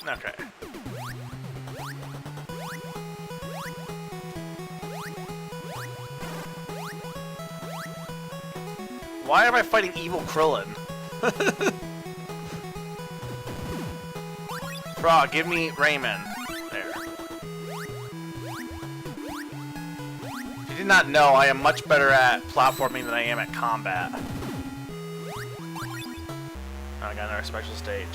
Okay. Why am I fighting evil Krillin? Frog, give me Rayman. There. If you did not know, I am much better at platforming than I am at combat. Oh, I got another special stage.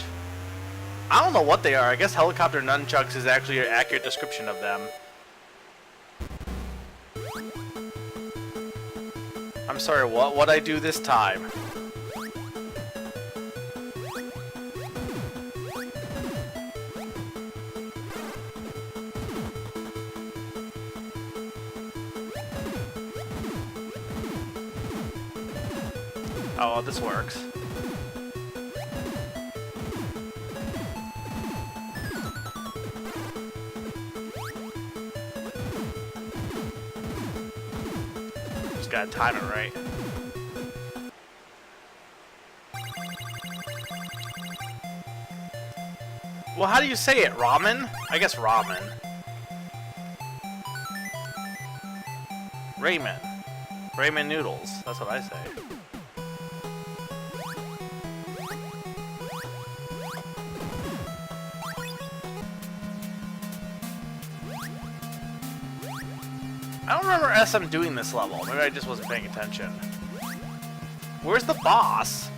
I don't know what they are. I guess helicopter nunchucks is actually an accurate description of them. I'm sorry, what'd I do this time? Oh, well, this works. Just gotta time it right. Well, how do you say it? Ramen? I guess ramen. Ramen. Ramen noodles. That's what I say. I don't remember SM doing this level. Maybe I just wasn't paying attention. Where's the boss?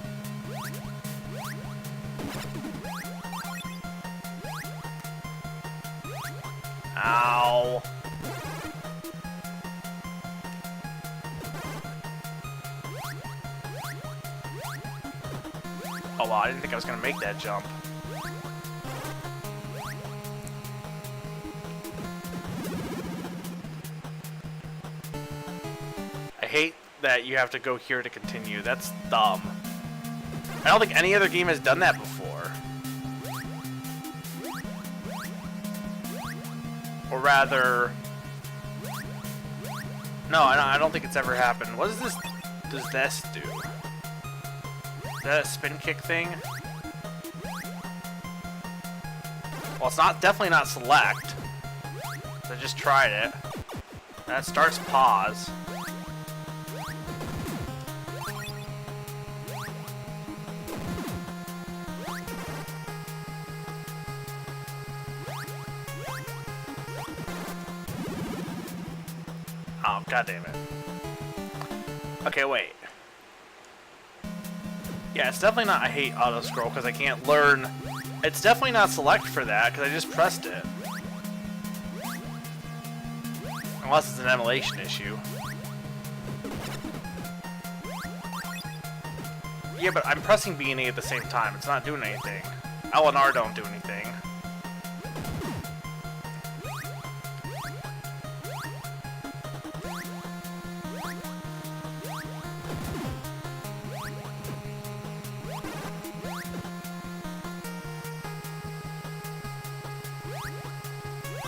Ow. Oh wow, I didn't think I was gonna make that jump. I hate that you have to go here to continue. That's dumb. I don't think any other game has done that before. Or rather... No, I don't think it's ever happened. What does this do? Is that a spin kick thing? Well, it's definitely not select. I just tried it. That starts pause. Oh, god damn it. Okay, wait. Yeah, it's definitely not I hate auto-scroll because I can't learn. It's definitely not select for that because I just pressed it. Unless it's an emulation issue. Yeah, but I'm pressing B and A at the same time. It's not doing anything. L and R don't do anything.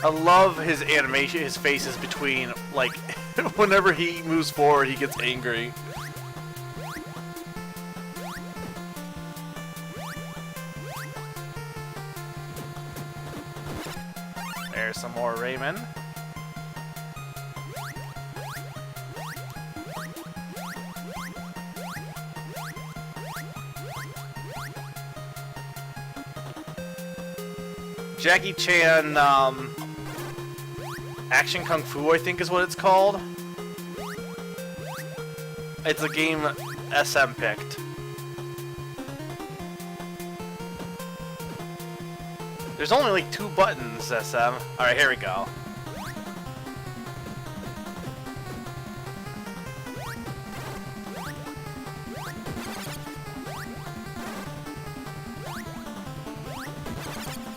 I love his animation, his faces between, like, whenever he moves forward, he gets angry. There's some more Rayman. Jackie Chan, Action Kung Fu, I think is what it's called. It's a game SM picked. There's only like 2 buttons, SM. Alright, here we go.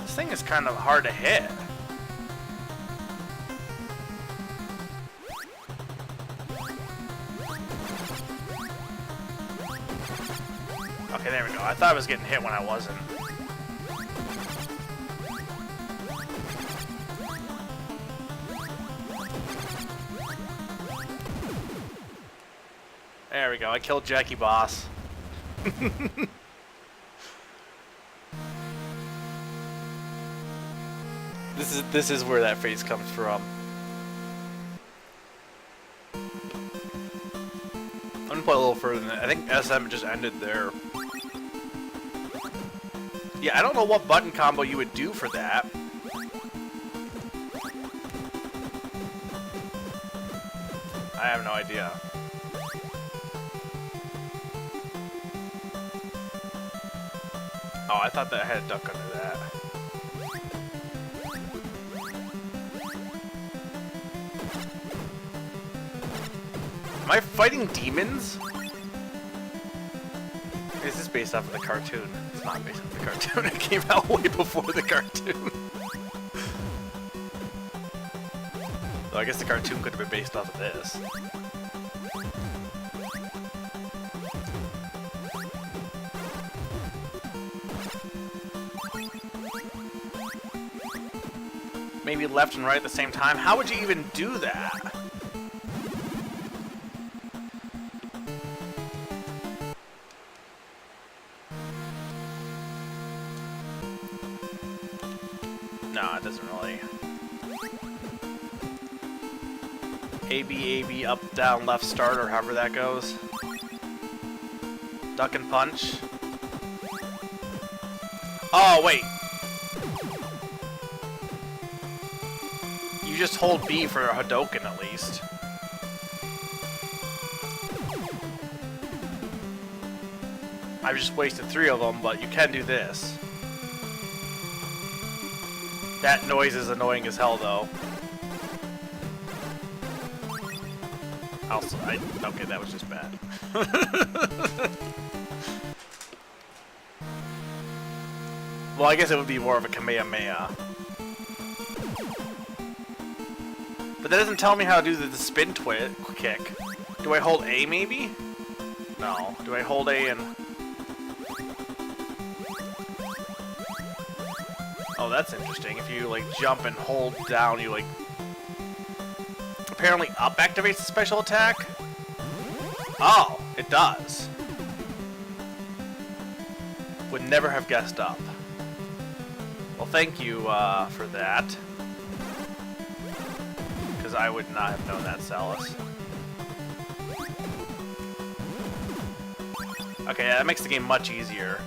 This thing is kind of hard to hit. Okay, there we go. I thought I was getting hit when I wasn't. There we go. I killed Jackie Boss. This is where that phrase comes from. I'm gonna play a little further than that. I think SM just ended there. Yeah, I don't know what button combo you would do for that. I have no idea. Oh, I thought that I had a duck under that. Am I fighting demons? Is this based off of the cartoon? It's not based off the cartoon. It came out way before the cartoon. So I guess the cartoon could have been based off of this. Maybe left and right at the same time? How would you even do that? No, it doesn't really. A, B, up, down, left, start, or however that goes. Duck and punch. Oh, wait. You just hold B for a Hadoken, at least. I've just wasted 3 of them, but you can do this. That noise is annoying as hell, though. Also, okay, that was just bad. Well, I guess it would be more of a Kamehameha. But that doesn't tell me how to do the spin kick. Do I hold A, maybe? No. Do I hold A and... Oh, that's interesting. If you, like, jump and hold down, you, like... Apparently up activates the special attack? Oh, it does. Would never have guessed up. Well, thank you, for that. Because I would not have known that, Salus. Okay, that makes the game much easier.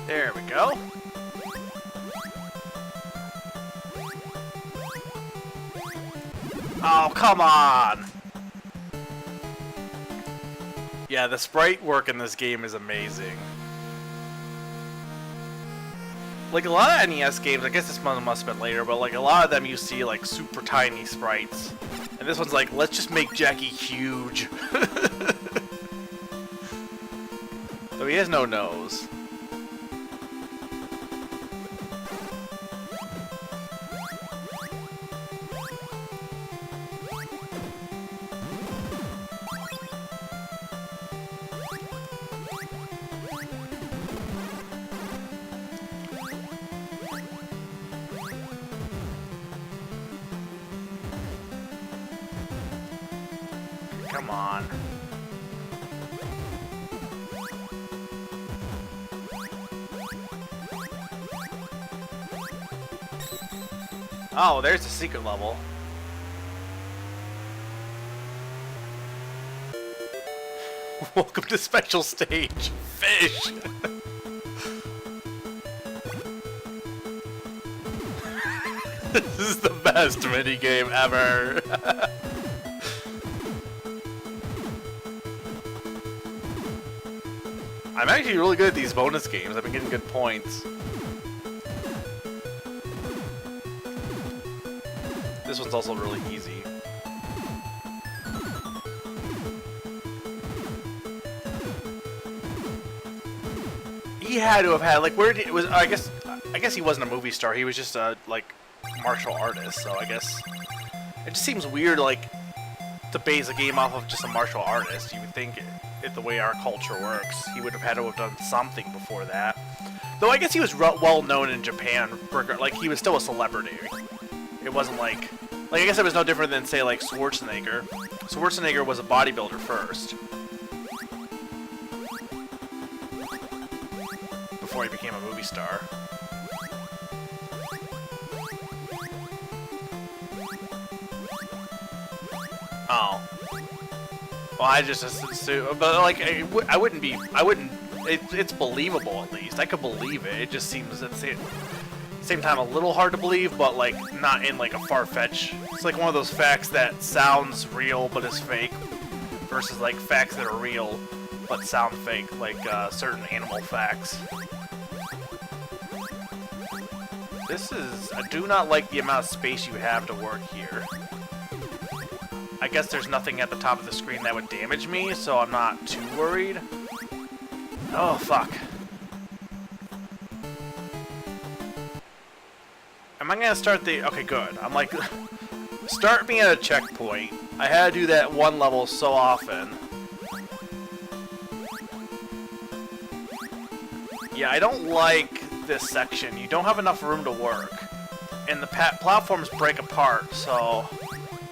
There we go. Oh, come on! Yeah, the sprite work in this game is amazing. Like, a lot of NES games, I guess this one must have been later, but like, a lot of them you see, like, super tiny sprites. And this one's like, let's just make Jackie huge. Though he has no nose. Come on. Oh, there's the secret level. Welcome to special stage. Fish! This is the best minigame ever. I'm actually really good at these bonus games. I've been getting good points. This one's also really easy. He had to have had, like, where did it was? I guess he wasn't a movie star. He was just a like martial artist. So I guess it just seems weird. Like, to base a game off of just a martial artist. You would think the way our culture works, he would have had to have done something before that. Though I guess he was well known in Japan, like he was still a celebrity. It wasn't like I guess it was no different than, say, like Schwarzenegger. Schwarzenegger was a bodybuilder first, before he became a movie star. Oh. Well, I just assume, but like, I wouldn't, it's believable at least. I could believe it. It just seems, at the same time, a little hard to believe, but like, not in like a far-fetched. It's like one of those facts that sounds real but is fake, versus like facts that are real but sound fake, like certain animal facts. I do not like the amount of space you have to work here. I guess there's nothing at the top of the screen that would damage me, so I'm not too worried. Oh, fuck. Am I gonna start the... Okay, good. I'm like... Start me at a checkpoint. I had to do that one level so often. Yeah, I don't like this section. You don't have enough room to work. And the platforms break apart, so...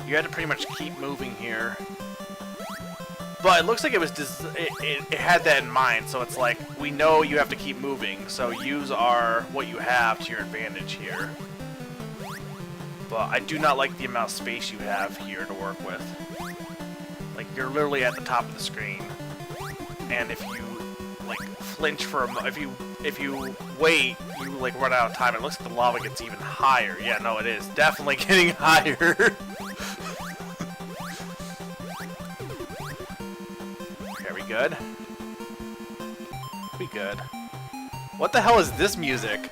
You had to pretty much keep moving here. But it looks like it was it had that in mind, so it's like, we know you have to keep moving, so use what you have to your advantage here. But I do not like the amount of space you have here to work with. Like, you're literally at the top of the screen. And if you, like, flinch for a if you wait, you, like, run out of time. It looks like the lava gets even higher. Yeah, no, it is definitely getting higher. Good. Be good. What the hell is this music?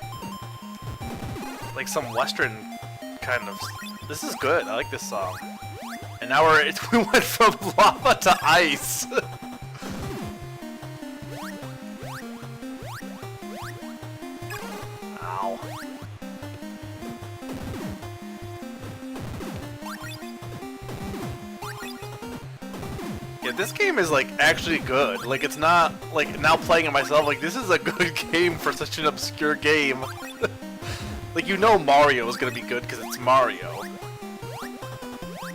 Like some Western kind of... This is good. I like this song. And now we went from lava to ice. Ow. Yeah, this game is, like, actually good. Like, it's not, like, now playing it myself, like, this is a good game for such an obscure game. Like, you know Mario is gonna be good because it's Mario.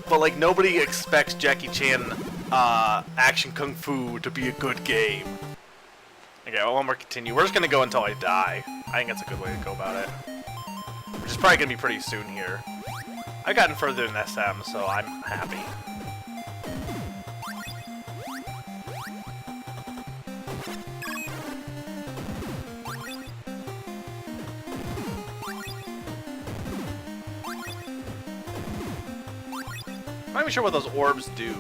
But, like, nobody expects Jackie Chan action kung fu to be a good game. Okay, well, one more continue. We're just gonna go until I die. I think that's a good way to go about it. Which is probably gonna be pretty soon here. I've gotten further than SM, so I'm happy. I'm not even sure what those orbs do.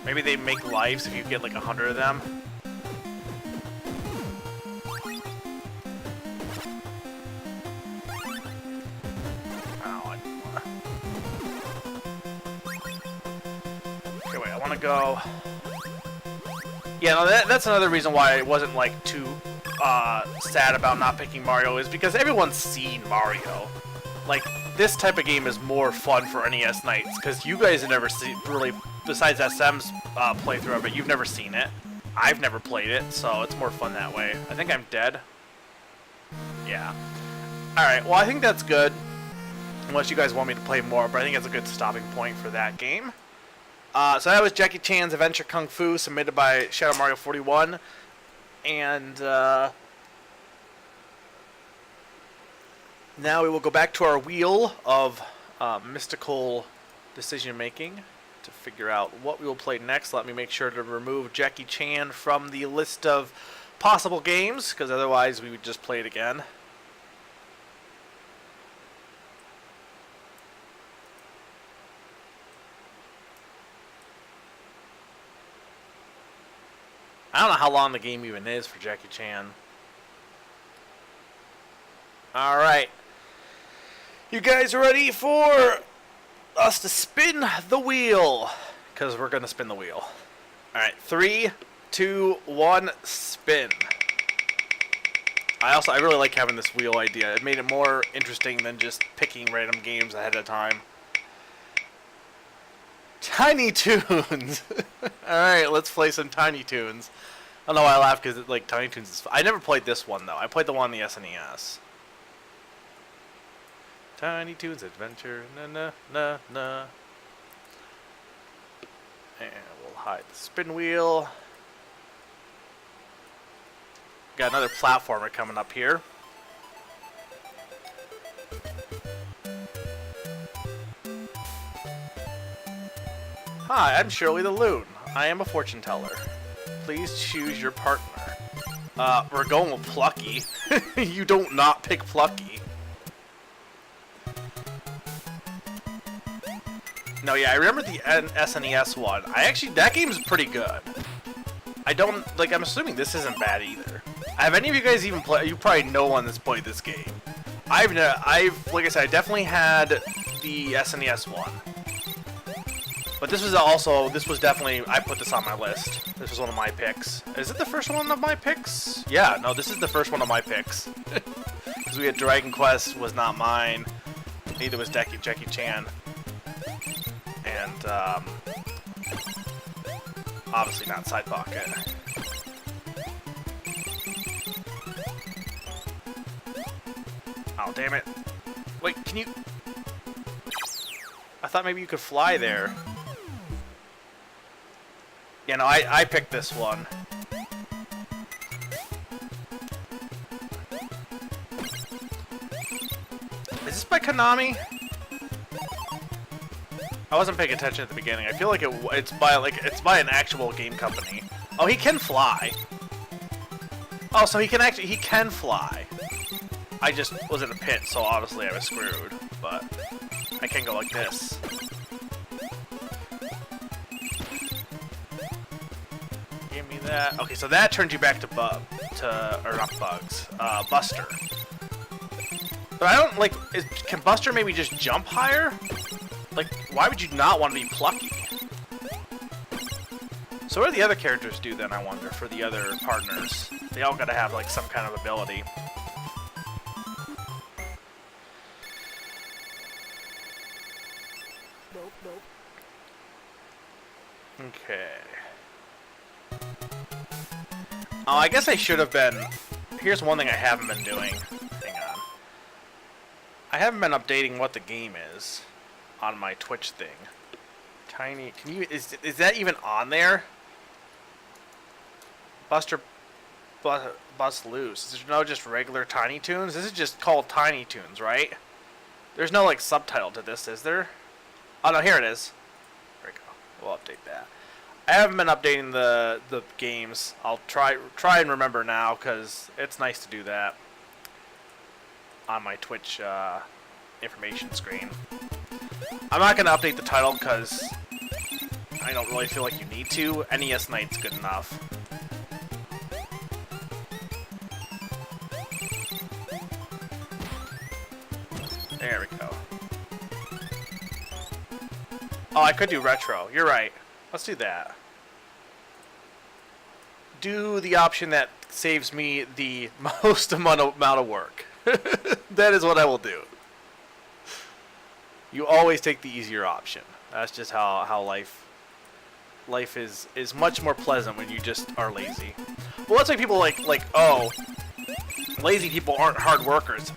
Maybe they make lives if you get like 100 of them. Oh, okay, wait, I want to go... Yeah, no, that's another reason why I wasn't like too sad about not picking Mario, is because everyone's seen Mario. Like, this type of game is more fun for NES Nights, because you guys have never seen, really, besides SM's playthrough of it, you've never seen it. I've never played it, so it's more fun that way. I think I'm dead. Yeah. Alright, well, I think that's good. Unless you guys want me to play more, but I think it's a good stopping point for that game. So that was Jackie Chan's Adventure Kung Fu, submitted by Shadow Mario 41. And, now we will go back to our wheel of mystical decision-making to figure out what we will play next. Let me make sure to remove Jackie Chan from the list of possible games, because otherwise we would just play it again. I don't know how long the game even is for Jackie Chan. Alright. You guys ready for us to spin the wheel? Because we're going to spin the wheel. Alright, 3, 2, 1, spin. I really like having this wheel idea. It made it more interesting than just picking random games ahead of time. Tiny Toons! Alright, let's play some Tiny Toons. I don't know why I laugh, because like Tiny Toons is fun. I never played this one, though. I played the one on the SNES. Tiny Toons Adventure, na. And we'll hide the spin wheel. Got another platformer coming up here. Hi, I'm Shirley the Loon. I am a fortune teller. Please choose your partner. We're going with Plucky. You don't not pick Plucky. No, yeah, I remember the SNES one. That game's pretty good. I'm assuming this isn't bad either. Have any of you guys even played? You probably know one that's played this game. Like I said, I definitely had the SNES one. But this was definitely, I put this on my list. This was one of my picks. Is it the first one of my picks? Yeah, no, this is the first one of my picks. Because we had Dragon Quest, was not mine. Neither was Jackie Chan. And, obviously not Side Pocket. Oh, damn it. Wait, can you... I thought maybe you could fly there. Yeah, no, I picked this one. Is this by Konami? I wasn't paying attention at the beginning. I feel like it's by an actual game company. Oh, he can fly. Oh, so he can fly. I just was in a pit, so obviously I was screwed. But I can go like this. Give me that. Okay, so that turns you back to Buster. But I don't can Buster maybe just jump higher? Like, why would you not want to be Plucky? So what do the other characters do then, I wonder, for the other partners? They all gotta have, like, some kind of ability. Nope. Okay. Oh, I guess I should have been... Here's one thing I haven't been doing. Hang on. I haven't been updating what the game is on my Twitch thing. Tiny... Can you... Is that even on there? Buster... Bust Loose. Is there no just regular Tiny Toons? This is just called Tiny Toons, right? There's no, like, subtitle to this, is there? Oh, no, here it is. There we go. We'll update that. I haven't been updating the games. I'll try and remember now, because it's nice to do that on my Twitch information screen. I'm not going to update the title, because I don't really feel like you need to. NES Night's good enough. There we go. Oh, I could do retro. You're right. Let's do that. Do the option that saves me the most amount of work. That is what I will do. You always take the easier option. That's just how life is much more pleasant when you just are lazy. Well, that's why people like oh, lazy people aren't hard workers.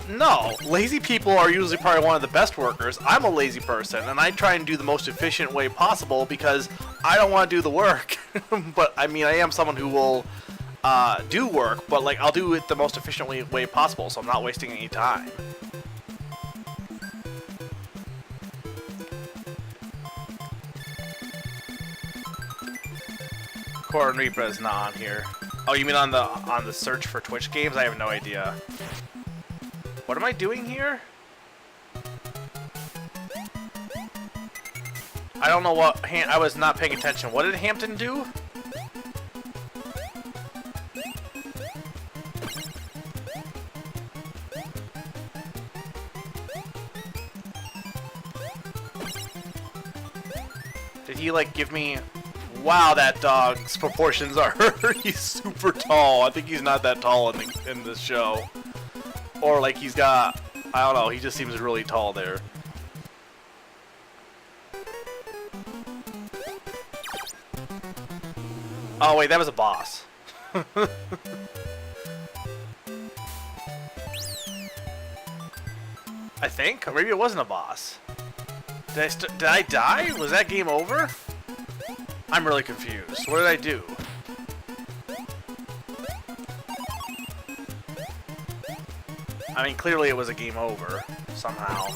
No. Lazy people are usually probably one of the best workers. I'm a lazy person, and I try and do the most efficient way possible because I don't want to do the work. But, I mean, I am someone who will do work, but, like, I'll do it the most efficient way possible, so I'm not wasting any time. Core and Reaper is not on here. Oh, you mean on the search for Twitch games? I have no idea. What am I doing here? I don't know what... I was not paying attention. What did Hampton do? Did he, like, give me... Wow, that dog's proportions are... He's super tall. I think he's not that tall in this show. Or, like, he's got... I don't know. He just seems really tall there. Oh wait, that was a boss. I think, or maybe it wasn't a boss. Did I die? Was that game over? I'm really confused. What did I do? I mean, clearly it was a game over somehow.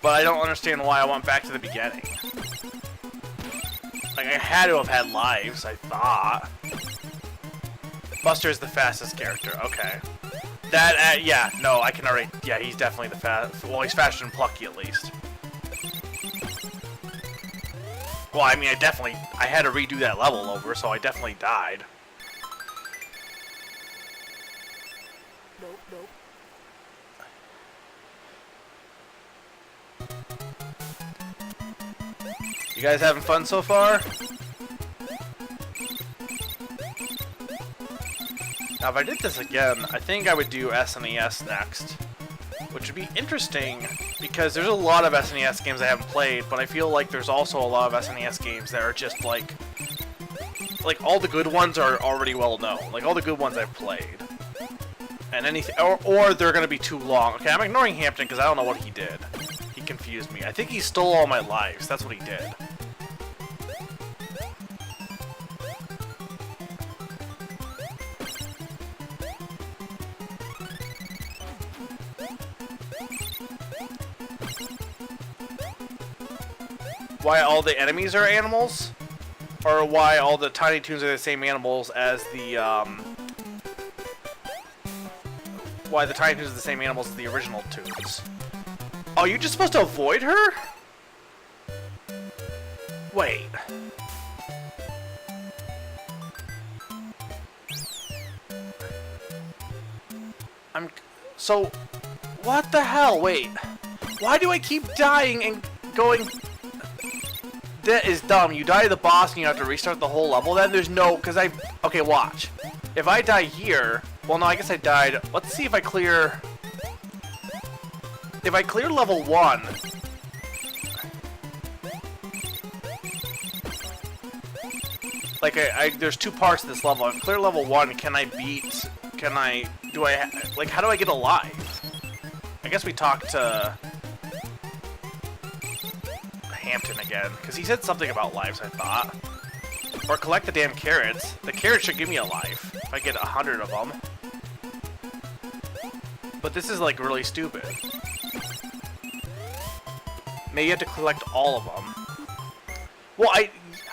But I don't understand why I went back to the beginning. Like, I had to have had lives, I thought. Buster's the fastest character, okay. That, yeah, no, I can already, yeah, he's definitely the fast, well, he's faster than Plucky at least. Well, I mean, I had to redo that level over, so I definitely died. Nope, nope. You guys having fun so far? Now, if I did this again, I think I would do SNES next. Which would be interesting, because there's a lot of SNES games I haven't played, but I feel like there's also a lot of SNES games that are just like all the good ones are already well known. Like, all the good ones I've played. And anything, or they're gonna be too long. Okay, I'm ignoring Hampton because I don't know what he did. He confused me. I think he stole all my lives. That's what he did. Why all the enemies are animals? Or why all the Tiny Toons are the same animals as the, why the Tiny Toons are the same animals as the original Toons? Oh, you're just supposed to avoid her? Wait. So, what the hell? Wait. Why do I keep dying and going... That is dumb. You die to the boss and you have to restart the whole level. Then there's no... Okay, watch. If I die here... Well, no, I guess I died. Let's see if I clear... If I clear level 1... Like, there's two parts to this level. If I clear level 1, can I beat... Like, how do I get alive? I guess we talked to... Hampton again, because he said something about lives, I thought. Or collect the damn carrots. The carrots should give me a life, if I get 100 of them. But this is, like, really stupid. Maybe you have to collect all of them. Well,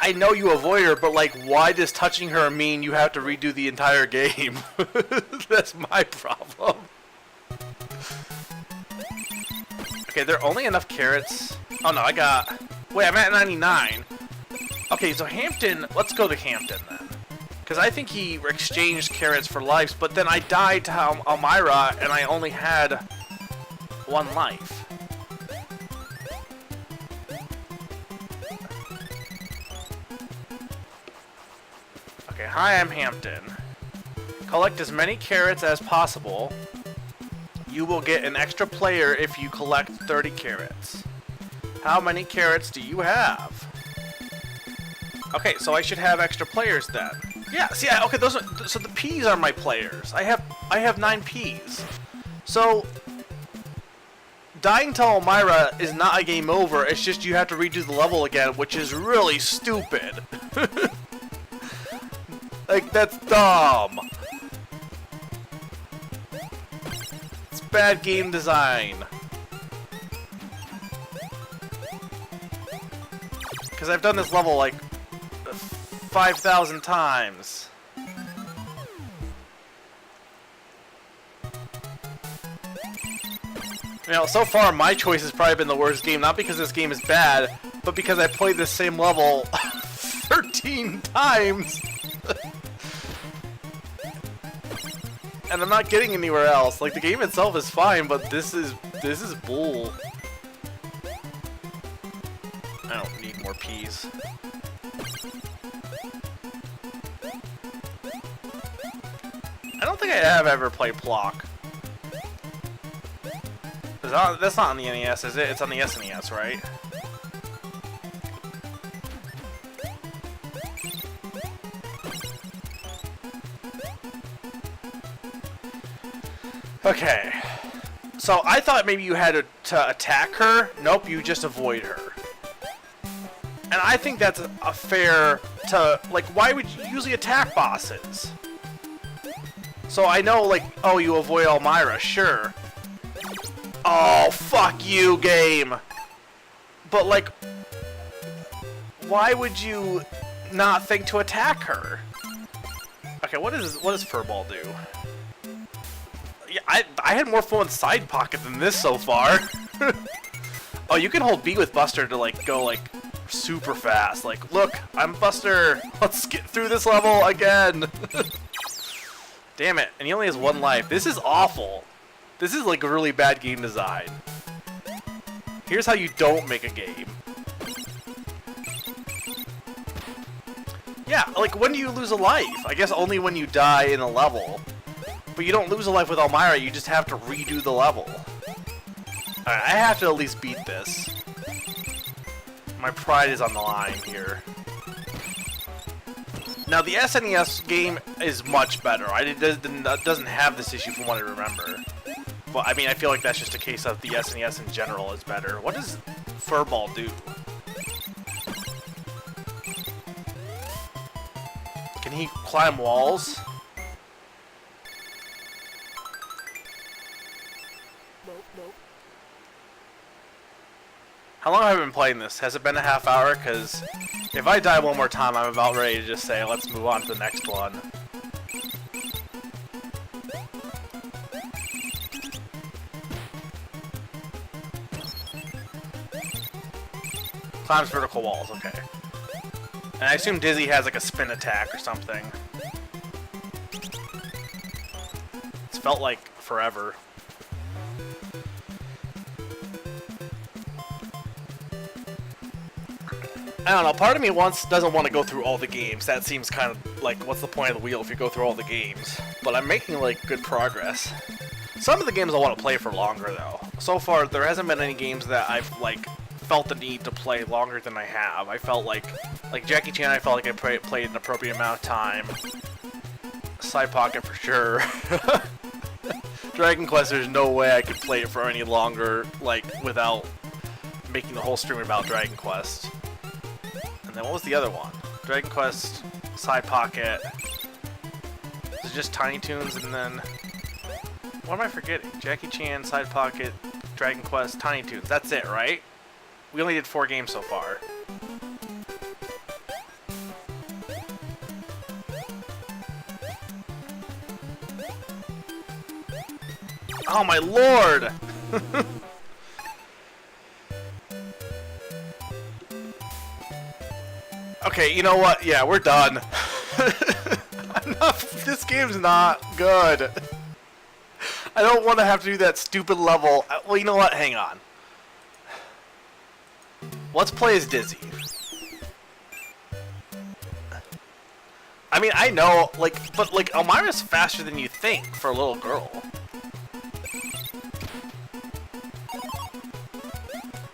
I know you avoid her, but, like, why does touching her mean you have to redo the entire game? That's my problem. Okay, there are only enough carrots. Oh no, wait, I'm at 99. Okay, so Hampton, let's go to Hampton then. Because I think he exchanged carrots for lives, but then I died to Elmira and I only had 1 life. Okay, hi, I'm Hampton. Collect as many carrots as possible. You will get an extra player if you collect 30 carrots. How many carrots do you have? Okay, so I should have extra players then. Yeah, see, okay, so the P's are my players. I have 9 P's. So dying to Elmira is not a game over. It's just you have to redo the level again, which is really stupid. Like, that's dumb. It's bad game design. Because I've done this level like 5,000 times. You know, so far my choice has probably been the worst game, not because this game is bad, but because I played this same level 13 times. And I'm not getting anywhere else. Like, the game itself is fine, but this is bull. I don't need more peas. I don't think I have ever played Plock. That's not on the NES, is it? It's on the SNES, right? Okay. So I thought maybe you had to attack her. Nope, you just avoid her. And I think that's a fair to, like, why would you usually attack bosses? So I know, like, oh, you avoid Elmira, sure. Oh, fuck you, game. But, like, why would you not think to attack her? Okay, what does Furball do? Yeah, I had more fun with Side Pocket than this so far. Oh, you can hold B with Buster to, like, go, like, super fast. Like, look, I'm Buster. Let's get through this level again. Damn it, and he only has 1 life. This is awful. This is, like, really bad game design. Here's how you don't make a game. Yeah, like, when do you lose a life? I guess only when you die in a level. But you don't lose a life with Elmira, you just have to redo the level. Alright, I have to at least beat this. My pride is on the line here. Now, the SNES game is much better. It doesn't have this issue from what I remember. But, I mean, I feel like that's just a case of the SNES in general is better. What does Furball do? Can he climb walls? Nope, nope. How long have I been playing this? Has it been a half hour? Because if I die one more time, I'm about ready to just say, let's move on to the next one. Climbs vertical walls, okay. And I assume Dizzy has like a spin attack or something. It's felt like forever. I don't know, part of me doesn't want to go through all the games. That seems kind of like, what's the point of the wheel if you go through all the games? But I'm making, like, good progress. Some of the games I want to play for longer, though. So far, there hasn't been any games that I've, like, felt the need to play longer than I have. I felt like Jackie Chan, I felt like I played an appropriate amount of time. Side Pocket for sure. Dragon Quest, there's no way I could play it for any longer, like, without making the whole stream about Dragon Quest. And then what was the other one? Dragon Quest, Side Pocket. Is it just Tiny Toons and then... What am I forgetting? Jackie Chan, Side Pocket, Dragon Quest, Tiny Toons. That's it, right? We only did 4 games so far. Oh my lord! Okay, you know what? Yeah, we're done. Enough. This game's not good. I don't want to have to do that stupid level. Well, you know what? Hang on. Let's play as Dizzy. I mean, I know, like, but, like, Elmira's faster than you think for a little girl.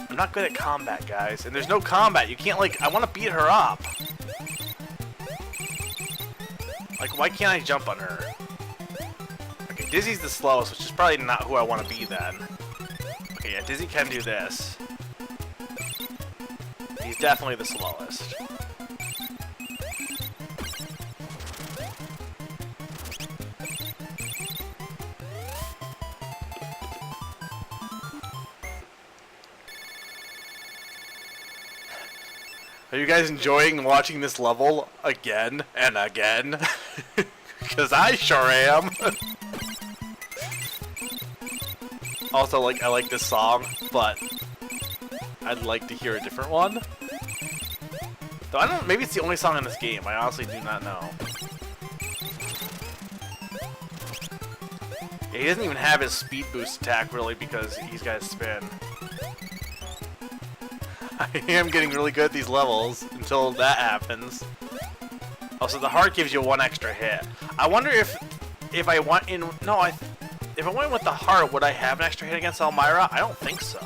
I'm not good at combat, guys. And there's no combat. You can't, like, I want to beat her up. Like, why can't I jump on her? Okay, Dizzy's the slowest, which is probably not who I want to be then. Okay, yeah, Dizzy can do this. He's definitely the slowest. Are you guys enjoying watching this level again and again? Because I sure am. Also, like, I like this song, but I'd like to hear a different one. Though I don't, maybe it's the only song in this game. I honestly do not know. Yeah, he doesn't even have his speed boost attack really because he's got to spin. I am getting really good at these levels until that happens. Oh, so the heart gives you 1 extra hit. I wonder if I want in... No, If I went with the heart, would I have an extra hit against Elmira? I don't think so.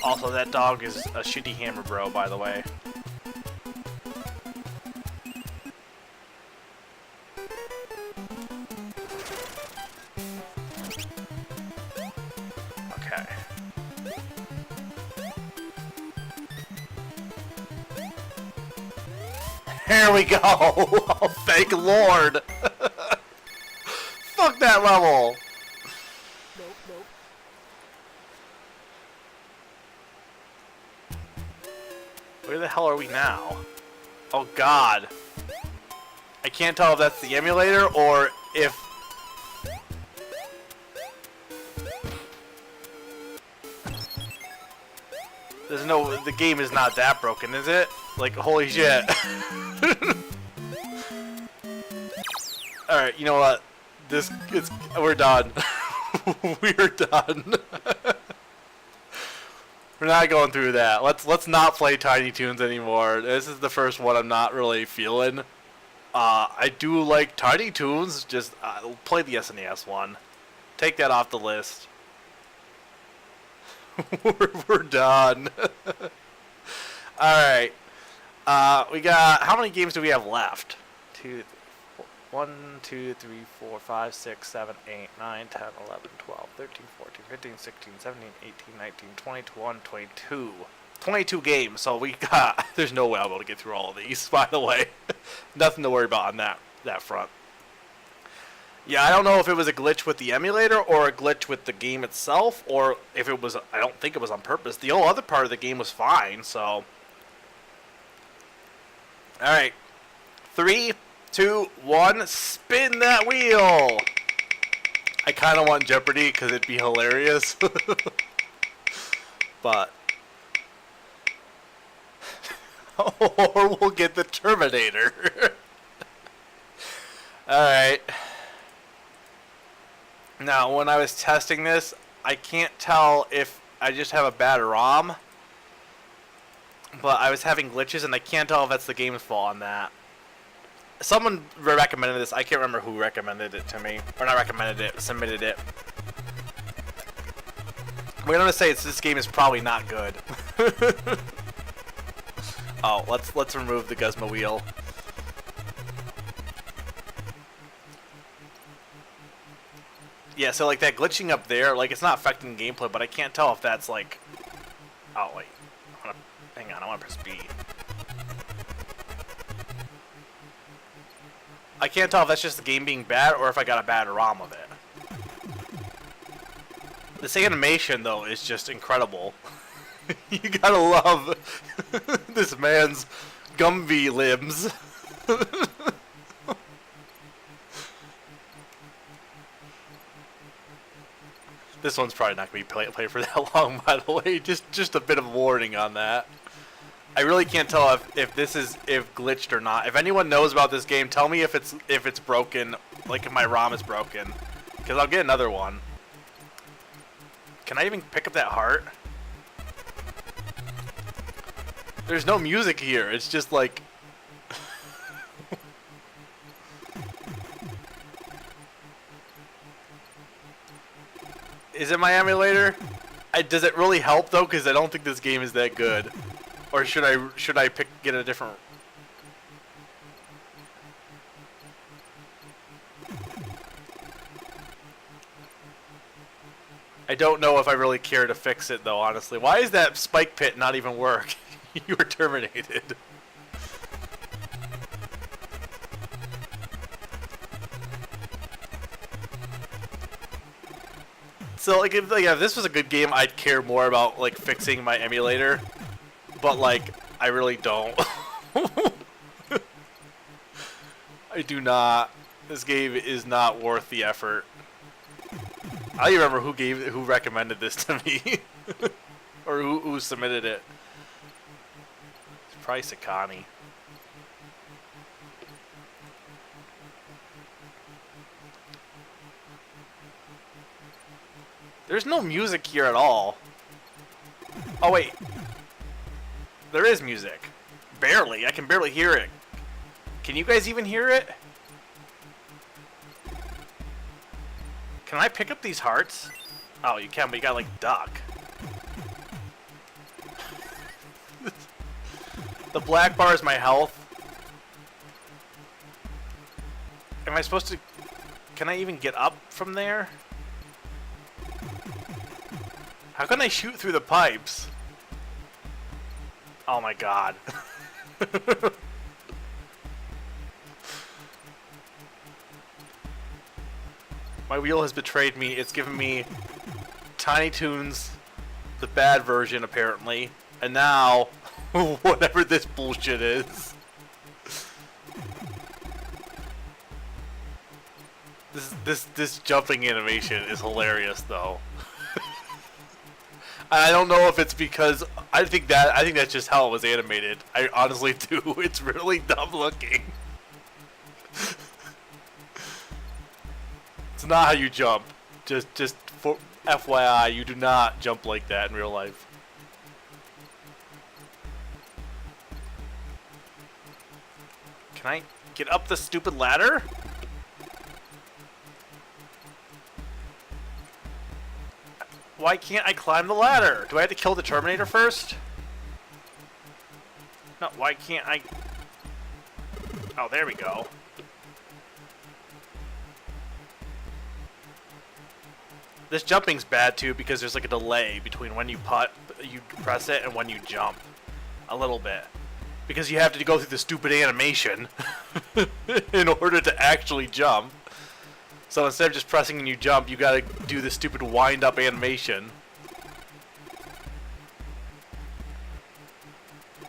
Also, that dog is a shitty hammer bro, by the way. Okay. Here we go! Oh, thank Lord! Fuck that level! Nope, nope. Where the hell are we now? Oh God. I can't tell if that's the emulator or if... There's no... The game is not that broken, is it? Like, holy shit. Alright, you know what? We're done. We're done. We're not going through that. Let's not play Tiny Toons anymore. This is the first one I'm not really feeling. I do like Tiny Toons. Just play the SNES one. Take that off the list. we're done. All right. We got, how many games do we have left? 1, 2, 3, 4, 5, 6, 7, 8, 9, 10, 11, 12, 13, 14, 15, 16, 17, 18, 19, 20, 21, 22. 22 games, so we got... There's no way I'll be able to get through all of these, by the way. Nothing to worry about on that front. Yeah, I don't know if it was a glitch with the emulator or a glitch with the game itself, or if it was... I don't think it was on purpose. The whole other part of the game was fine, so... Alright. 3, 2, 1, spin that wheel! I kind of want Jeopardy because it'd be hilarious. But... or we'll get the Terminator. Alright. Now, when I was testing this, I can't tell if I just have a bad ROM. But I was having glitches, and I can't tell if that's the game's fault on that. Someone recommended this. I can't remember who recommended it to me. Or not recommended it, submitted it. We're going to say this game is probably not good. Oh, let's remove the Guzma wheel. Yeah, so like that glitching up there, like it's not affecting gameplay, but I can't tell if that's like... Oh, wait. Hang on, I want to press B. I can't tell if that's just the game being bad or if I got a bad ROM of it. This animation, though, is just incredible. You gotta love this man's Gumby limbs. This one's probably not gonna be played for that long, by the way. Just a bit of warning on that. I really can't tell if this is glitched or not. If anyone knows about this game, tell me if it's broken, like if my ROM is broken, because I'll get another one. Can I even pick up that heart? There's no music here. It's just like... Is it my emulator? Does it really help though? Because I don't think this game is that good. Or should I get a different... I don't know if I really care to fix it though, honestly. Why is that spike pit not even work? You were terminated. So like if this was a good game, I'd care more about like fixing my emulator. But like I really don't. I do not. This game is not worth the effort. I don't even remember who recommended this to me. Or who submitted it. It's probably Sakani. There's no music here at all. Oh wait. There is music. Barely. I can barely hear it. Can you guys even hear it? Can I pick up these hearts? Oh, you can, but you gotta, like, duck. The black bar is my health. Am I supposed to... Can I even get up from there? How can I shoot through the pipes? Oh my god. My wheel has betrayed me. It's given me Tiny Toons, the bad version apparently, and now whatever this bullshit is. This jumping animation is hilarious though. I don't know if it's because I think that's just how it was animated. I honestly do. It's really dumb looking. It's not how you jump. Just for FYI, you do not jump like that in real life. Can I get up the stupid ladder? Why can't I climb the ladder? Do I have to kill the Terminator first? No, why can't I... Oh, there we go. This jumping's bad too because there's like a delay between when you press it and when you jump. A little bit. Because you have to go through the stupid animation in order to actually jump. So instead of just pressing and you jump, you gotta do the stupid wind-up animation.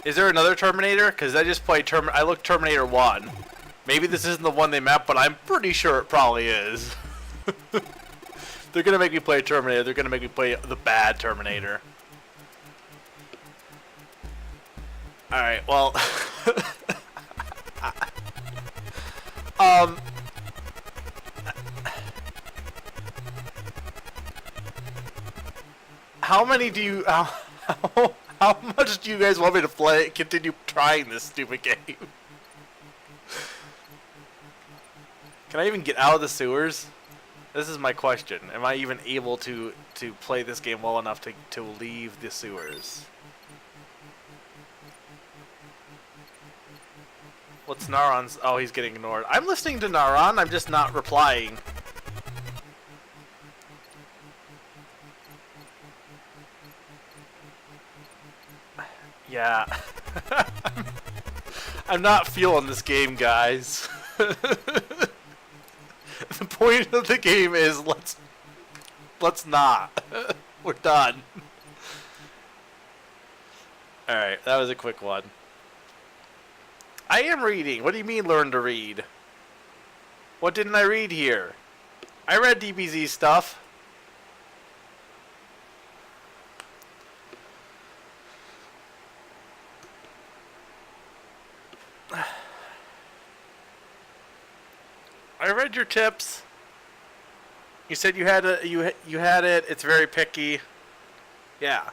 Is there another Terminator? Because I just played I looked Terminator 1. Maybe this isn't the one they mapped, but I'm pretty sure it probably is. They're gonna make me play Terminator. They're gonna make me play the bad Terminator. Alright, well... How many do you... How much do you guys want me to continue trying this stupid game? Can I even get out of the sewers? This is my question. Am I even able to play this game well enough to leave the sewers? What's Naron's... Oh, he's getting ignored. I'm listening to Naron, I'm just not replying. Yeah. I'm not feeling this game, guys. The point of the game is let's not. We're done. Alright, that was a quick one. I am reading. What do you mean learn to read? What didn't I read here? I read DBZ stuff. I read your tips. You said you had you had it. It's very picky. Yeah,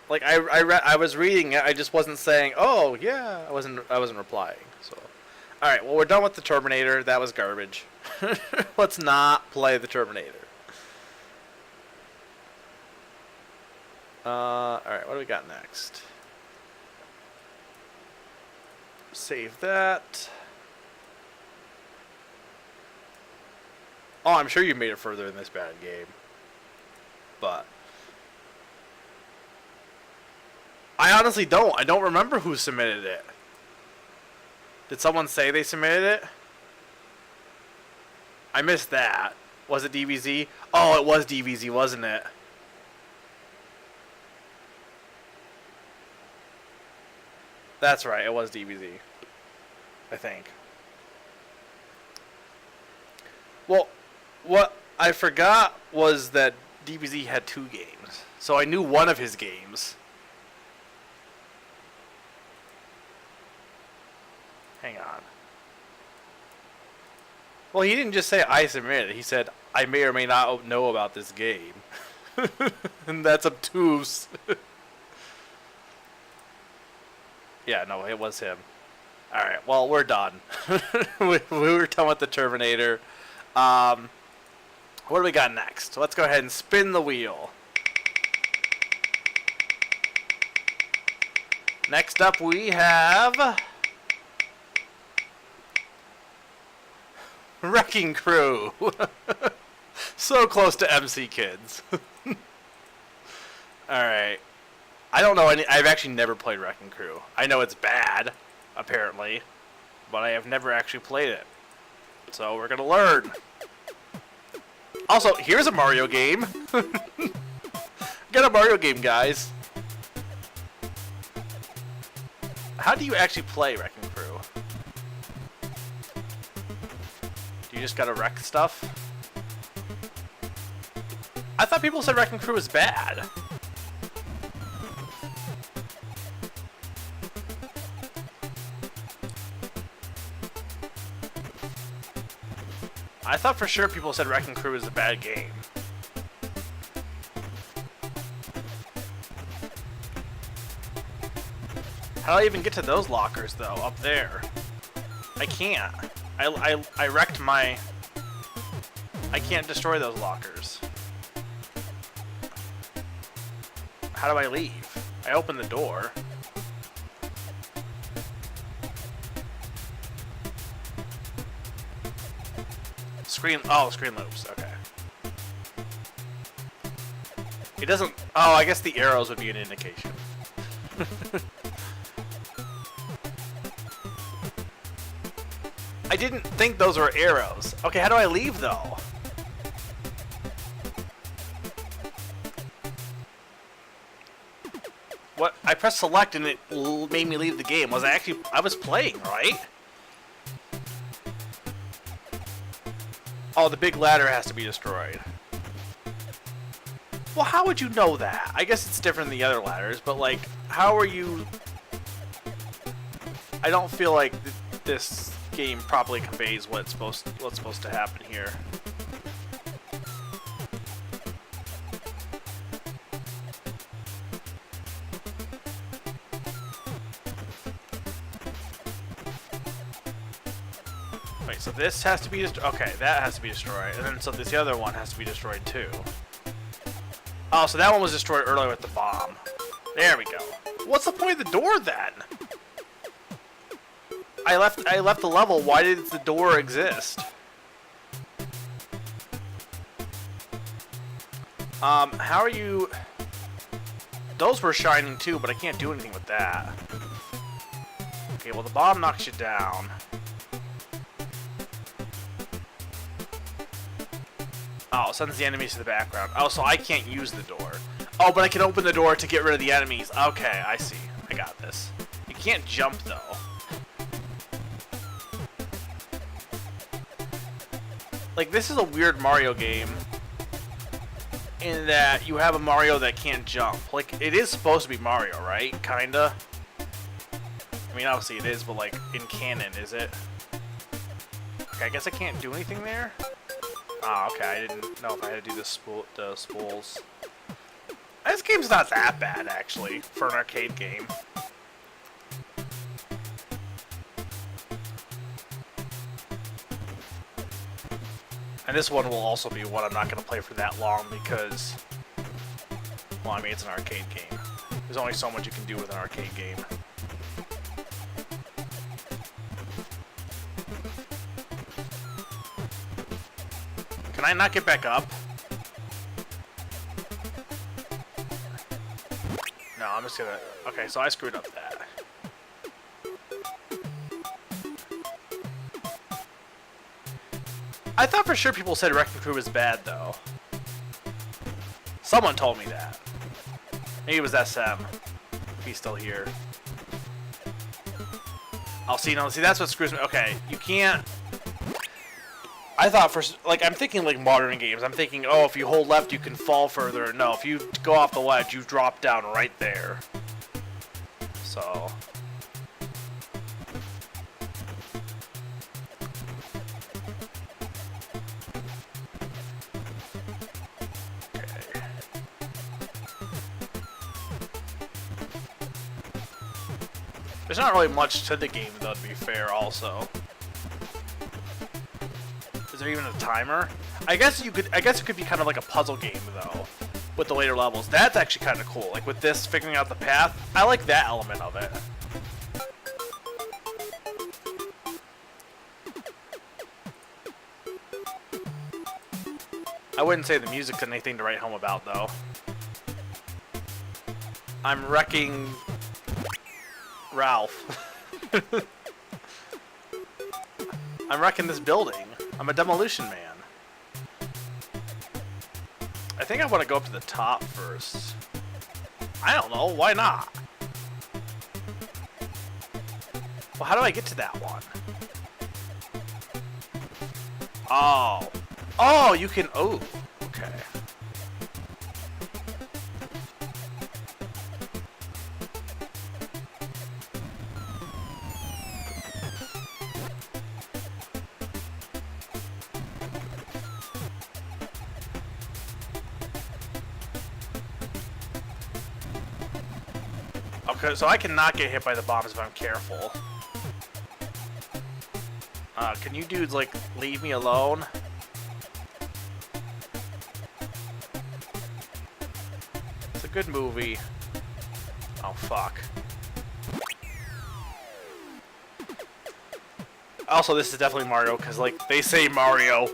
like I was reading it. I just wasn't saying, oh yeah. I wasn't replying. So, all right. Well, we're done with the Terminator. That was garbage. Let's not play the Terminator. All right. What do we got next? Save that. Oh, I'm sure you made it further in this bad game. But I honestly don't. I don't remember who submitted it. Did someone say they submitted it? I missed that. Was it DBZ? Oh, it was DBZ, wasn't it? That's right, it was DBZ. I think. Well, what I forgot was that DBZ had 2 games. So I knew one of his games. Hang on. Well, he didn't just say I submitted. He said I may or may not know about this game. And that's obtuse. Yeah, no, it was him. Alright, well, we're done. we were done with the Terminator. What do we got next? Let's go ahead and spin the wheel. Next up we have... Wrecking Crew. So close to MC Kids. Alright. I don't know any... I've actually never played Wrecking Crew. I know it's bad, apparently, but I have never actually played it. So we're gonna learn. Also, here's a Mario game. Get a Mario game, guys. How do you actually play Wrecking Crew? Do you just gotta wreck stuff? I thought people said Wrecking Crew was bad. I thought for sure people said Wrecking Crew was a bad game. How do I even get to those lockers, though, up there? I can't. I wrecked my... I can't destroy those lockers. How do I leave? I open the door. Screen... Oh, screen loops. Okay. It doesn't... Oh, I guess the arrows would be an indication. I didn't think those were arrows. Okay, how do I leave, though? What? I pressed select and it made me leave the game. Was I actually... I was playing, right? Oh, the big ladder has to be destroyed. Well, how would you know that? I guess it's different than the other ladders, but, like, how are you... I don't feel like this game properly conveys what's supposed to happen here. Wait, so this has to be okay, that has to be destroyed, and then so this other one has to be destroyed too. Oh, so that one was destroyed earlier with the bomb. There we go. What's the point of the door then? I left the level. Why did the door exist? How are you... Those were shining too, but I can't do anything with that. Okay, well the bomb knocks you down. Oh, sends the enemies to the background. Oh, so I can't use the door. Oh, but I can open the door to get rid of the enemies. Okay, I see. I got this. You can't jump though. Like, this is a weird Mario game in that you have a Mario that can't jump. Like, it is supposed to be Mario, right? Kinda. I mean, obviously it is, but, like, in canon, is it? Okay, I guess I can't do anything there? Oh, okay, I didn't know if I had to do the spools. This game's not that bad, actually, for an arcade game. And this one will also be one I'm not going to play for that long because, well, I mean, it's an arcade game. There's only so much you can do with an arcade game. Can I not get back up? No, I'm just gonna... Okay, so I screwed up that. I thought for sure people said Wrecking Crew was bad, though. Someone told me that. Maybe it was SM. If he's still here. I'll see. No, see, that's what screws me. Okay, you can't... I thought for... Like, I'm thinking, like, modern games. I'm thinking, oh, if you hold left, you can fall further. No, if you go off the ledge, you drop down right there. So... There's not really much to the game, though, to be fair, also. Is there even a timer? I guess it could be kind of like a puzzle game, though, with the later levels. That's actually kind of cool. Like, with this, figuring out the path, I like that element of it. I wouldn't say the music's anything to write home about, though. I'm wrecking Ralph. I'm wrecking this building. I'm a demolition man. I think I want to go up to the top first. I don't know. Why not? Well, how do I get to that one? Oh. Oh, you can... Oh, okay. Okay, so I cannot get hit by the bombs if I'm careful. Can you dudes, like, leave me alone? It's a good movie. Oh, fuck. Also, this is definitely Mario, because, like, they say Mario.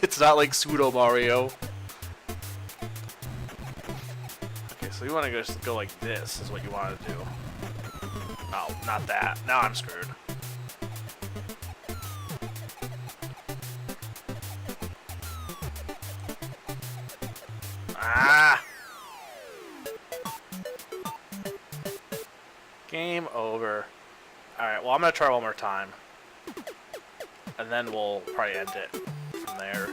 It's not like pseudo Mario. Okay, so you want to just go like this, is what you want to do. Oh, not that. Now I'm screwed. Ah! Game over. Alright, well, I'm going to try one more time. And then we'll probably end it from there.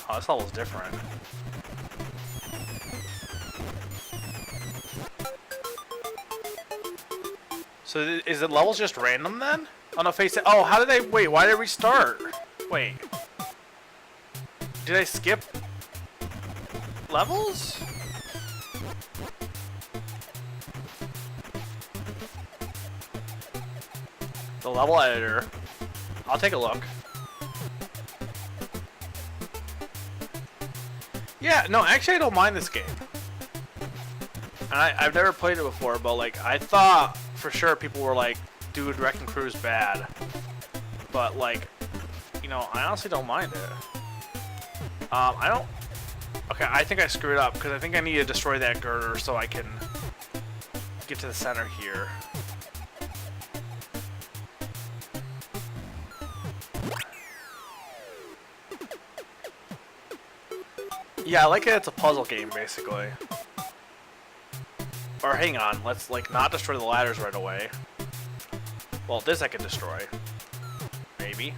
Oh, this level's different. So is the levels just random then? Oh no, face it. Oh, how did they... Wait, why did we start? Wait. Did I skip levels? The level editor. I'll take a look. Yeah, no, actually I don't mind this game. And I've never played it before, but like, I thought for sure people were like, dude, Wrecking Crew's bad. But like, you know, I honestly don't mind it. I don't... Okay, I think I screwed up, because I think I need to destroy that girder so I can get to the center here. Yeah, I like it. It's a puzzle game, basically. Or hang on, let's like not destroy the ladders right away. Well, this I can destroy. Maybe.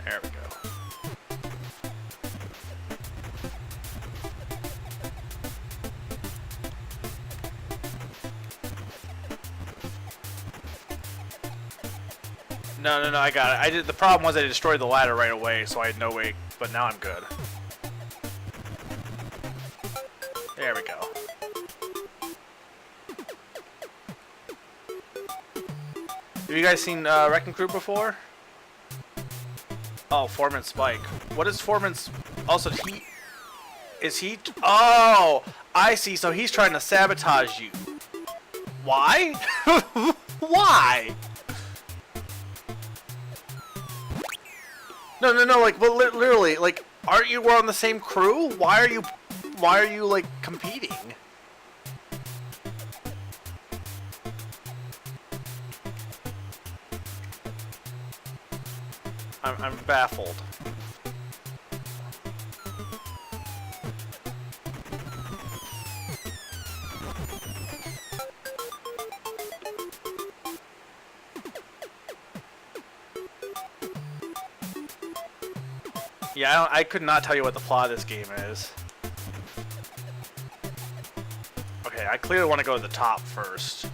There we go. No, I got it. I did. The problem was I destroyed the ladder right away, so I had no way, but now I'm good. There we go. Have you guys seen Wrecking Crew before? Oh, Foreman Spike. What is Foreman's... Also, he... Is he... Oh! I see, so he's trying to sabotage you. Why? Why? No, like, well, literally, like, aren't you on the same crew? Why are you, like, competing? I'm baffled. Yeah, I could not tell you what the plot of this game is. Okay, I clearly want to go to the top first.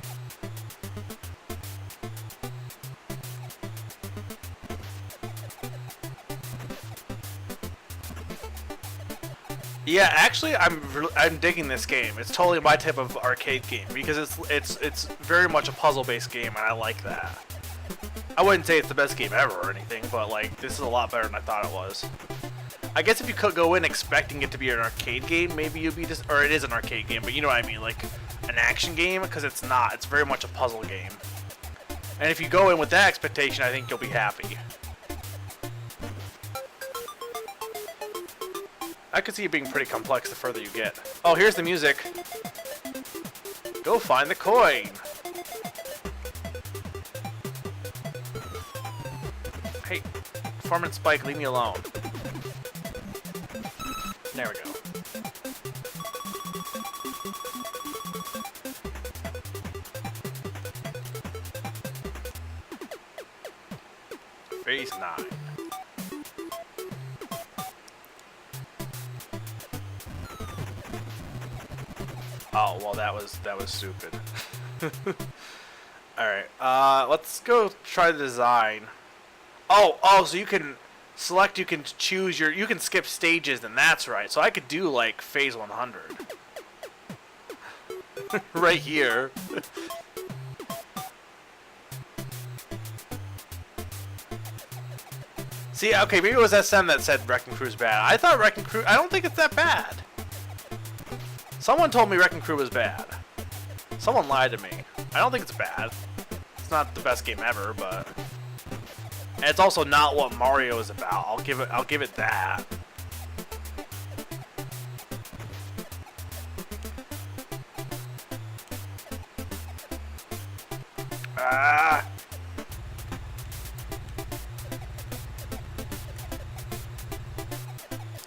Yeah, actually, I'm digging this game. It's totally my type of arcade game because it's very much a puzzle-based game, and I like that. I wouldn't say it's the best game ever or anything, but like this is a lot better than I thought it was. I guess if you could go in expecting it to be an arcade game, maybe you'd be or it is an arcade game, but you know what I mean, like an action game, because it's not. It's very much a puzzle game. And if you go in with that expectation, I think you'll be happy. I could see it being pretty complex the further you get. Oh, here's the music. Go find the coin. Hey, Foreman Spike, leave me alone. There we go. Phase 9. Oh, well that was stupid. Alright, let's go try the design. Oh, so you can select, you can choose you can skip stages, and that's right. So I could do like phase 100. Right here. See, okay, maybe it was SM that said Wrecking Crew's bad. I thought Wrecking Crew, I don't think it's that bad. Someone told me Wrecking Crew was bad. Someone lied to me. I don't think it's bad. It's not the best game ever, but and it's also not what Mario is about. I'll give it that. Ah.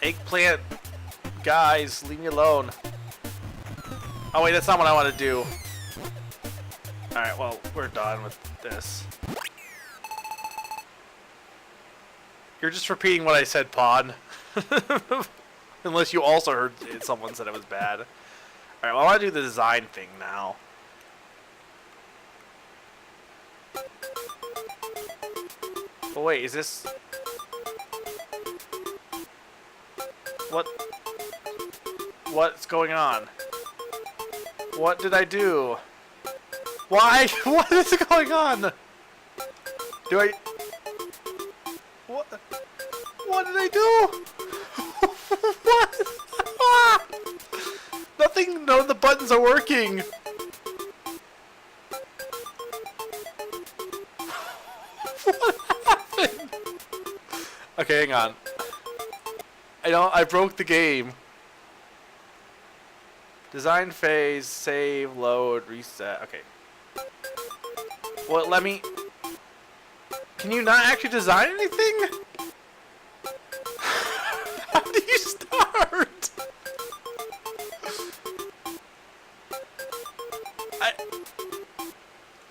Eggplant, guys, leave me alone. Oh wait, that's not what I want to do. Alright, well, we're done with this. You're just repeating what I said, Pod. Unless you also heard someone said it was bad. Alright, well, I want to do the design thing now. Oh wait, is this... What's going on? What did I do? Why? What is going on? Do I... What did I do? What? Nothing, none of the buttons are working. What happened? Okay, hang on. I broke the game. Design phase, save, load, reset. Okay. Well, let me... Can you not actually design anything? How do you start?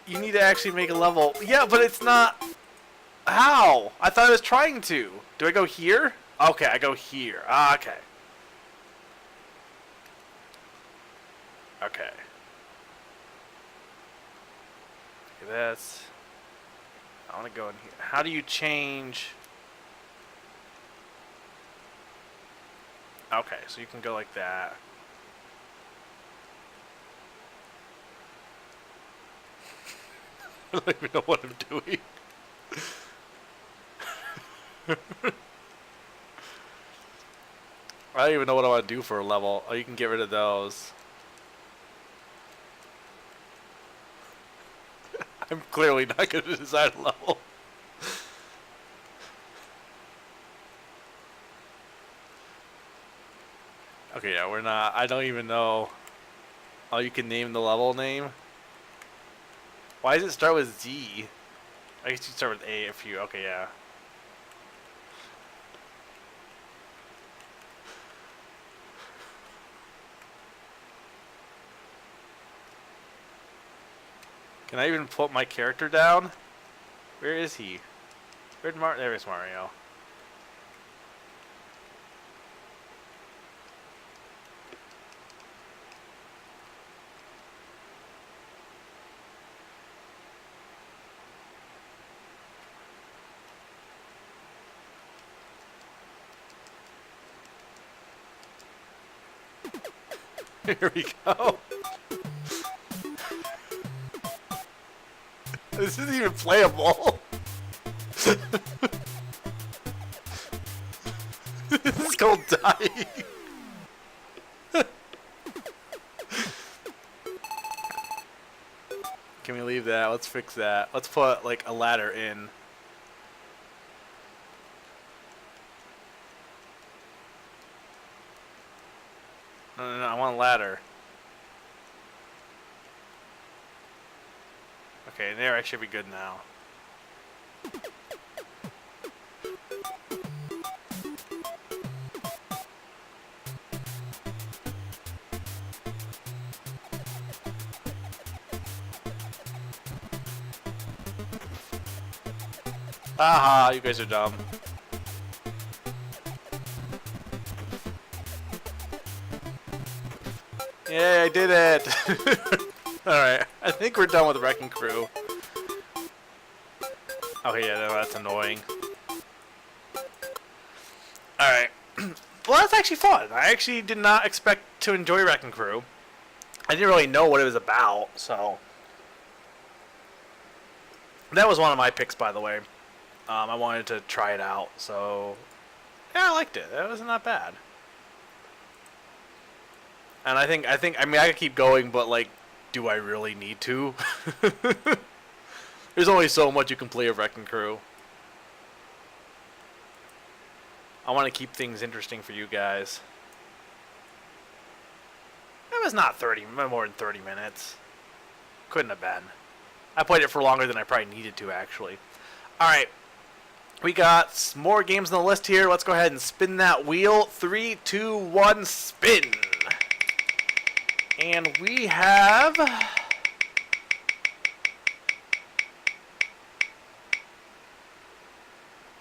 You need to actually make a level. Yeah, but it's not... How? I thought I was trying to. Do I go here? Okay, I go here. Ah, okay. Okay. Okay, that's... I want to go in here. How do you change... Okay, so you can go like that. I don't even know what I'm doing. I don't even know what I want to do for a level. Oh, you can get rid of those. I'm clearly not going to design a level. Okay, yeah, we're not. I don't even know. Oh, you can name the level name? Why does it start with Z? I guess you start with A if you. Okay, yeah. Can I even put my character down? Where is he? There's Mario. Here we go. This isn't even playable. This is called dying. Can we leave that? Let's fix that. Let's put like a ladder in. No, I want a ladder. Okay, there I should be good now. Haha, you guys are dumb. Yay, I did it! Alright, I think we're done with the Wrecking Crew. Okay, yeah, no, that's annoying. Alright. Well, that's actually fun. I actually did not expect to enjoy Wrecking Crew. I didn't really know what it was about, so... That was one of my picks, by the way. I wanted to try it out, so... Yeah, I liked it. It wasn't that bad. And I mean, I could keep going, but, like, do I really need to? There's only so much you can play of Wrecking Crew. I want to keep things interesting for you guys. It was not more than 30 minutes. Couldn't have been. I played it for longer than I probably needed to, actually. Alright. We got more games on the list here. Let's go ahead and spin that wheel. 3, 2, 1, spin! And we have...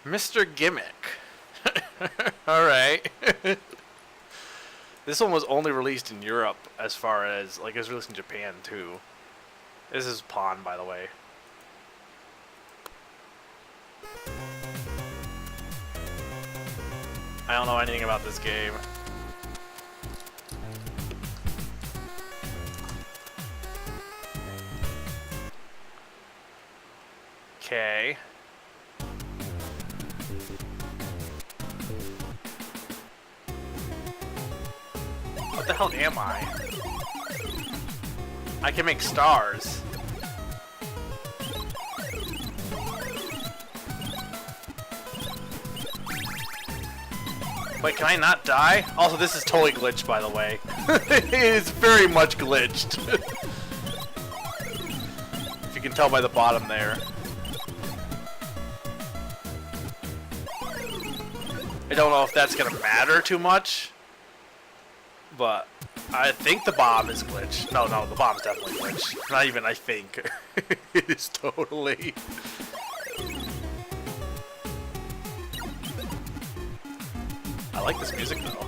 Mr. Gimmick. Alright. This one was only released in Europe, as far as... Like, it was released in Japan, too. This is Pawn, by the way. I don't know anything about this game. Okay. What the hell am I? I can make stars. Wait, can I not die? Also, this is totally glitched, by the way. It is very much glitched. If you can tell by the bottom there. I don't know if that's gonna matter too much, but I think the bomb is glitched. No, the bomb's definitely glitched. Not even I think. It is totally. I like this music though.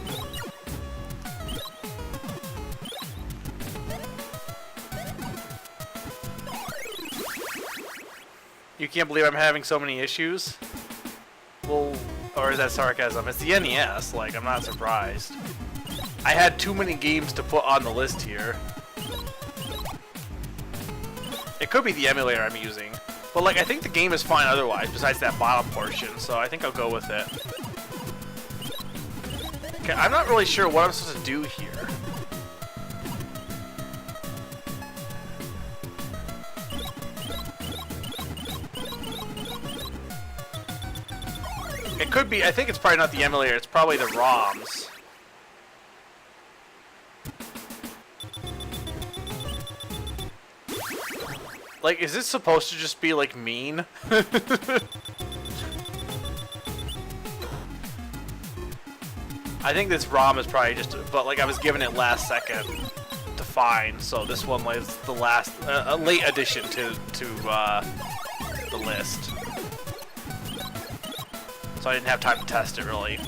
You can't believe I'm having so many issues? Well, or is that sarcasm? It's the NES, like, I'm not surprised. I had too many games to put on the list here. It could be the emulator I'm using. But, like, I think the game is fine otherwise, besides that bottom portion, so I think I'll go with it. Okay, I'm not really sure what I'm supposed to do here. It could be, I think it's probably not the emulator, it's probably the ROMs. Like, is this supposed to just be, like, mean? I think this ROM is probably just, but, like, I was given it last second to find, so this one was the last, a late addition to the list. So I didn't have time to test it, really.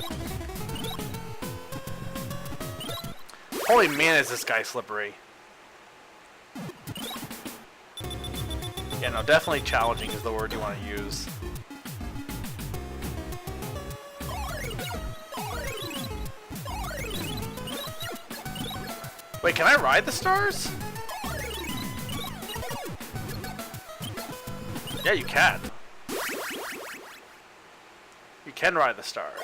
Holy man, is this guy slippery. Yeah, no, definitely challenging is the word you want to use. Wait, can I ride the stars? Yeah, you can. You can ride the stars.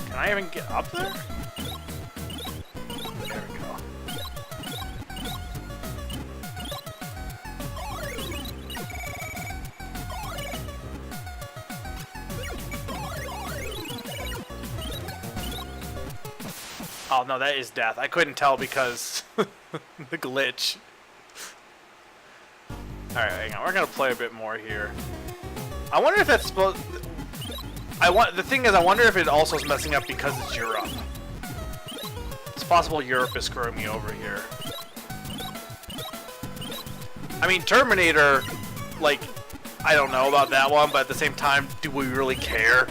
Can I even get up there? There we go. Oh no, that is death. I couldn't tell because the glitch. Alright, hang on. We're gonna play a bit more here. I wonder if that's supposed... the thing is, I wonder if it also is messing up because it's Europe. It's possible Europe is screwing me over here. I mean, Terminator, like, I don't know about that one, but at the same time, do we really care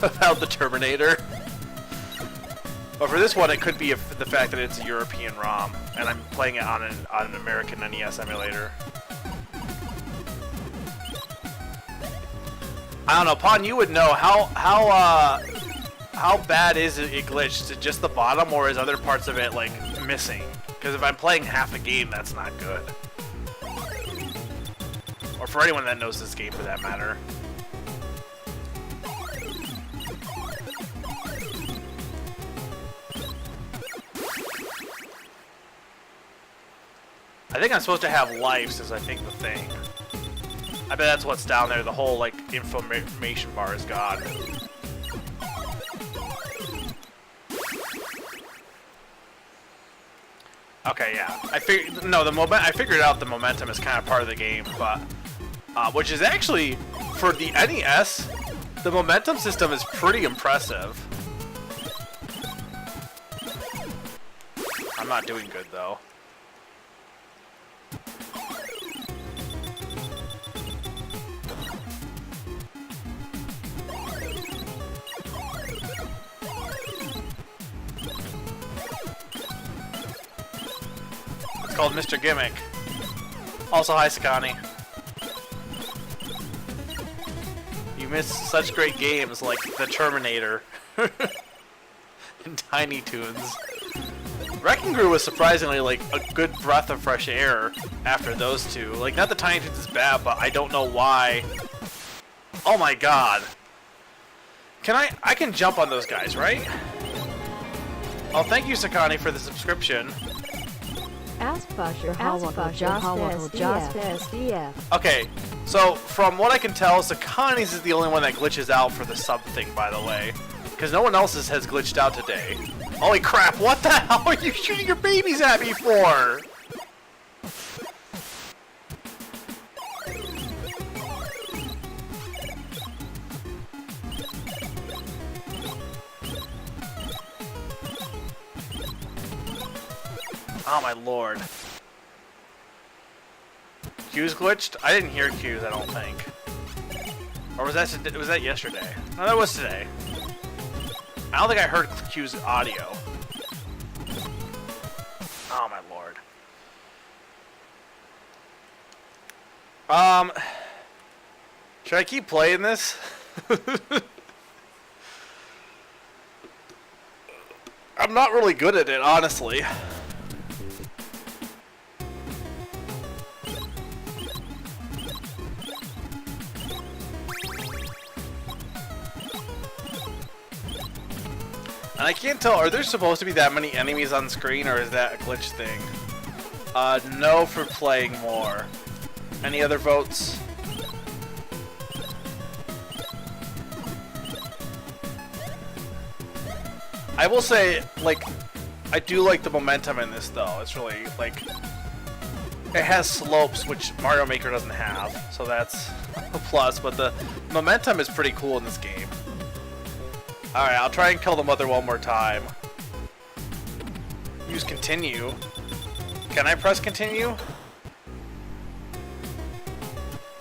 about the Terminator? But for this one, it could be the fact that it's a European ROM, and I'm playing it on an American NES emulator. I don't know, Pon, you would know how bad is it glitched? Is it just the bottom, or is other parts of it like missing? Because if I'm playing half a game, that's not good. Or for anyone that knows this game, for that matter. I think I'm supposed to have lives, is I think the thing. I bet that's what's down there. The whole like information bar is gone. Okay, yeah. I figured out the momentum is kind of part of the game, but which is actually for the NES, the momentum system is pretty impressive. I'm not doing good though. It's called Mr. Gimmick. Also, hi, Sakani. You miss such great games like The Terminator and Tiny Toons. Wrecking Crew was surprisingly like a good breath of fresh air after those two. Like, not that Tiny Toons is bad, but I don't know why. Oh my god. I can jump on those guys, right? Oh, thank you, Sakani, for the subscription. Okay, so from what I can tell, Sakani's is the only one that glitches out for the sub thing, by the way. Because no one else's has glitched out today. Holy crap, what the hell are you shooting your babies at me for? Oh my lord. Q's glitched? I didn't hear Q's, I don't think. Or was that yesterday? No, that was today. I don't think I heard Q's audio. Oh my lord. Should I keep playing this? I'm not really good at it, honestly. And I can't tell, are there supposed to be that many enemies on screen, or is that a glitch thing? No for playing more. Any other votes? I will say, like, I do like the momentum in this, though. It's really, like, it has slopes, which Mario Maker doesn't have, so that's a plus, but the momentum is pretty cool in this game. Alright, I'll try and kill the mother one more time. Use continue. Can I press continue?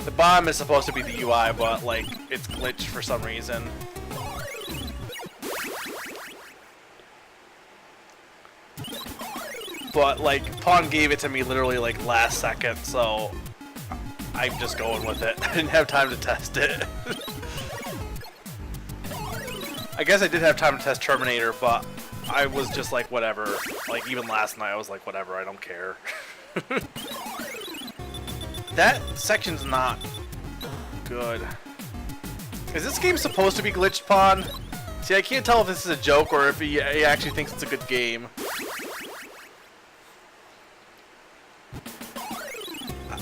The bottom is supposed to be the UI, but like it's glitched for some reason. But like Pawn gave it to me literally like last second, so I'm just going with it. I didn't have time to test it. I guess I did have time to test Terminator, but I was just like, whatever. Like, even last night, I was like, whatever, I don't care. That section's not good. Is this game supposed to be glitched, Pawn? See, I can't tell if this is a joke or if he actually thinks it's a good game.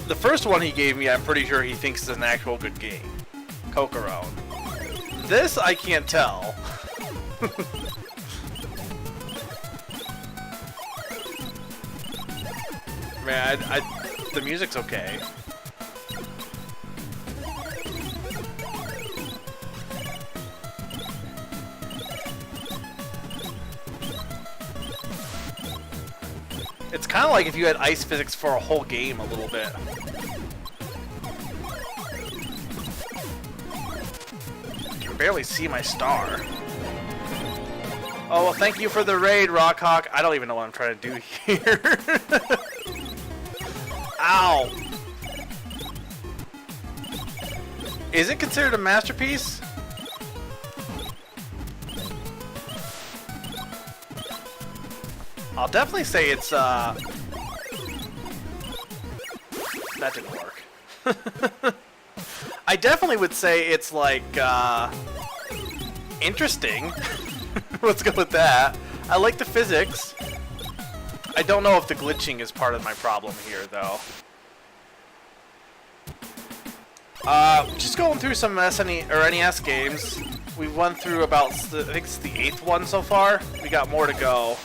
The first one he gave me, I'm pretty sure he thinks is an actual good game. Kokorone. This, I can't tell. Man, the music's okay. It's kind of like if you had ice physics for a whole game a little bit. I can barely see my star. Oh, well, thank you for the raid, Rockhawk. I don't even know what I'm trying to do here. Ow! Is it considered a masterpiece? I'll definitely say it's, that didn't work. I definitely would say it's, like, interesting. Let's go with that. I like the physics. I don't know if the glitching is part of my problem here, though. Just going through some NES games. We went through about, I think it's the 8th one so far. We got more to go.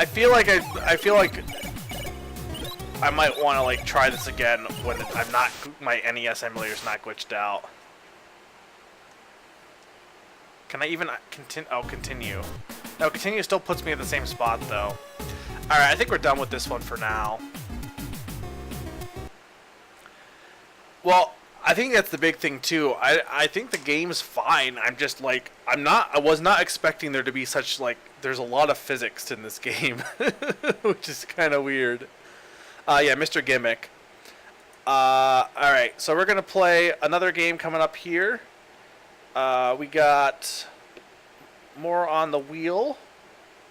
I feel like I might want to like try this again when I'm not, my NES emulator's not glitched out. Can I even continue? Oh, continue. No, continue still puts me at the same spot though. All right, I think we're done with this one for now. Well, I think that's the big thing too. I think the game's fine. I'm just like, I was not expecting there to be such like, there's a lot of physics in this game, which is kind of weird. Yeah, Mr. Gimmick. Alright, so we're gonna play another game coming up here. We got more on the wheel.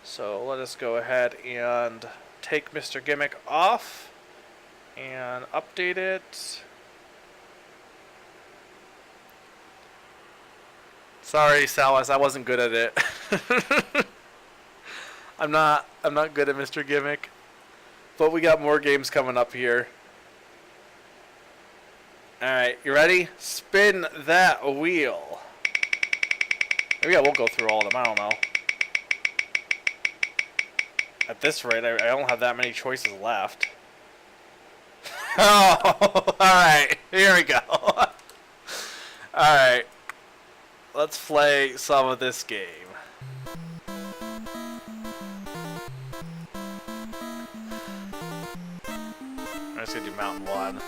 So let us go ahead and take Mr. Gimmick off and update it. Sorry, Salas, I wasn't good at it. I'm not good at Mr. Gimmick. But we got more games coming up here. Alright, you ready? Spin that wheel. Maybe I won't go through all of them, I don't know. At this rate, I don't have that many choices left. Oh, alright, here we go. Alright. Let's play some of this game. I'm just gonna do Mountain 1.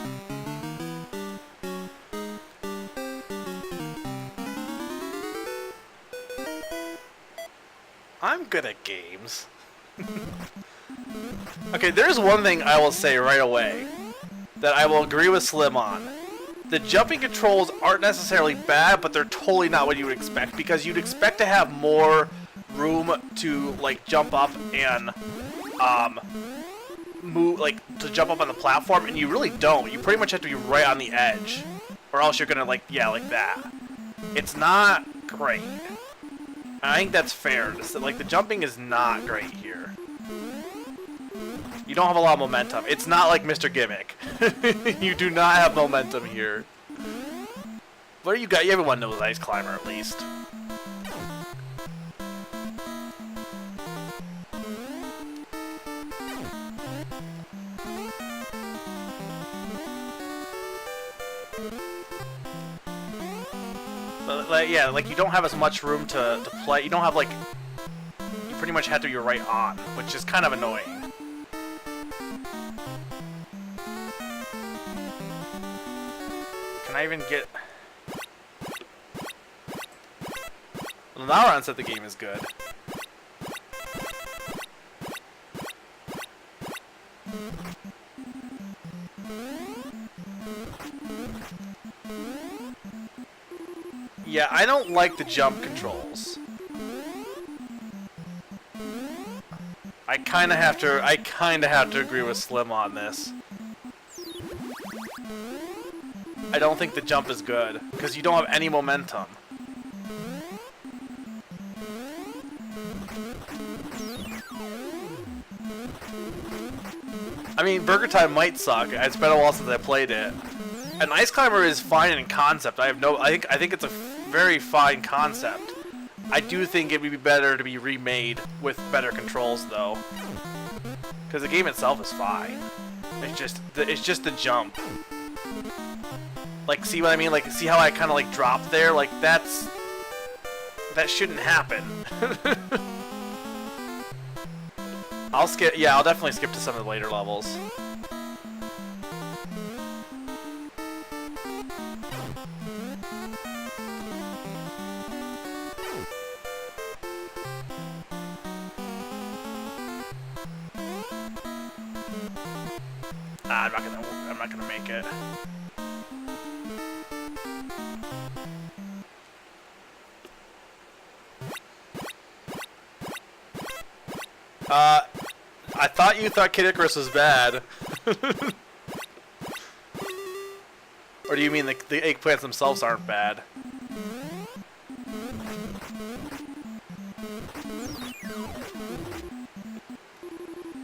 I'm good at games. Okay, there's one thing I will say right away that I will agree with Slim on. The jumping controls aren't necessarily bad, but they're totally not what you would expect, because you'd expect to have more room to like jump up and move, like to jump up on the platform, and you really don't. You pretty much have to be right on the edge, or else you're gonna like, yeah, like that. It's not great. I think that's fair. Like the jumping is not great here. You don't have a lot of momentum. It's not like Mr. Gimmick. You do not have momentum here. What do you got? Everyone knows Ice Climber at least. But, like, yeah, like you don't have as much room to play. You don't have like, you pretty much have to be right on, which is kind of annoying. Can I even get... Well, now Ron said the game is good. Yeah, I don't like the jump controls. I kinda have to agree with Slim on this. I don't think the jump is good, because you don't have any momentum. I mean, Burger Time might suck. It's been a while since I played it. An Ice Climber is fine in concept. I think it's a very fine concept. I do think it would be better to be remade with better controls, though, because the game itself is fine. It's just the jump. Like, see what I mean? Like, see how I kind of like dropped there? Like, that shouldn't happen. I'll skip. Yeah, I'll definitely skip to some of the later levels. I'm not gonna make it. I thought you thought Kid Icarus was bad. Or do you mean the eggplants themselves aren't bad?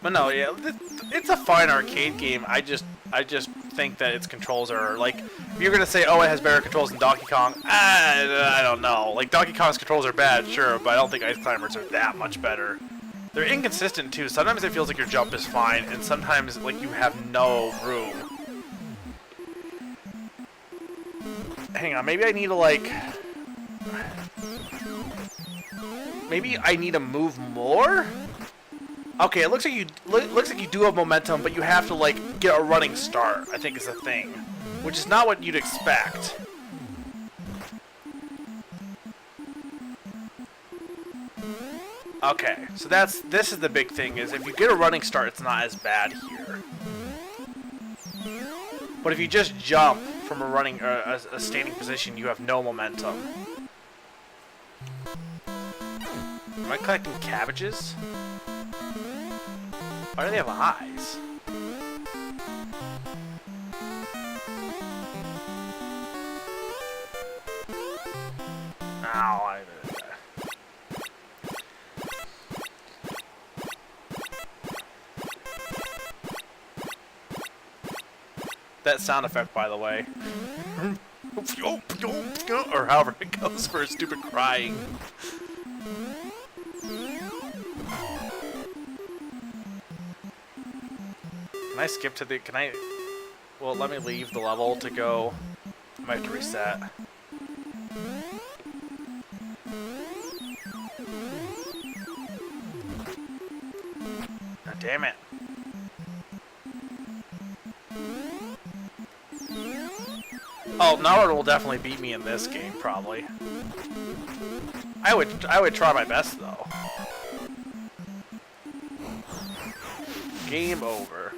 But no, yeah, it's a fine arcade game. I just think that its controls are like, if you're gonna say, oh, it has better controls than Donkey Kong, I don't know. Like, Donkey Kong's controls are bad, sure, but I don't think Ice Climbers are that much better. They're inconsistent too. Sometimes it feels like your jump is fine, and sometimes like you have no room. Hang on, maybe I need to like, maybe I need to move more. Okay, it looks like you do have momentum, but you have to like get a running start, I think is the thing, which is not what you'd expect. Okay, so this is the big thing, is if you get a running start, it's not as bad here. But if you just jump from a running a standing position, you have no momentum. Am I collecting cabbages? Why do they have eyes? Ow, that sound effect, by the way. Or however it goes for a stupid crying. Can I skip to the... Can I... Well, let me leave the level to go... I might have to reset. God damn it. Oh, Naruto will definitely beat me in this game, probably. I would try my best, though. Game over.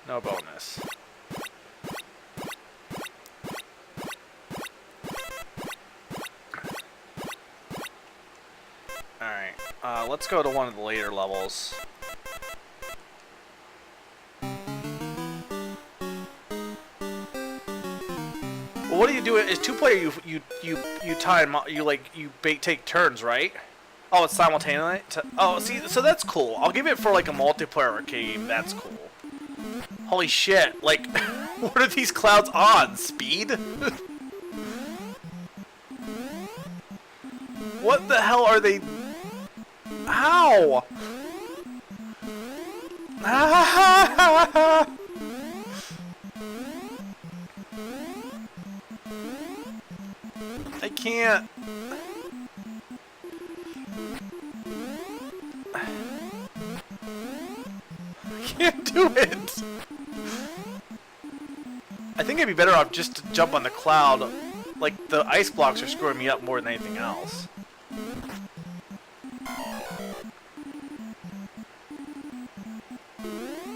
No bonus. Alright, let's go to one of the later levels. Well, what do you do? It's two-player. You time. You take turns, right? Oh, it's simultaneous. Oh, see, so that's cool. I'll give it for like a multiplayer arcade game. That's cool. Holy shit! Like, what are these clouds on? Speed? What the hell are they? How? I can't. I can't do it. I think I'd be better off just to jump on the cloud. Like, the ice blocks are screwing me up more than anything else.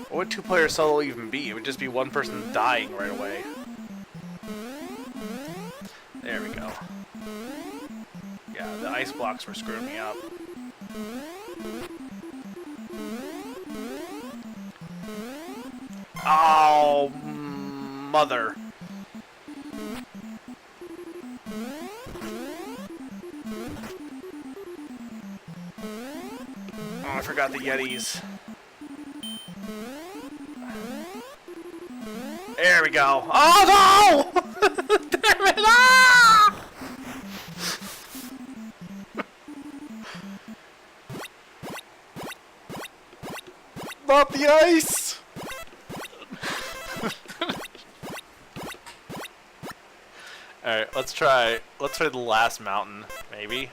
What would two-player solo even be? It would just be one person dying right away. There we go. Yeah, the ice blocks were screwing me up. Oh, mother. Oh, I forgot the Yetis. There we go. Oh, no! Damn it! Ah! Not the ice! Alright, let's try the last mountain, maybe.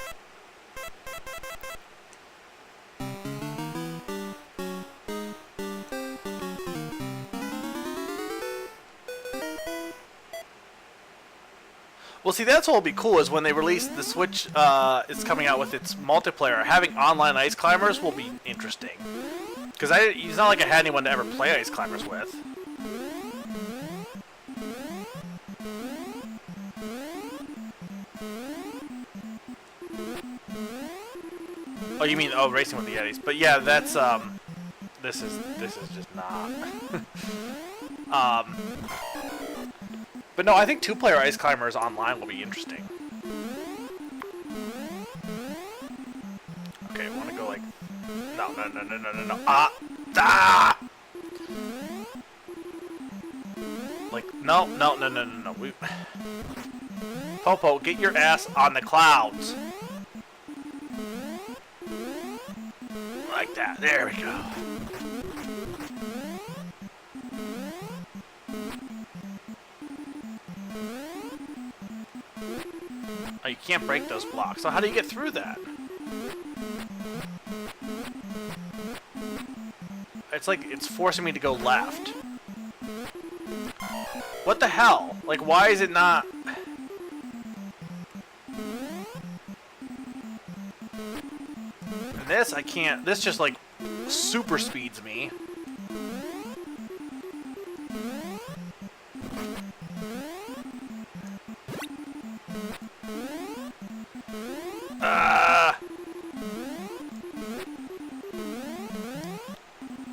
Well, see, that's what will be cool is when they release the Switch is coming out with its multiplayer. Having online ice climbers will be interesting. Because it's not like I had anyone to ever play ice climbers with. Oh, you mean racing with the Yetis? But yeah, that's this is just not. But no, I think two-player ice climbers online will be interesting. Okay, I want to go like no. Ah! Like no. We Popo, get your ass on the clouds. Like that. There we go. Oh, you can't break those blocks. So how do you get through that? It's like it's forcing me to go left. What the hell? Like, why is it not... And this, I can't... This just, like, super speeds me.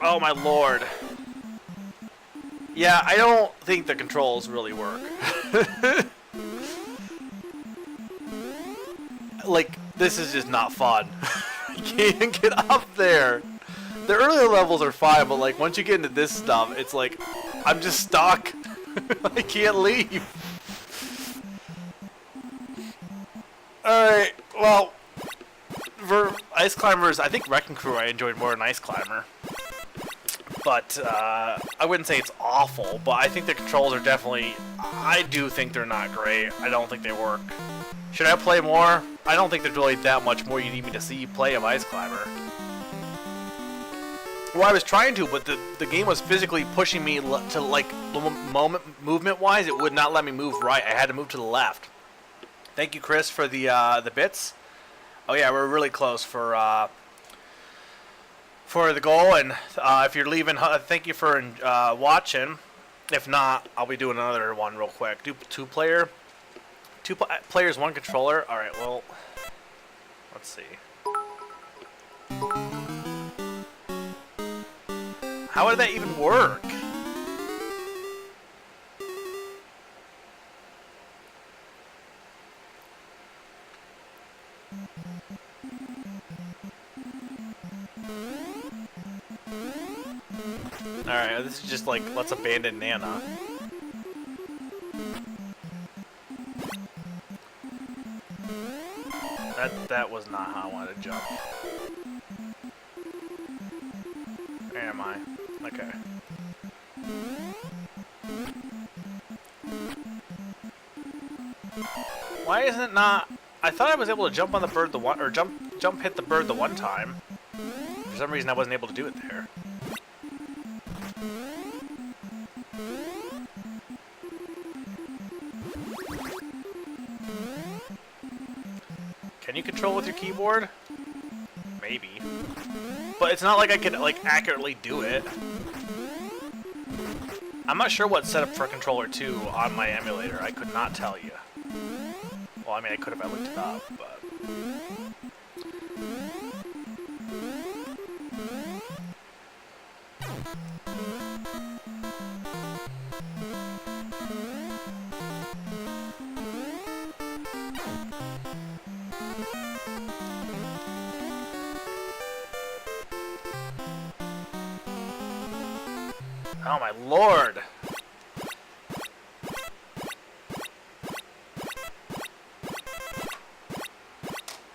Oh my lord. Yeah, I don't think the controls really work. Like, this is just not fun. I can't get up there. The earlier levels are fine, but like once you get into this stuff, it's like I'm just stuck. I can't leave. Alright, well, for ice climbers, I think Wrecking Crew I enjoyed more than Ice Climber. But I wouldn't say it's awful, but I think the controls are definitely... I do think they're not great. I don't think they work. Should I play more? I don't think there's really that much more you need me to see play of Ice Climber. Well, I was trying to, but the game was physically pushing me to, like, movement-wise, it would not let me move right. I had to move to the left. Thank you, Chris, for the bits. Oh yeah, we're really close for the goal, and if you're leaving, thank you for watching. If not, I'll be doing another one real quick. Two players, one controller. All right, well, let's see. How would that even work? Alright, this is just like, let's abandon Nana. That was not how I wanted to jump. Where am I? Okay. Why isn't it not? I thought I was able to jump on the bird the one, or jump hit the bird the one time. For some reason I wasn't able to do it there. Can you control with your keyboard? Maybe. But it's not like I could, like, accurately do it. I'm not sure what's set up for controller 2 on my emulator. I could not tell you. Well, I mean, I could if I looked it up, but... Oh my lord!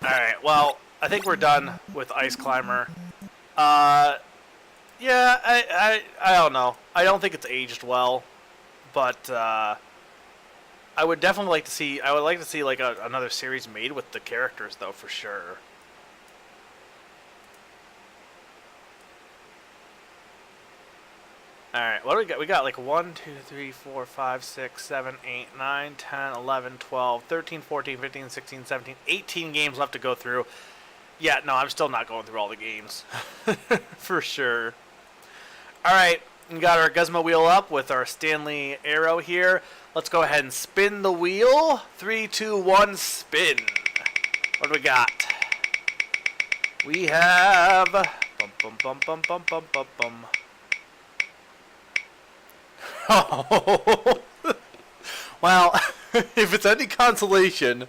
Alright, well, I think we're done with Ice Climber. Yeah, I don't know. I don't think it's aged well, but I would definitely like to see. I would like to see like another series made with the characters, though, for sure. Alright, what do we got? We got like 1, 2, 3, 4, 5, 6, 7, 8, 9, 10, 11, 12, 13, 14, 15, 16, 17, 18 games left to go through. Yeah, no, I'm still not going through all the games. For sure. Alright, we got our Guzma wheel up with our Stanley arrow here. Let's go ahead and spin the wheel. 3, 2, 1, spin. What do we got? We have... Bum, bum, bum, bum, bum, bum, bum, bum. Oh. Well, if it's any consolation,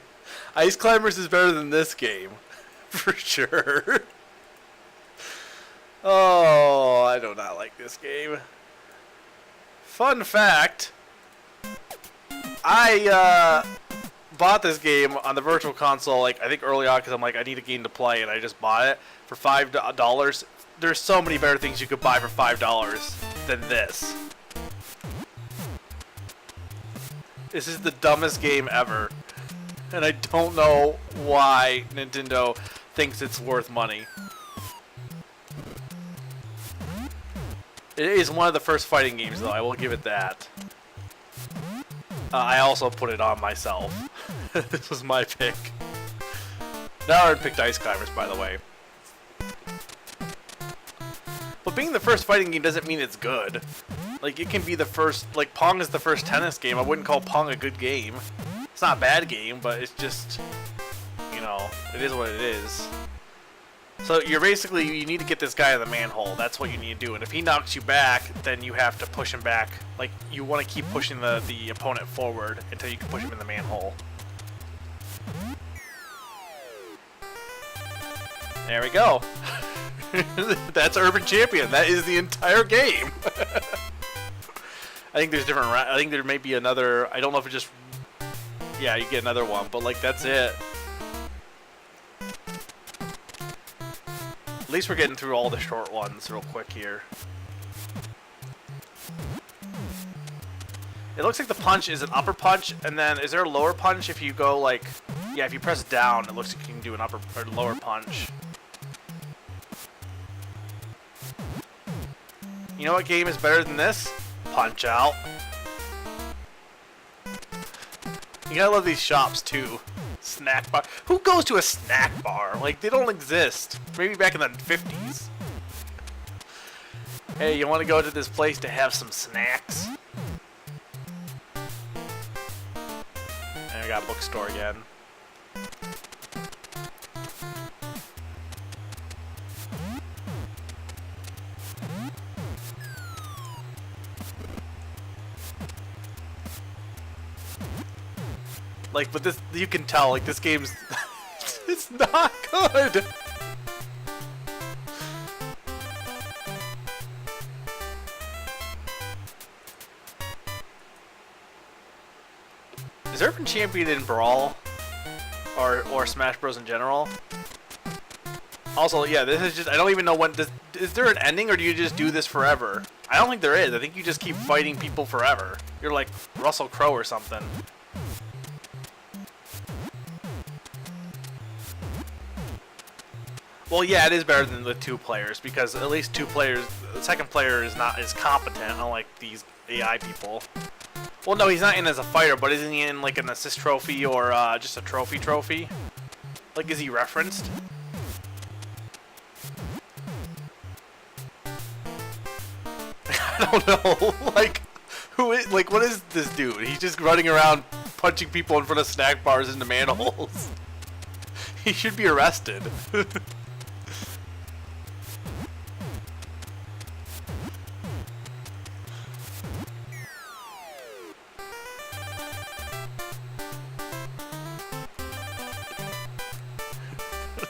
Ice Climbers is better than this game. For sure. Oh, I do not like this game. Fun fact, I bought this game on the Virtual Console, like, I think early on, because I'm like, I need a game to play, and I just bought it for $5. There's so many better things you could buy for $5 than this. This is the dumbest game ever. And I don't know why Nintendo thinks it's worth money. It is one of the first fighting games, though. I will give it that. I also put it on myself. This was my pick. Now I picked Ice Climbers, by the way. But being the first fighting game doesn't mean it's good. Like, it can be the first... Like, Pong is the first tennis game. I wouldn't call Pong a good game. It's not a bad game, but it's just... You know, it is what it is. So, you're basically... You need to get this guy in the manhole. That's what you need to do. And if he knocks you back, then you have to push him back. Like, you want to keep pushing the opponent forward until you can push him in the manhole. There we go. That's Urban Champion. That is the entire game. I think there's different. I think there may be another. I don't know if it just. Yeah, you get another one, but like that's it. At least we're getting through all the short ones real quick here. It looks like the punch is an upper punch, and then is there a lower punch if you go like? Yeah, if you press down, it looks like you can do an upper or lower punch. You know what game is better than this? Punch Out. You gotta love these shops too. Snack bar. Who goes to a snack bar? Like, they don't exist. Maybe back in the 50s. Hey, you want to go to this place to have some snacks? And we got a bookstore again. Like, but this, you can tell, like, this game's, it's not good! Is Urban Champion in Brawl? Or Smash Bros. In general? Also, yeah, this is just, I don't even know when, is there an ending, or do you just do this forever? I don't think there is. I think you just keep fighting people forever. You're like Russell Crowe or something. Well, yeah, it is better than with 2 players because at least 2 players. The second player is not as competent, unlike these AI people. Well, no, he's not in as a fighter, but isn't he in like an assist trophy or just a trophy? Like, is he referenced? I don't know. Like, who is like what is this dude? He's just running around punching people in front of snack bars into manholes. He should be arrested.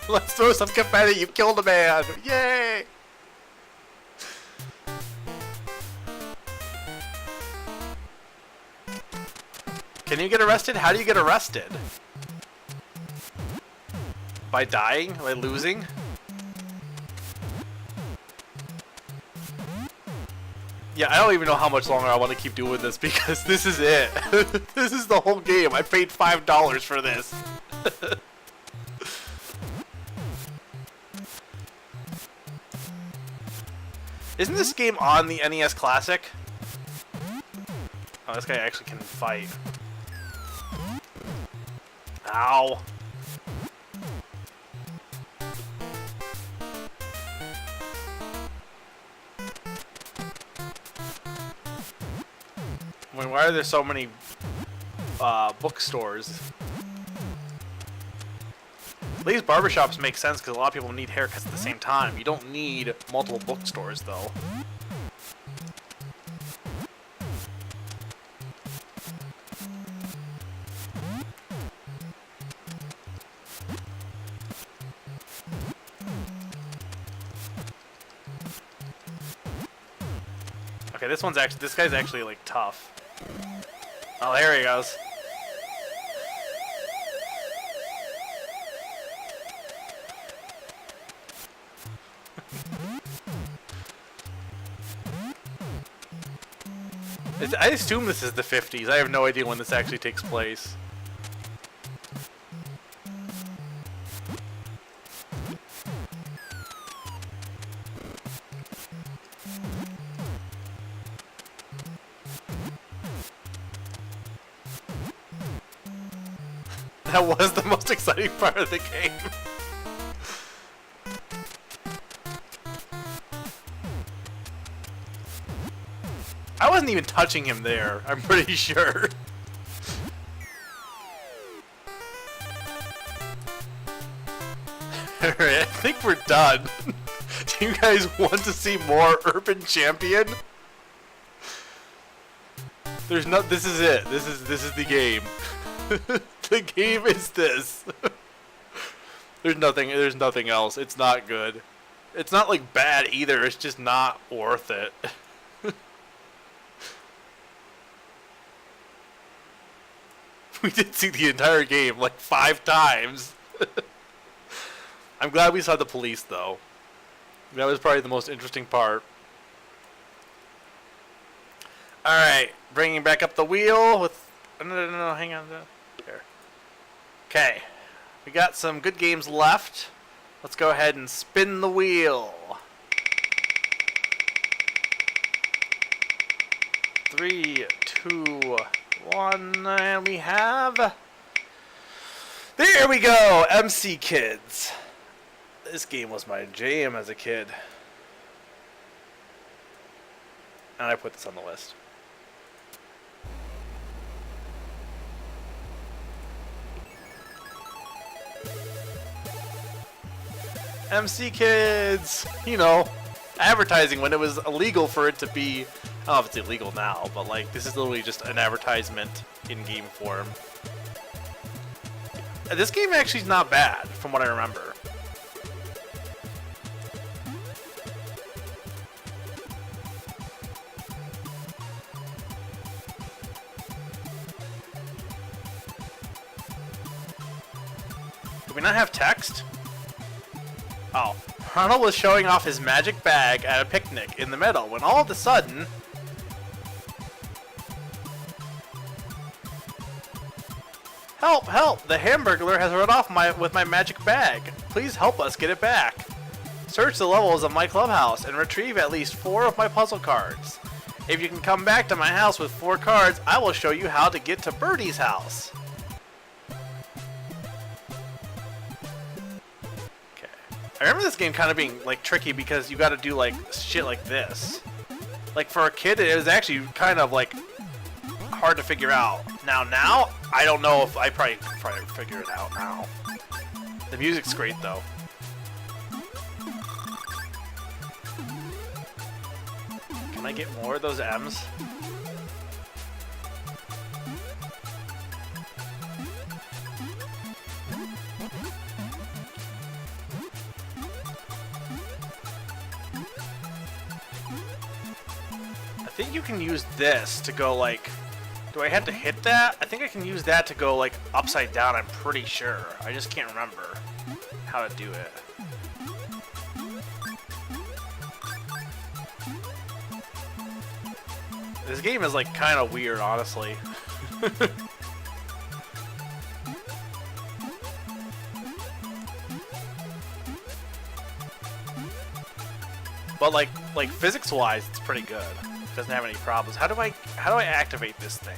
Let's throw some confetti. You've killed a man. Yay! Can you get arrested? How do you get arrested? By dying? By losing? Yeah, I don't even know how much longer I want to keep doing this because this is it. This is the whole game. I paid $5 for this. Isn't this game on the NES Classic? Oh, this guy actually can fight. Ow. I mean, why are there so many bookstores? These barbershops make sense because a lot of people need haircuts at the same time. You don't need multiple bookstores, though. Okay, this guy's actually like tough. Oh, there he goes. I assume this is the 50s. I have no idea when this actually takes place. That was the most exciting part of the game. I wasn't even touching him there, I'm pretty sure. Alright, I think we're done. Do you guys want to see more Urban Champion? There's no. This is it. This is the game. The game is this. There's nothing else. It's not good. It's not like bad either. It's just not worth it. We did see the entire game like 5 times. I'm glad we saw the police though. That was probably the most interesting part. Alright, bringing back up the wheel with... No, hang on. There. Okay, we got some good games left. Let's go ahead and spin the wheel. 3, 2, 1, and we have... There we go! MC Kids. This game was my jam as a kid. And I put this on the list. MC Kids! You know, advertising when it was illegal for it to be... I don't know if it's illegal now, but like, this is literally just an advertisement in game form. This game actually is not bad, from what I remember. Do we not have text? Oh. Ronald was showing off his magic bag at a picnic in the meadow when all of a sudden... Help! Help! The Hamburglar has run off with my magic bag. Please help us get it back. Search the levels of my clubhouse and retrieve at least 4 of my puzzle cards. If you can come back to my house with 4 cards, I will show you how to get to Birdie's house. Okay. I remember this game kind of being like tricky because you got to do like shit like this. Like for a kid, it was actually kind of like hard to figure out. Now, I don't know if I probably figure it out now. The music's great though. Can I get more of those M's? I think you can use this to go like... Do I have to hit that? I think I can use that to go like upside down, I'm pretty sure. I just can't remember how to do it. This game is like kind of weird, honestly. But like physics-wise, it's pretty good. Doesn't have any problems. How do I activate this thing?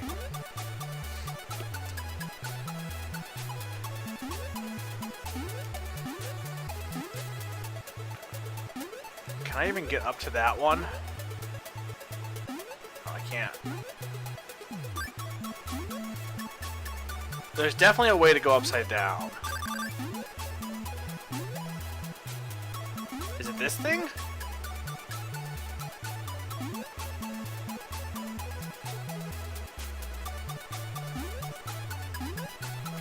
Can I even get up to that one? Oh, I can't. There's definitely a way to go upside down. Is it this thing?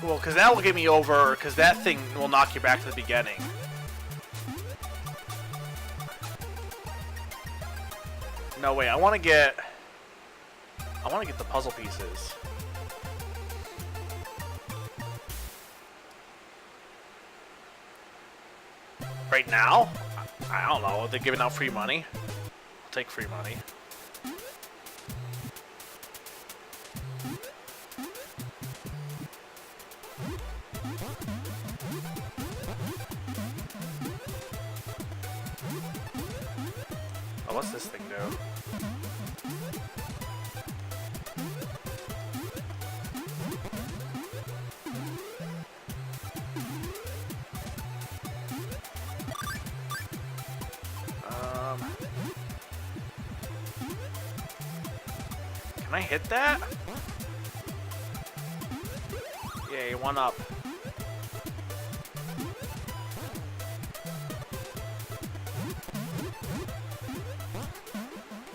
Well, because that will get me over, because that thing will knock you back to the beginning. No, wait, I want to get the puzzle pieces. Right now? I don't know, they're giving out free money. I'll take free money. What's this thing do? Can I hit that? Yay, 1 up.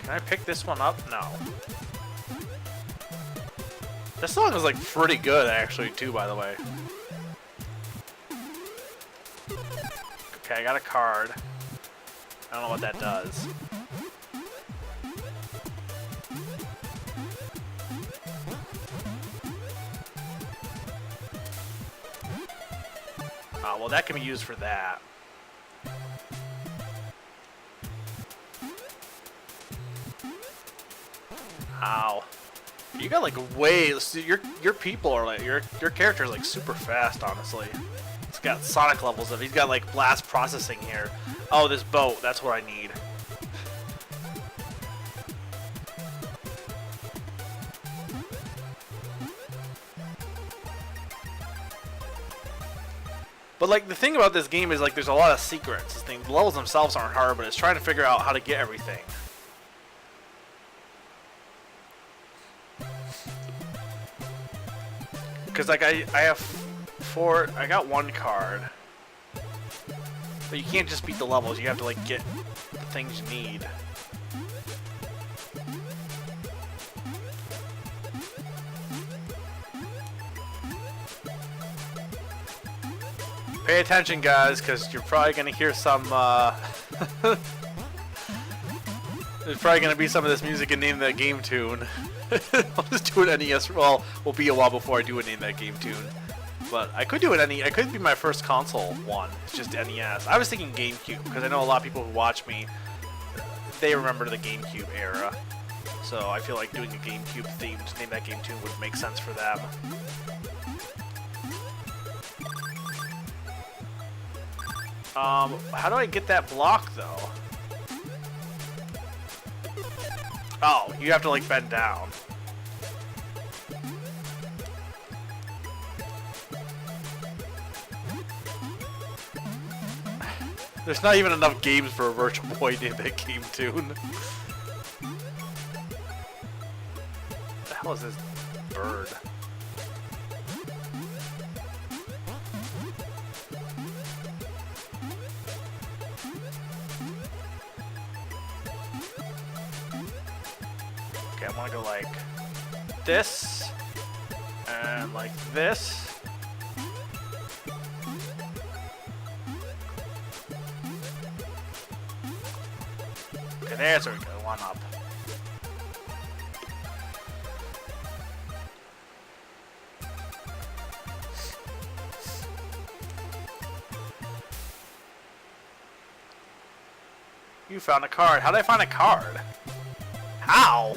Can I pick this one up? No. This song is like pretty good actually too, by the way. Okay, I got a card. I don't know what that does. Oh, well that can be used for that. Ow. You got like way... Your people are like... Your character is like super fast, honestly. It's got Sonic levels of... He's got like blast processing here. Oh, this boat. That's what I need. But like the thing about this game is like there's a lot of secrets. The levels themselves aren't hard, but it's trying to figure out how to get everything. Because like I have 4, I got 1 card. But you can't just beat the levels, you have to like get the things you need. Pay attention guys, because you're probably going to hear some, there's probably going to be some of this music in Name That Game tune. I'll just do an NES. Well, will be a while before I do a Name That Game tune. But I could do an NES. I could be my first console one. It's just NES. I was thinking GameCube because I know a lot of people who watch me, they remember the GameCube era. So I feel like doing a GameCube themed Name That Game tune would make sense for them. How do I get that block, though? Oh, you have to, like, bend down. There's not even enough games for a Virtual Boy in that game tune. What the hell is this bird? Okay, I want to go like this, and like this. Okay, there's where we go, one up. You found a card. How did I find a card? How?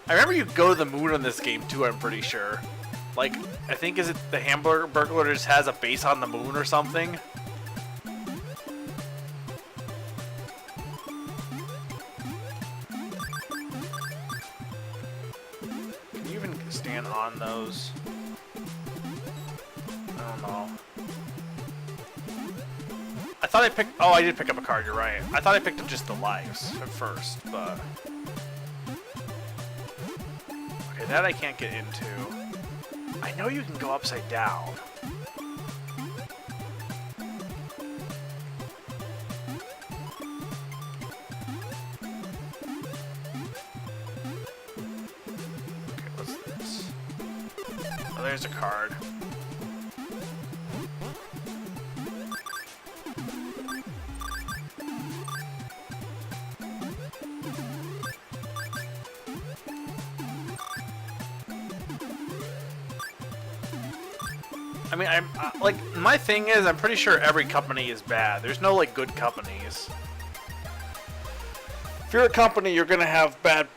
I remember you go to the moon on this game too, I'm pretty sure. Like, I think is it the Hamburger Burglar just has a base on the moon or something? Can you even stand on those? I don't know. I thought I picked... Oh, I did pick up a card, you're right. I thought I picked up just the lives at first, but... Okay, that I can't get into. I know you can go upside down. Okay, what's this? Oh, there's a card. I mean, I'm like, my thing is, I'm pretty sure every company is bad. There's no like good companies. If you're a company, you're gonna have bad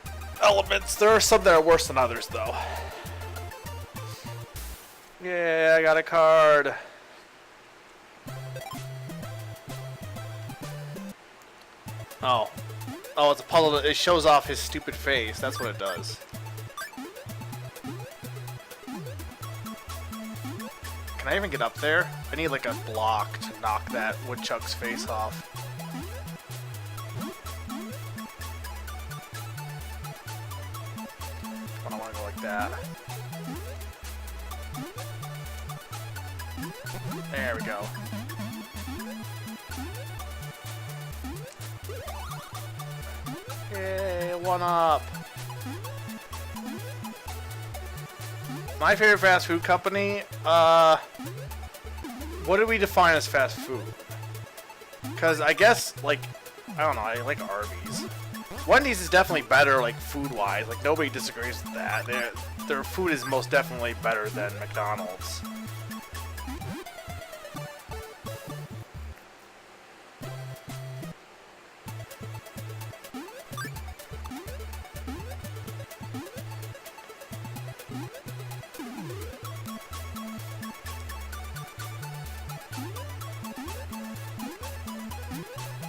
elements. There are some that are worse than others, though. Yeah, I got a card. Oh, oh, it's a puzzle. It shows off his stupid face. That's what it does. Can I even get up there? I need like a block to knock that woodchuck's face off. I don't want to go like that. There we go. Yay, one up. My favorite fast food company, what do we define as fast food? Because I guess, like, I don't know, I like Arby's. Wendy's is definitely better, like, food-wise. Like, nobody disagrees with that. Their food is most definitely better than McDonald's.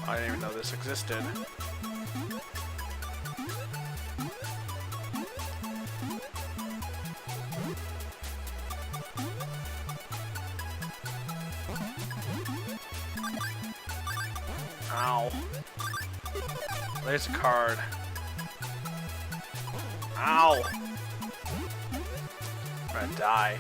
I didn't even know this existed. Ow. There's a card. Ow. I'm gonna die.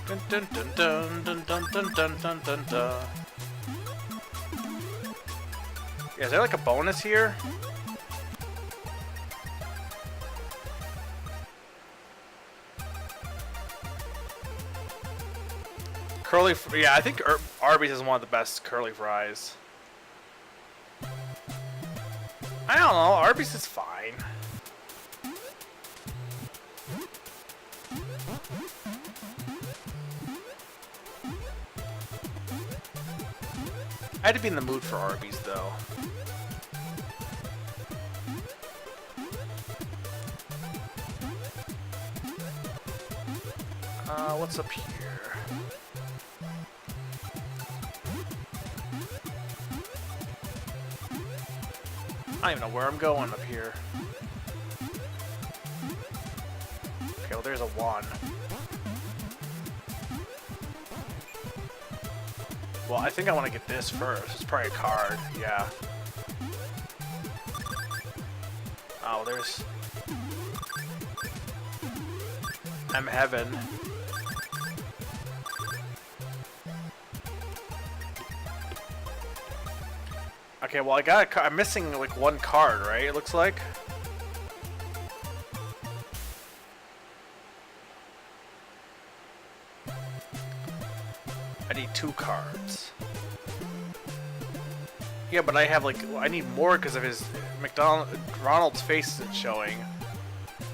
Dun dun dun dun dun dun dun dun dun dun. Yeah, is there like a bonus here? Curly, yeah, I think Arby's is one of the best curly fries. I don't know, Arby's is fine. had to be in the mood for Arby's, though. What's up here? I don't even know where I'm going up here. Okay, well there's a 1. Well, I think I want to get this first. It's probably a card, yeah. Oh, there's... I'm Evan. Okay, well I got a card. I'm missing like 1 card, right? It looks like. I need 2 cards. Yeah, but I have like I need more because of his Ronald's face isn't showing.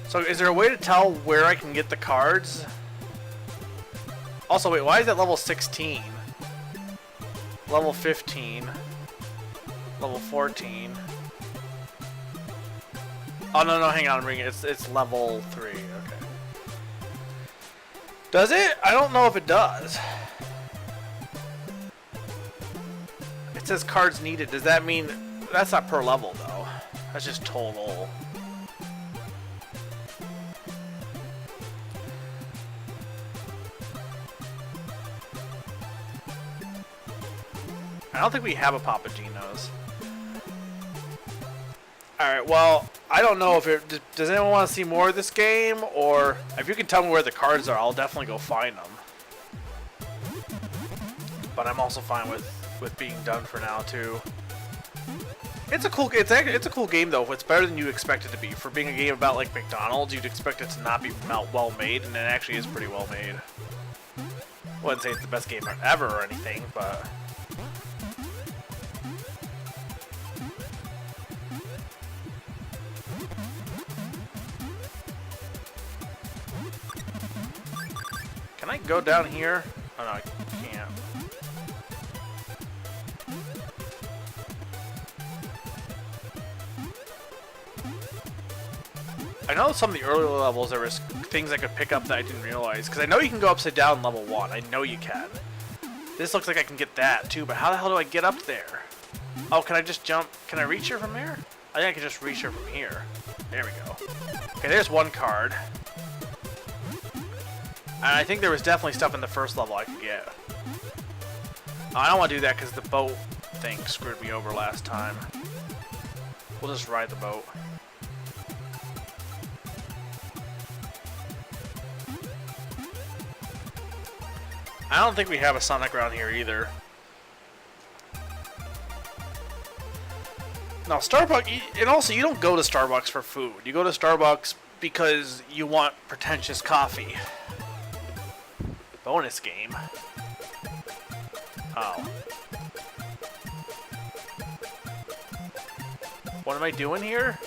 So is there a way to tell where I can get the cards? Also, wait, why is that level 16? Level 15. Level 14. Oh, no, hang on, I'm reading it. It's level 3, okay. Does it? I don't know if it does. It says cards needed. Does that mean... That's not per level, though. That's just total. I don't think we have a Papa Gino's. Alright, well, I don't know if it... Does anyone want to see more of this game? Or if you can tell me where the cards are, I'll definitely go find them. But I'm also fine with being done for now, too. It's a cool game, though. It's better than you expect it to be. For being a game about, like, McDonald's, you'd expect it to not be well made, and it actually is pretty well made. I wouldn't say it's the best game ever or anything, but... Can I go down here? Oh no, I can't. I know some of the earlier levels there was things I could pick up that I didn't realize. Because I know you can go upside down in level 1. I know you can. This looks like I can get that too, but how the hell do I get up there? Oh, can I just jump? Can I reach her from here? I think I can just reach her from here. There we go. Okay, there's 1 card. And I think there was definitely stuff in the first level I could get. Oh, I don't want to do that because the boat thing screwed me over last time. We'll just ride the boat. I don't think we have a Sonic around here either. Now, Starbucks, and also you don't go to Starbucks for food. You go to Starbucks because you want pretentious coffee. Bonus game. Oh. What am I doing here?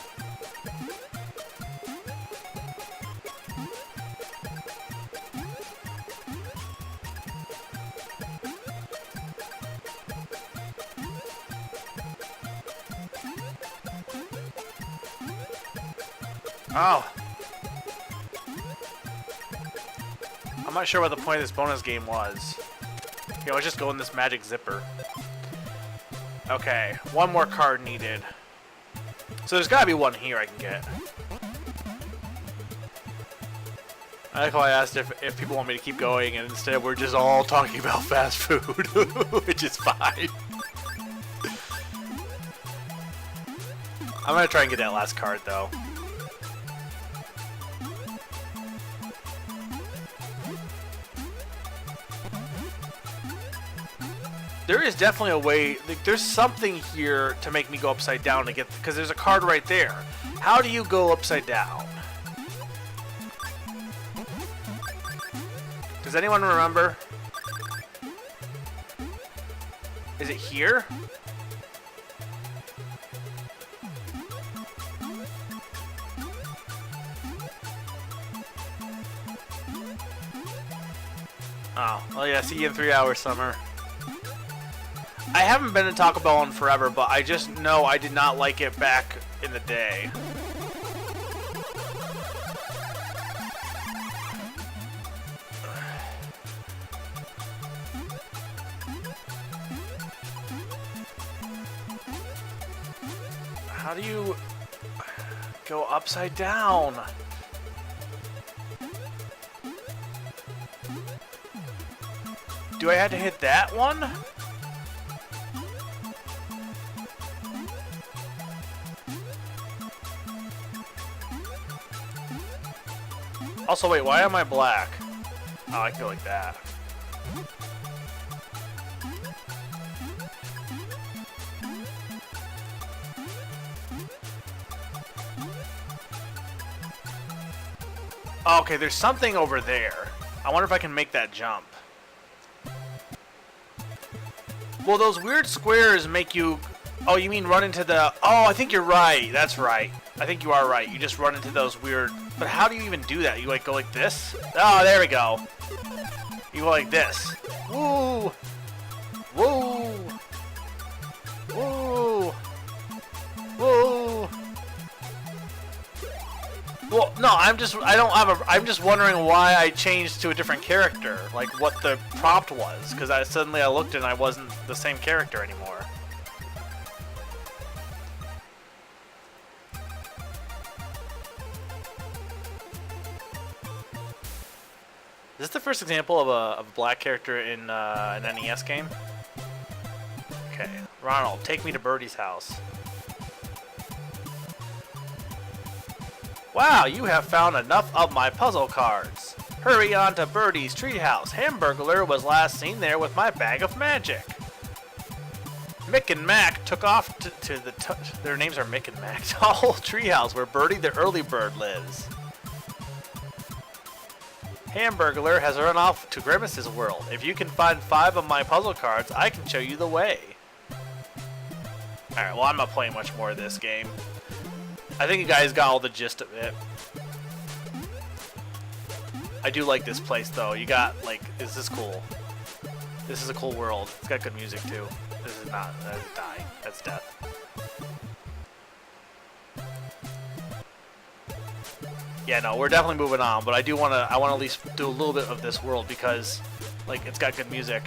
Oh. I'm not sure what the point of this bonus game was. Okay, let's just go in this magic zipper. Okay, 1 more card needed. So there's gotta be 1 here I can get. I like how I asked if people want me to keep going, and instead we're just all talking about fast food, which is fine. I'm gonna try and get that last card, though. There is definitely a way, like, there's something here to make me go upside down to get, because there's a card right there. How do you go upside down? Does anyone remember? Is it here? Oh, well yeah, see you in 3 hours, Summer. I haven't been to Taco Bell in forever, but I just know I did not like it back in the day. How do you go upside down? Do I have to hit that one? Also, wait, why am I black? Oh, I feel like that. Okay, there's something over there. I wonder if I can make that jump. Well, those weird squares make you... Oh, you mean run into the... Oh, I think you're right. That's right. I think you are right. You just run into those weird... But how do you even do that? You, like, go like this? Oh, there we go. You go like this. Woo! Woo! Woo! Woo! Well, no, I'm just wondering why I changed to a different character. Like, what the prompt was. Because suddenly I looked and I wasn't the same character anymore. Is this the first example of a black character in an NES game? Okay. Ronald, take me to Birdie's house. Wow, you have found enough of my puzzle cards. Hurry on to Birdie's treehouse. Hamburglar was last seen there with my bag of magic. Mick and Mac took off to their names are Mick and Mac. Tall treehouse where Birdie the early bird lives. Hamburglar has run off to Grimace's world. If you can find 5 of my puzzle cards, I can show you the way. Alright, well, I'm not playing much more of this game. I think you guys got all the gist of it. I do like this place, though. You got, like, this is cool. This is a cool world. It's got good music, too. This is not, that is dying. That's death. Yeah, no, we're definitely moving on, but I want to at least do a little bit of this world because, like, it's got good music.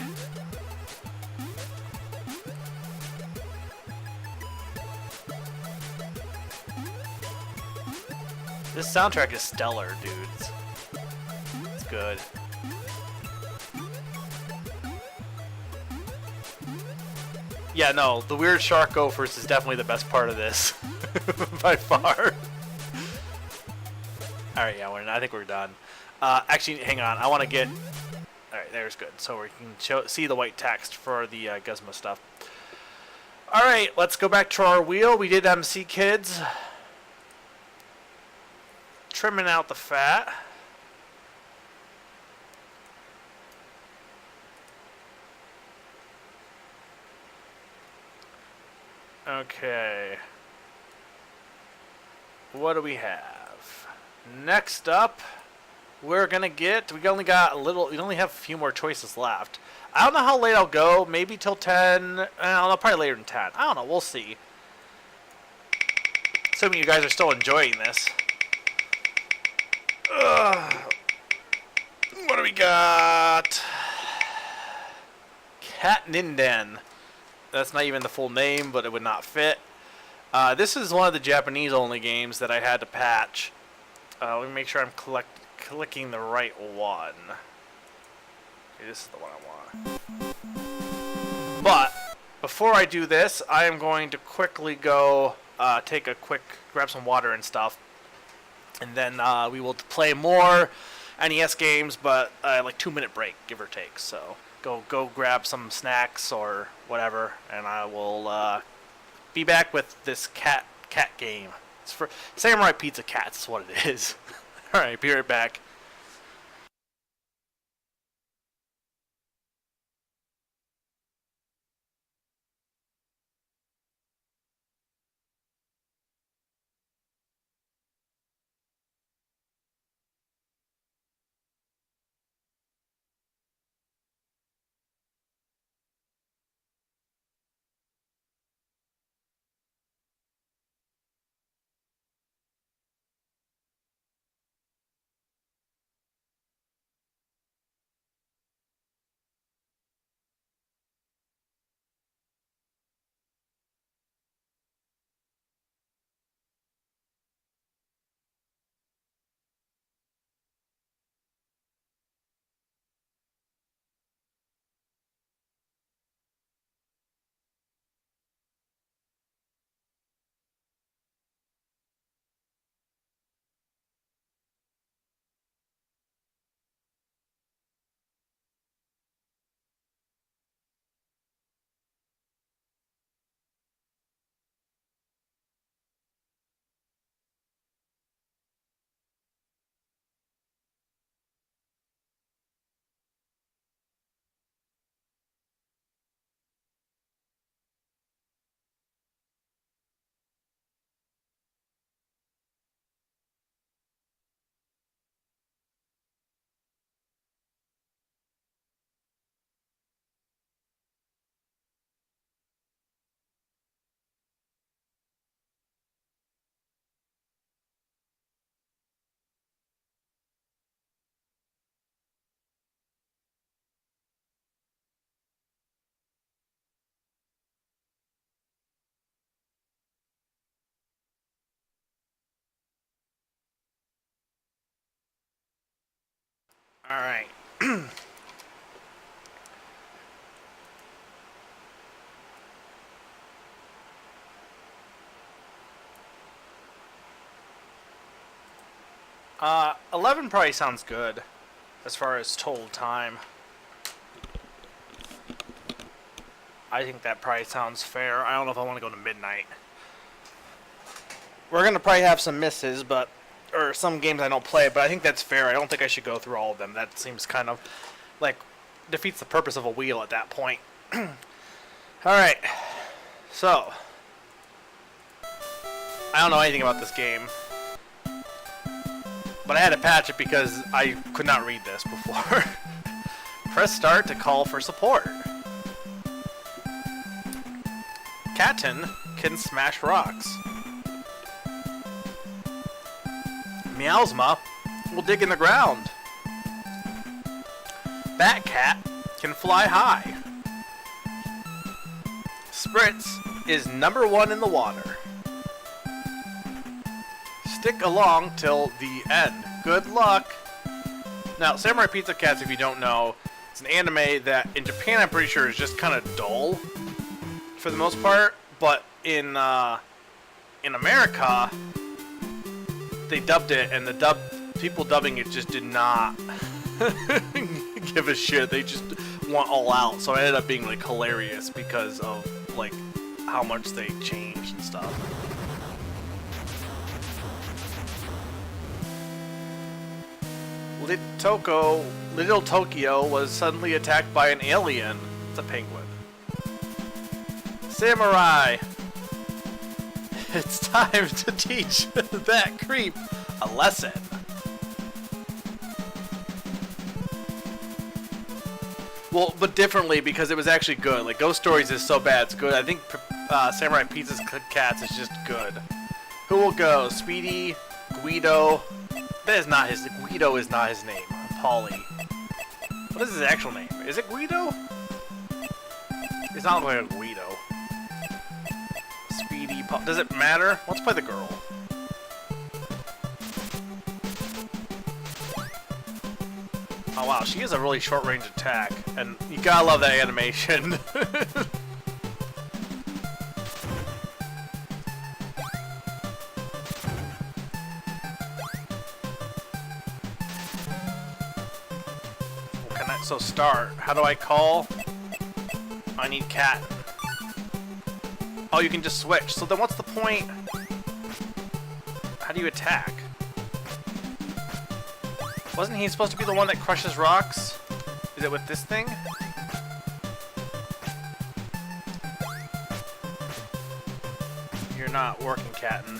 This soundtrack is stellar, dudes. It's good. Yeah, no, the weird shark gophers is definitely the best part of this. By far. Alright, yeah, I think we're done. Actually, hang on. I want to get... Alright, there's good. So we can see the white text for the Guzma stuff. Alright, let's go back to our wheel. We did MC Kids. Trimming out the fat. Okay. What do we have? Next up, we're gonna get... We only got a little... We only have a few more choices left. I don't know how late I'll go. Maybe till 10. I don't know, probably later than 10. I don't know. We'll see. Assuming you guys are still enjoying this. What do we got? Cat Ninden. That's not even the full name, but it would not fit. This is one of the Japanese-only games that I had to patch. Let me make sure I'm clicking the right one. Okay, this is the one I want. But before I do this, I am going to quickly go grab some water and stuff. And then we will play more NES games, but like 2-minute break, give or take. So go grab some snacks or whatever, and I will be back with this cat game. It's for Samurai Pizza Cats is what it is. All right, be right back. Alright. 11 probably sounds good as far as total time. I think that probably sounds fair. I don't know if I want to go to midnight. We're going to probably have some misses, but or some games I don't play, but I think that's fair. I don't think I should go through all of them. That seems kind of like defeats the purpose of a wheel at that point. Alright. So, I don't know anything about this game. But I had to patch it because I could not read this before. Press start to call for support. Katten can smash rocks. Meowsma will dig in the ground. Batcat can fly high. Spritz is #1 in the water. Stick along till the end. Good luck! Now, Samurai Pizza Cats, if you don't know, it's an anime that in Japan I'm pretty sure is just kind of dull for the most part, but in America they dubbed it, and the people dubbing it just did not give a shit. They just went all out, so it ended up being like hilarious because of like how much they changed and stuff. Little Tokyo was suddenly attacked by an alien. It's a penguin. Samurai! It's time to teach that creep a lesson. Well, but differently because it was actually good. Like, Ghost Stories is so bad it's good. I think Samurai Pizza Cats is just good. Who will go? Speedy? Guido? That is not his... Guido is not his name. Polly. What is his actual name? Is it Guido? It's not like a Guido. Speedy... Does it matter? Let's play the girl. Oh wow, she has a really short-range attack. And you gotta love that animation. So start. How do I call? I need cat. Oh, you can just switch. So then what's the point? How do you attack? Wasn't he supposed to be the one that crushes rocks? Is it with this thing? You're not working, Katten.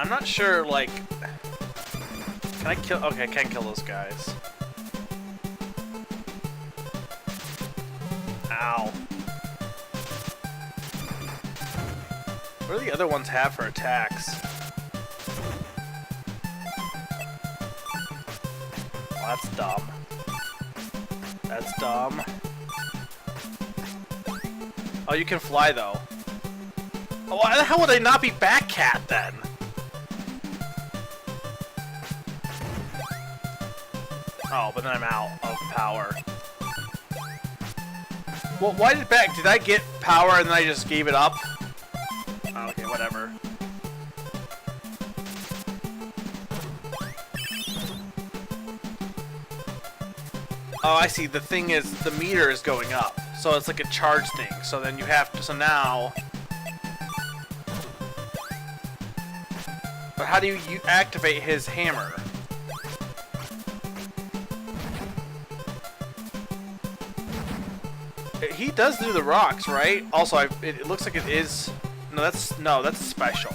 I'm not sure, like... Can I kill... Okay, I can kill those guys. Ow. What do the other ones have for attacks? Oh, that's dumb. That's dumb. Oh, you can fly, though. Oh, why the hell would I not be Batcat, then? Oh, but then I'm out of power. Well, why did I get power and then I just gave it up? Oh, okay, whatever. Oh, I see. The thing is, the meter is going up. So it's like a charge thing. So then you have to, so now... But how do you activate his hammer? He does do the rocks, right? Also, it looks like it is... No, that's special.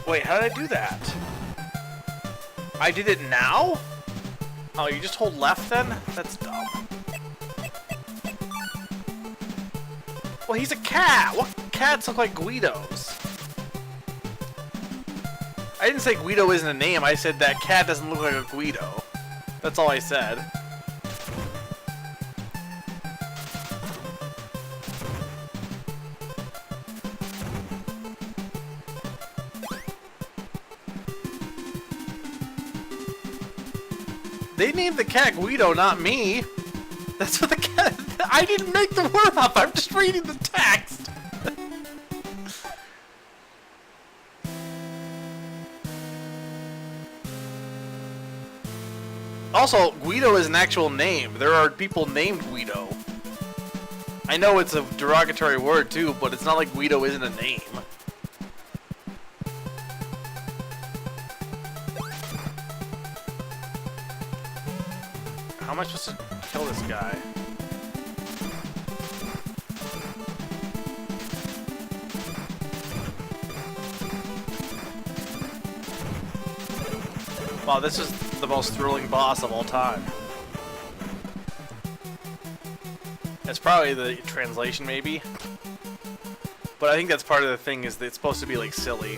Wait, how did I do that? I did it now? Oh, you just hold left then? That's dumb. Well, he's a cat! What cats look like Guidos? I didn't say Guido isn't a name, I said that cat doesn't look like a Guido. That's all I said. They named the cat Guido, not me. That's what the cat... I didn't make the word up, I'm just reading the text. Also, Guido is an actual name. There are people named Guido. I know it's a derogatory word too, but it's not like Guido isn't a name. How am I supposed to kill this guy? Wow, this is the most thrilling boss of all time. It's probably the translation, maybe. But I think that's part of the thing, is that it's supposed to be, like, silly.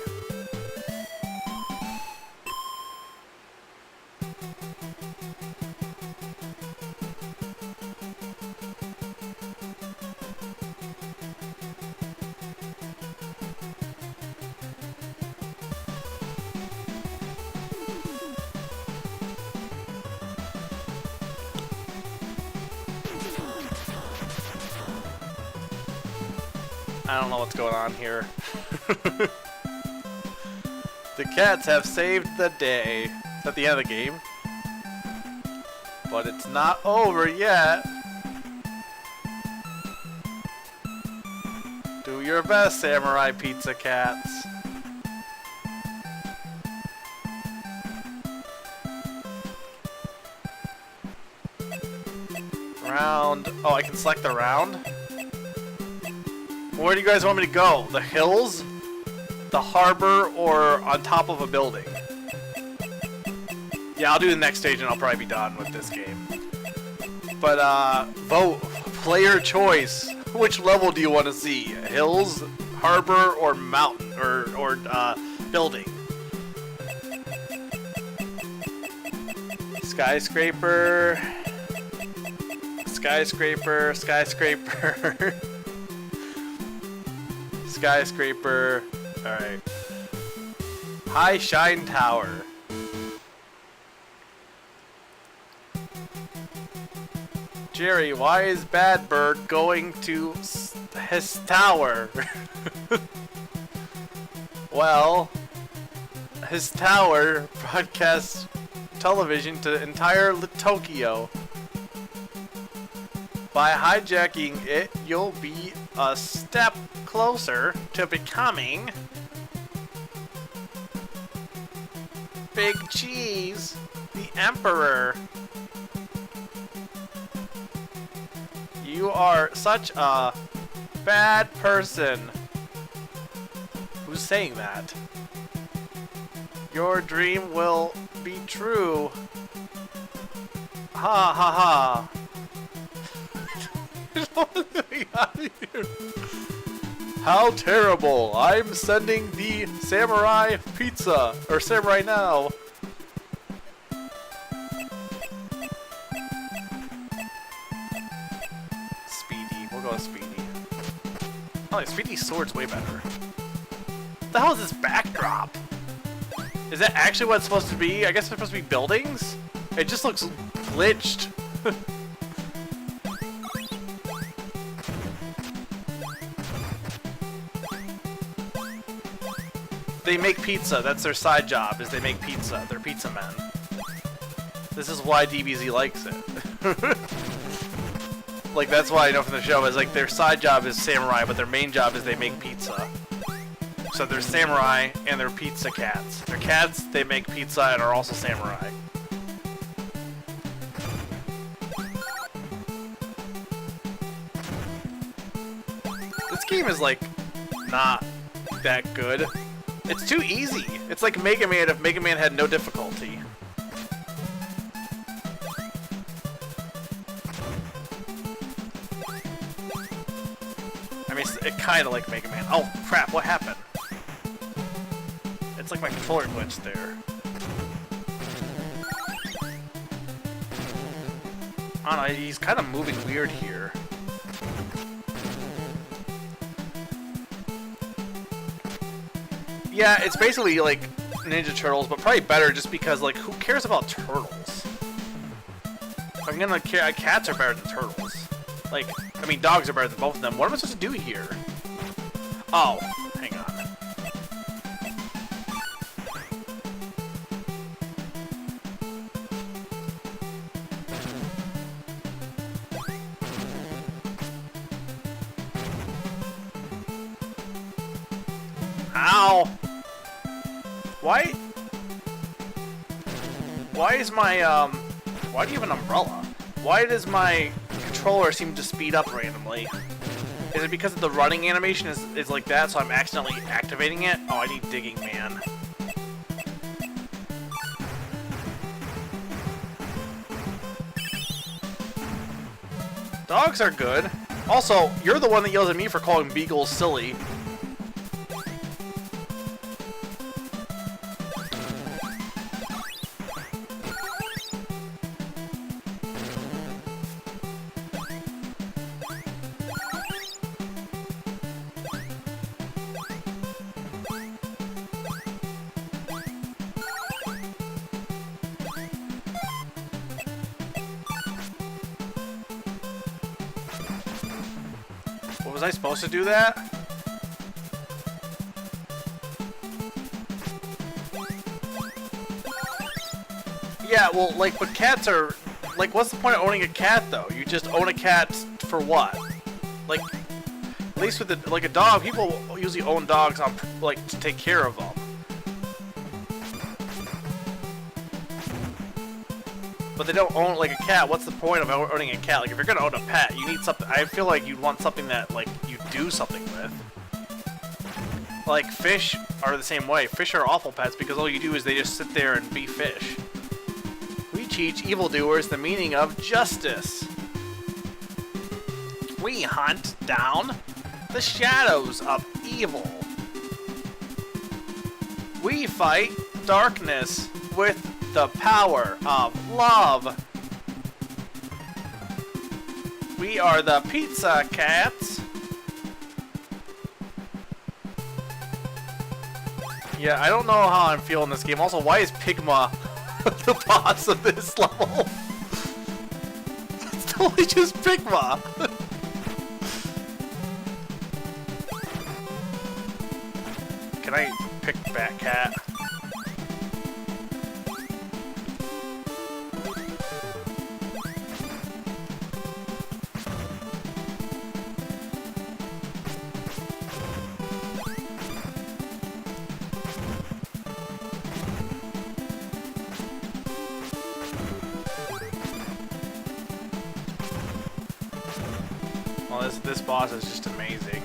I don't know what's going on here. The cats have saved the day. It's at the end of the game. But it's not over yet. Do your best, Samurai Pizza Cats. Round. Oh, I can select the round? Where do you guys want me to go? The hills? The harbor? Or on top of a building? Yeah, I'll do the next stage and I'll probably be done with this game. But, vote. Player choice. Which level do you want to see? Hills, harbor, or mountain? Or building? Skyscraper. Skyscraper. Skyscraper. Skyscraper. Alright. High Shine Tower. Jerry, why is Bad Bird going to his tower? Well, his tower broadcasts television to entire Tokyo. By hijacking it, you'll be a step closer to becoming Big Cheese, the Emperor. You are such a bad person. Who's saying that? Your dream will be true. Ha ha ha. How terrible! I'm sending the Samurai Pizza, or Samurai Now. Speedy, we'll go with Speedy. Oh, like, Speedy's sword's way better. What the hell is this backdrop? Is that actually what it's supposed to be? I guess it's supposed to be buildings? It just looks glitched. They make pizza. That's their side job, is they make pizza. They're pizza men. This is why DBZ likes it. Like, that's why I know from the show, is like their side job is samurai, but their main job is they make pizza. So they're samurai and they're pizza cats. They're cats, they make pizza, and are also samurai. This game is like not that good. It's too easy. It's like Mega Man if Mega Man had no difficulty. I mean, it kind of like Mega Man. Oh crap! What happened? It's like my controller glitched there. I don't know. He's kind of moving weird here. Yeah, it's basically like Ninja Turtles, but probably better just because, like, who cares about turtles? If I'm gonna care, cats are better than turtles. Like, I mean, dogs are better than both of them. What am I supposed to do here? Oh, hang on. Ow! Why is my, why do you have an umbrella? Why does my controller seem to speed up randomly? Is it because of the running animation is like that, so I'm accidentally activating it? Oh, I need digging, man. Dogs are good. Also, you're the one that yells at me for calling beagles silly. Was I supposed to do that? Yeah, well, like, but cats are... Like, what's the point of owning a cat, though? You just own a cat for what? Like, at least with like a dog, people usually own dogs on, like, to take care of them. But they don't own, like, a cat. What's the point of owning a cat? Like, if you're gonna own a pet, you need something... I feel like you'd want something that, like, you do something with. Like, fish are the same way. Fish are awful pets because all you do is they just sit there and be fish. We teach evildoers the meaning of justice. We hunt down the shadows of evil. We fight darkness with the power of love. We are the Pizza Cats. Yeah, I don't know how I'm feeling this game. Also, why is Pigma the boss of this level? It's totally just Pigma. Can I pick Batcat? Well, this boss is just amazing.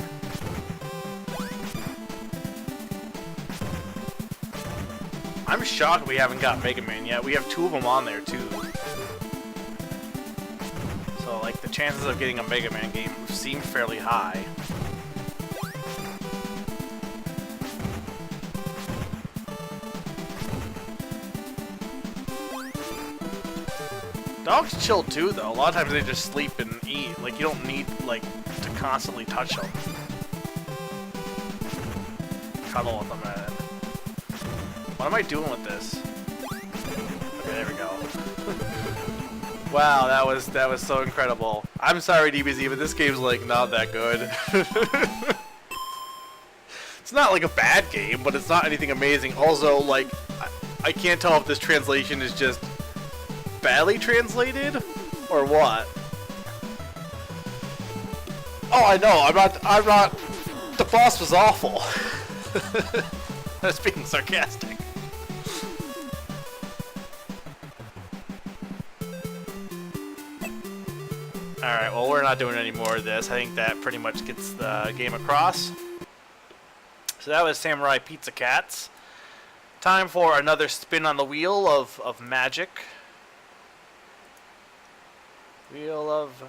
I'm shocked we haven't got Mega Man yet. We have 2 of them on there, too. So, like, the chances of getting a Mega Man game seem fairly high. Dogs chill, too, though. A lot of times they just sleep and eat. Like, you don't need, like, to constantly touch them. Cuddle with them, man. What am I doing with this? Okay, there we go. Wow, that was so incredible. I'm sorry, DBZ, but this game's like not that good. It's not like a bad game, but it's not anything amazing. Also, like, I can't tell if this translation is just badly translated or what. Oh, I know. I'm not. The boss was awful. I was being sarcastic. Alright, well, we're not doing any more of this. I think that pretty much gets the game across. So that was Samurai Pizza Cats. Time for another spin on the wheel of magic. Wheel of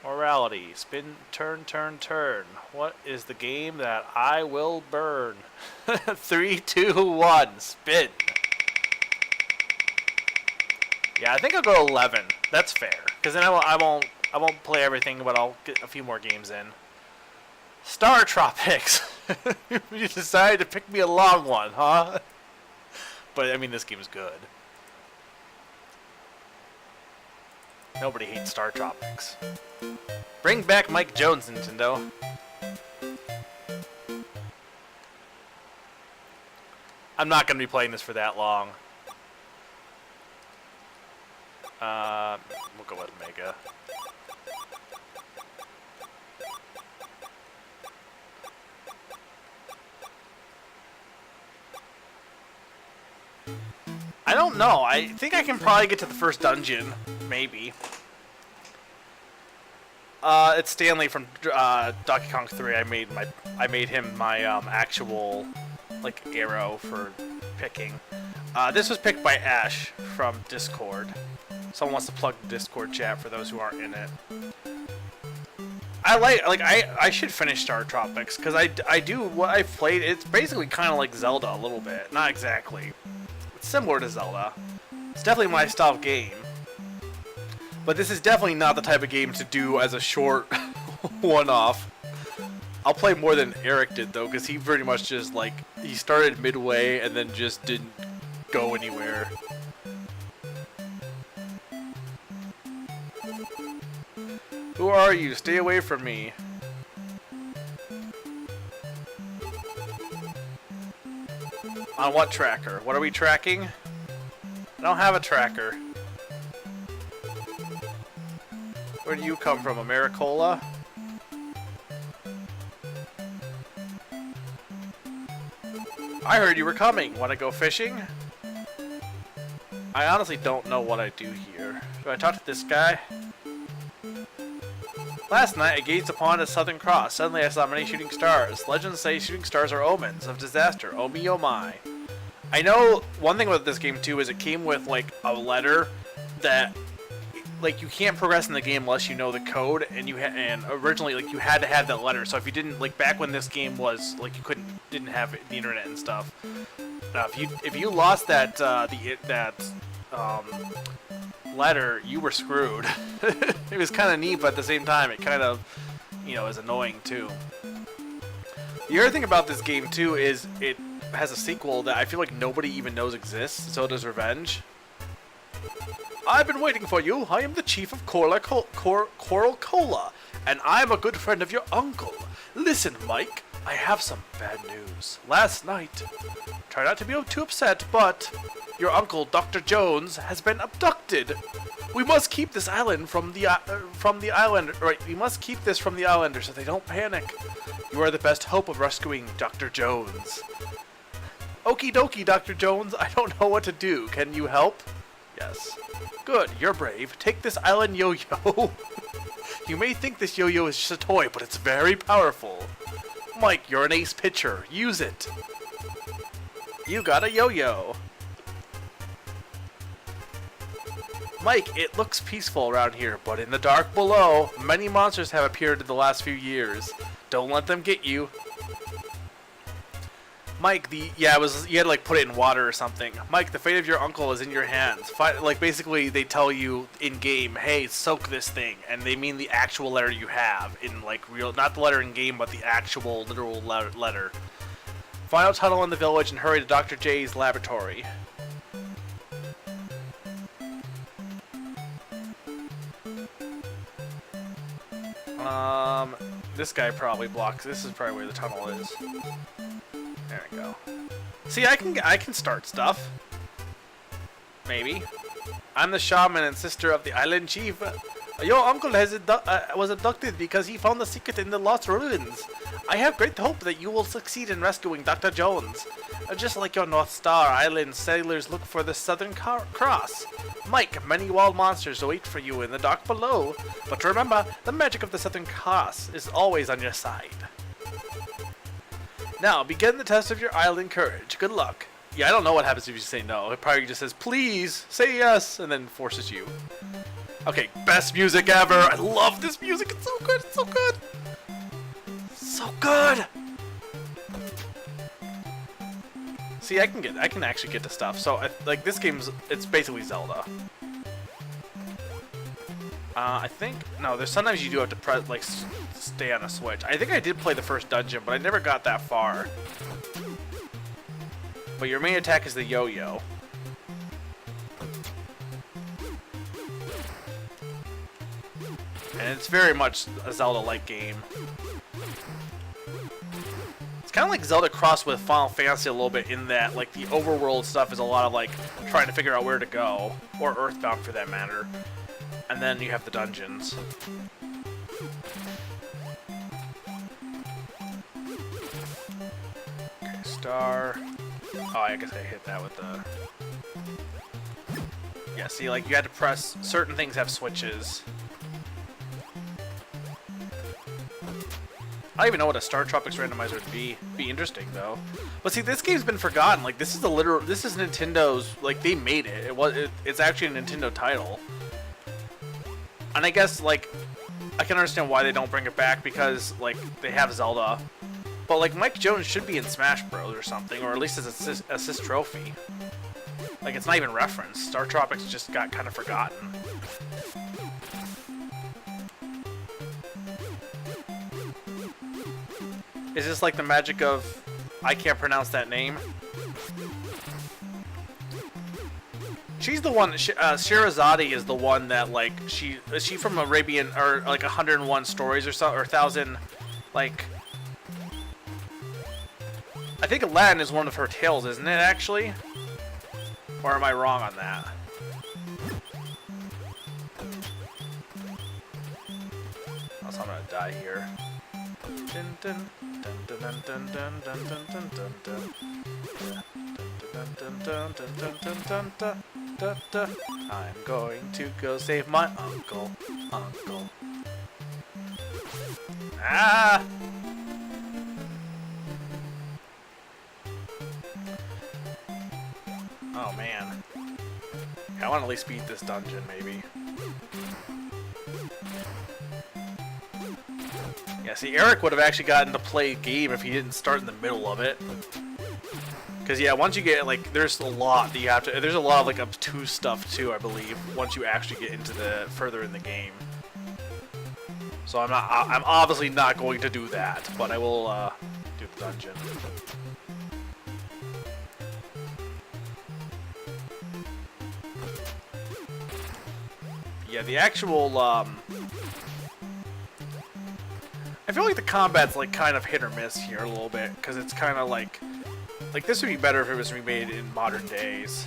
Morality. Spin, turn, turn, turn. What is the game that I will burn? 3, 2, 1. Spin. Yeah, I think I'll go 11. That's fair. Because then I won't play everything, but I'll get a few more games in. Star Tropics. You decided to pick me a long one, huh? But I mean, this game is good. Nobody hates Star Tropics. Bring back Mike Jones, Nintendo. I'm not going to be playing this for that long. We'll go with Mega. I don't know. I think I can probably get to the first dungeon. Maybe. It's Stanley from Donkey Kong 3. I made him my actual like arrow for picking. This was picked by Ash from Discord. Someone wants to plug the Discord chat for those who aren't in it. I should finish Star Tropics because I do what I've played. It's basically kind of like Zelda a little bit. Not exactly. It's similar to Zelda. It's definitely my style of game. But this is definitely not the type of game to do as a short one-off. I'll play more than Eric did though, because he pretty much just like he started midway and then just didn't go anywhere. Who are you? Stay away from me. On what tracker? What are we tracking? I don't have a tracker. Where do you come from, Americola? I heard you were coming. Want to go fishing? I honestly don't know what I do here. Do I talk to this guy? Last night, I gazed upon a southern cross. Suddenly, I saw many shooting stars. Legends say shooting stars are omens of disaster. Oh me, oh my. I know one thing about this game, too, is it came with, like, a letter that, like, you can't progress in the game unless you know the code, and and originally, like, you had to have that letter. So if you didn't, like, back when this game was, like, you didn't have the internet and stuff. If you lost that, letter, you were screwed. It was kind of neat, but at the same time, it kind of, you know, is annoying too. The other thing about this game too is it has a sequel that I feel like nobody even knows exists. So does Revenge. I've been waiting for you. I am the chief of Coral Cola, and I'm a good friend of your uncle. Listen, Mike, I have some bad news. Last night, try not to be too upset, but your uncle, Dr. Jones, has been abducted. We must keep this island from the island. Right, we must keep this from the islanders so they don't panic. You are the best hope of rescuing Dr. Jones. Okie dokie, Dr. Jones. I don't know what to do. Can you help? Yes. Good, you're brave. Take this island yo-yo. You may think this yo-yo is just a toy, but it's very powerful. Mike, you're an ace pitcher. Use it. You got a yo-yo. Mike, it looks peaceful around here, but in the dark below, many monsters have appeared in the last few years. Don't let them get you. Mike, you had to like put it in water or something. Mike, the fate of your uncle is in your hands. Like basically, they tell you in game, hey, soak this thing, and they mean the actual letter you have in like real, not the letter in game, but the actual literal letter. Find a tunnel in the village and hurry to Dr. J's laboratory. This guy probably blocks. This is probably where the tunnel is. There we go. See, I can start stuff. Maybe. I'm the shaman and sister of the island chief. Your uncle was abducted because he found the secret in the lost ruins. I have great hope that you will succeed in rescuing Dr. Jones. Just like your North Star Island, sailors look for the Southern Cross. Mike, many wild monsters wait for you in the dark below. But remember, the magic of the Southern Cross is always on your side. Now, begin the test of your island courage. Good luck. Yeah, I don't know what happens if you say no. It probably just says, please, say yes, and then forces you. Okay, best music ever. I love this music. It's so good. It's so good. So good. See, I can actually get to stuff. So, like, this game's, it's basically Zelda. I think, no, there's sometimes you do have to press, like, stay on a switch. I think I did play the first dungeon, but I never got that far. But your main attack is the yo-yo. And it's very much a Zelda-like game. It's kind of like Zelda crossed with Final Fantasy a little bit in that, like, the overworld stuff is a lot of, like, trying to figure out where to go. Or Earthbound, for that matter. And then you have the dungeons. Okay, star. Oh, I guess I hit that with the... Yeah, see, like, you had to press... Certain things have switches. I don't even know what a Star Tropics randomizer would be. Be interesting, though. But see, this game's been forgotten. Like, this is the literal... This is Nintendo's... Like, they made it. It's actually a Nintendo title. And I guess, like, I can understand why they don't bring it back because, like, they have Zelda. But, like, Mike Jones should be in Smash Bros. Or something, or at least as an assist trophy. Like, it's not even referenced. Star Tropics just got kind of forgotten. Is this like the magic of I can't pronounce that name? She's the one. Sherazade is the one that, like, is she from Arabian or like 101 Stories or so, or 1000? Like, I think Aladdin is one of her tales, isn't it? Actually, or am I wrong on that? Also, I'm gonna die here. Dun, dun, dun, dun, dun, dun, dun, dun, dun, dun, dun. I'm going to go save my uncle. Ah! Oh man. I want to at least beat this dungeon, maybe. Yeah, see, Eric would have actually gotten to play a game if he didn't start in the middle of it. Because, yeah, once you get, like, there's a lot that you have to... There's a lot of, like, obtuse stuff, too, I believe, once you actually get into the... further in the game. So I'm obviously not going to do that, but I will, do the dungeon. Yeah, the actual, I feel like the combat's, like, kind of hit or miss here a little bit, because it's kind of like... Like, this would be better if it was remade in modern days.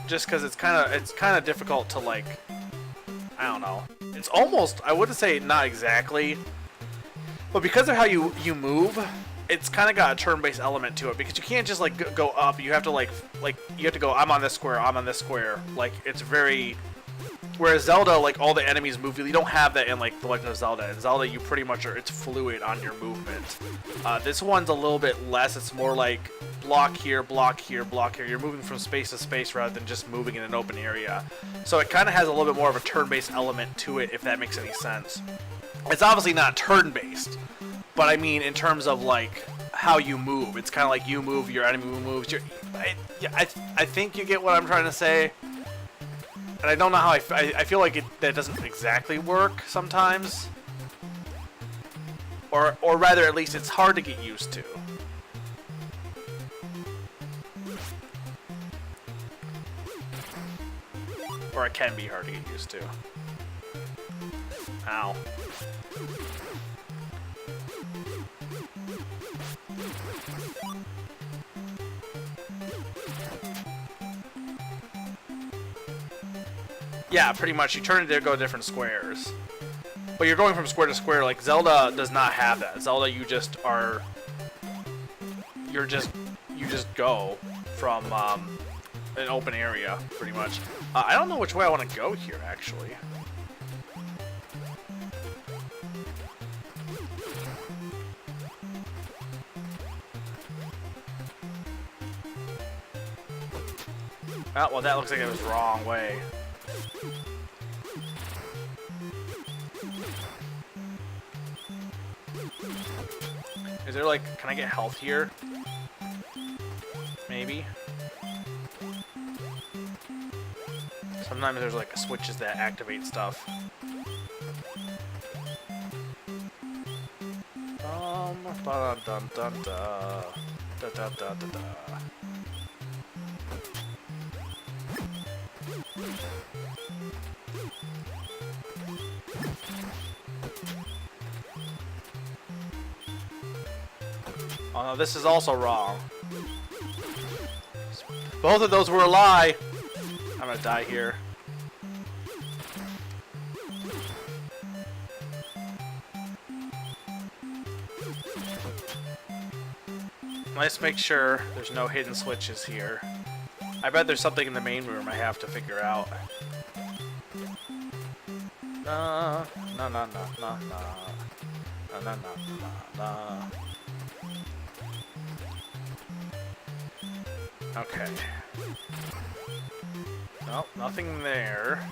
Just because it's kind of difficult to, like, I don't know. It's almost, I wouldn't say not exactly, but because of how you move, it's kind of got a turn-based element to it, because you can't just, like, go up. You have to, like, you have to go, I'm on this square, I'm on this square. Like, it's very... Whereas Zelda, like, all the enemies move, you don't have that in, like, The Legend of Zelda. In Zelda, you pretty much are, it's fluid on your movement. This one's a little bit less. It's more like block here, block here, block here. You're moving from space to space rather than just moving in an open area. So it kind of has a little bit more of a turn-based element to it, if that makes any sense. It's obviously not turn-based, but I mean, in terms of, like, how you move. It's kind of like you move, your enemy moves. I think you get what I'm trying to say. And I don't know how I feel like that doesn't exactly work sometimes. Or rather, at least it's hard to get used to. Or it can be hard to get used to. Ow. Yeah, pretty much. You turn it there, go different squares. But you're going from square to square. Like, Zelda does not have that. Zelda, you just are... You just go from an open area, pretty much. I don't know which way I want to go here, actually. Oh, well, that looks like it was the wrong way. Is there, like, can I get health here? Maybe? Sometimes there's, like, switches that activate stuff. Dun dun dun dun. Da da da da da. Oh no, this is also wrong. Both of those were a lie. I'm gonna die here. Let's make sure there's no hidden switches here. I bet there's something in the main room I have to figure out. No, no, no, no, no, no. No, no, no, no, no. Okay. Nope, nothing there.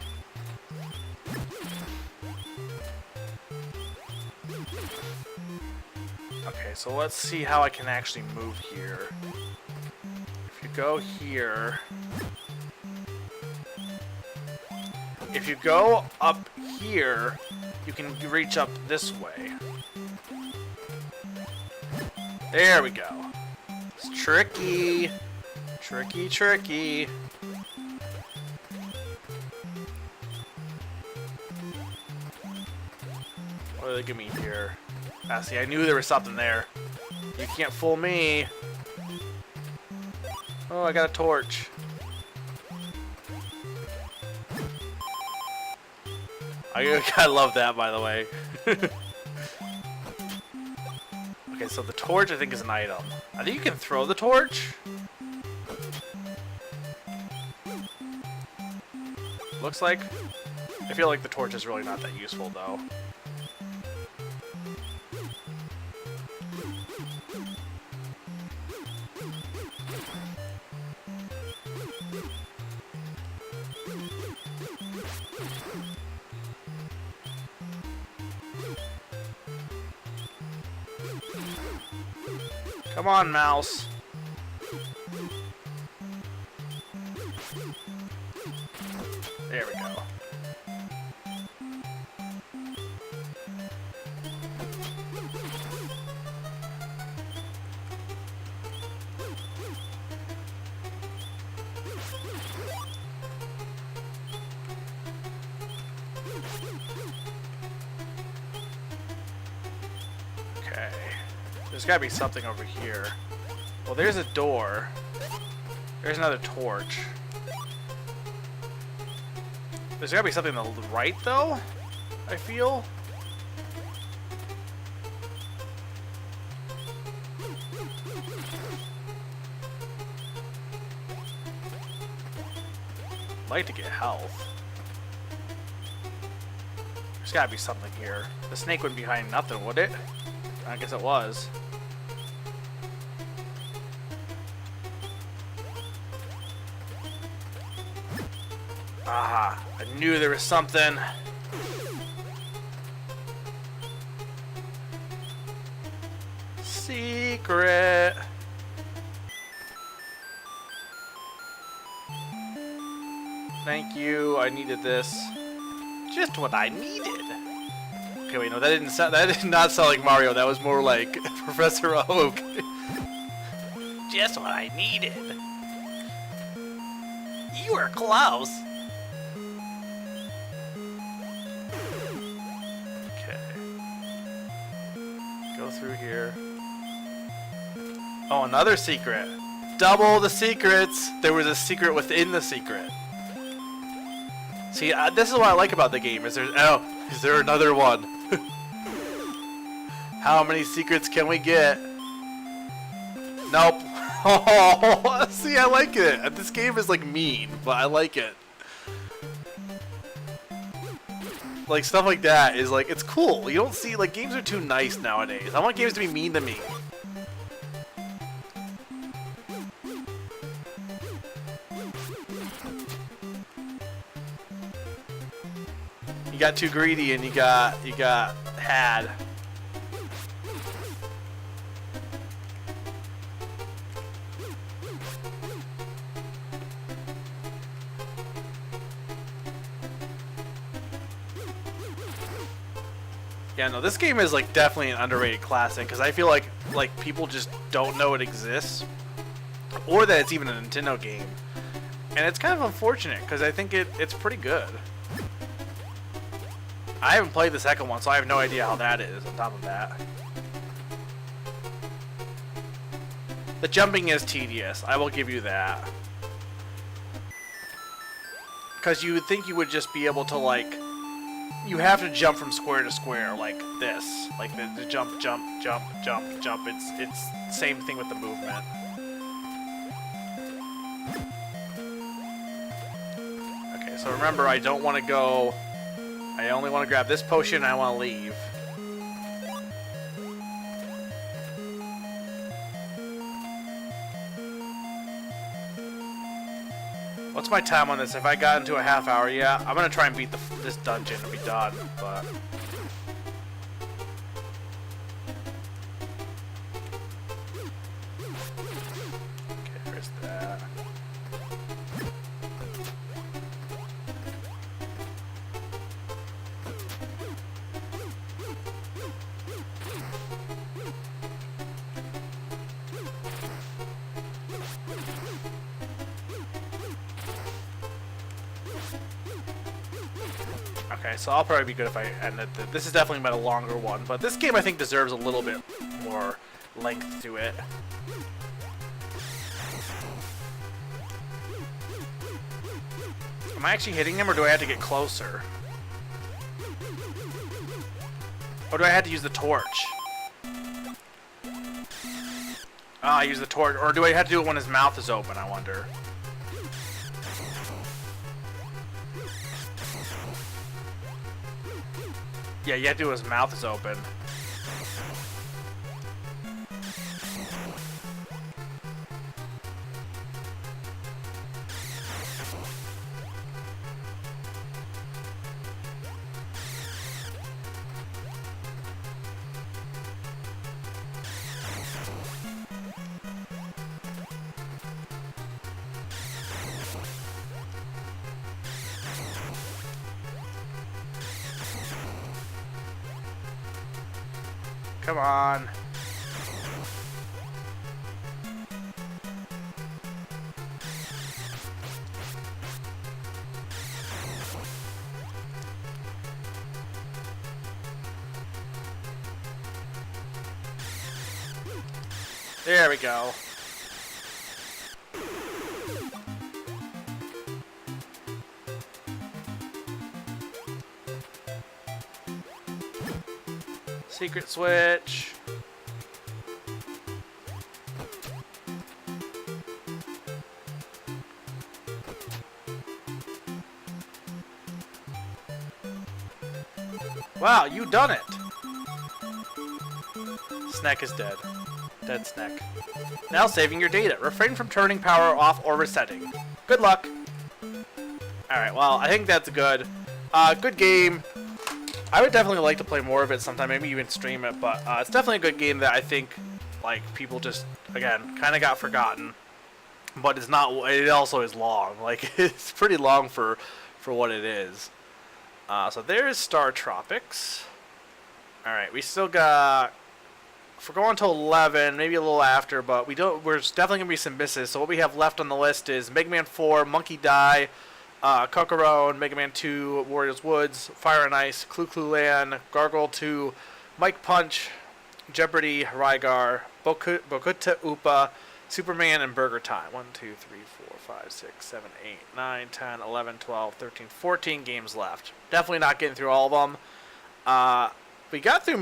Okay, so let's see how I can actually move here. If you go here... If you go up here, you can reach up this way. There we go. It's tricky. Tricky, tricky. What do they give me here? Ah, see, I knew there was something there. You can't fool me. Oh, I got a torch. I love that, by the way. Okay, so the torch, I think, is an item. I think you can throw the torch. Looks like. I feel like the torch is really not that useful, though. Come on, mouse. There we go. Okay. There's gotta be something over here. Well, there's a door. There's another torch. There's gotta be something on the right, though, I feel. I'd like to get health. There's gotta be something here. The snake wouldn't be behind nothing, would it? I guess it was. Ah, I knew there was something. Secret. Thank you. I needed this. Just what I needed. Okay, wait, no, that did not sound like Mario. That was more like Professor Oak. Just what I needed. You were close. Go through here. Oh, another secret. Double the secrets. There was a secret within the secret. See, this is what I like about the game. Is there another one? How many secrets can we get? Nope. Oh, see, I like it. This game is like mean, but I like it. Like, stuff like that is like, it's cool. You don't see, like, games are too nice nowadays. I want games to be mean to me. got too greedy and you got had. Yeah, no, this game is like definitely an underrated classic because I feel like people just don't know it exists, or that it's even a Nintendo game, and it's kind of unfortunate because I think it's pretty good. I haven't played the second one, so I have no idea how that is. On top of that, the jumping is tedious. I will give you that, because you would think you would just be able to like. You have to jump from square to square like this, like the jump, jump, jump, jump, jump. It's same thing with the movement. Okay, so remember, I don't want to go. I only want to grab this potion. And I want to leave. What's my time on this? If I got into a half hour, yeah, I'm gonna try and beat this dungeon and be done, but... Okay, there's that. Okay, so I'll probably be good if I ended this is definitely been a longer one, but this game I think deserves a little bit more length to it. Am I actually hitting him, or do I have to get closer? Or do I have to use the torch? Ah, I use the torch, or do I have to do it when his mouth is open, I wonder? Yeah, you have to do it when his mouth is open. Come on. There we go. Secret switch. Wow, you done it. Snack is dead. Dead Snack. Now saving your data. Refrain from turning power off or resetting. Good luck. Alright, well, I think that's good. Good game. I would definitely like to play more of it sometime, maybe even stream it, but it's definitely a good game that I think, like, people just, again, kind of got forgotten. But it's not, it also is long. Like, it's pretty long for what it is. So there is Star Tropics. Alright, we still got, if we're going to 11, maybe a little after, but we're definitely going to be some misses. So what we have left on the list is Mega Man 4, Monkey Die, Kokorone, Mega Man 2, Warriors Woods, Fire and Ice, Clu Clu Land, Gargoyle 2, Mike Punch, Jeopardy, Rygar, Bokuta Upa, Superman, and Burger Time. 1, 2, 3, 4, 5, 6, 7, 8, 9, 10, 11, 12, 13, 14 games left. Definitely not getting through all of them. We got through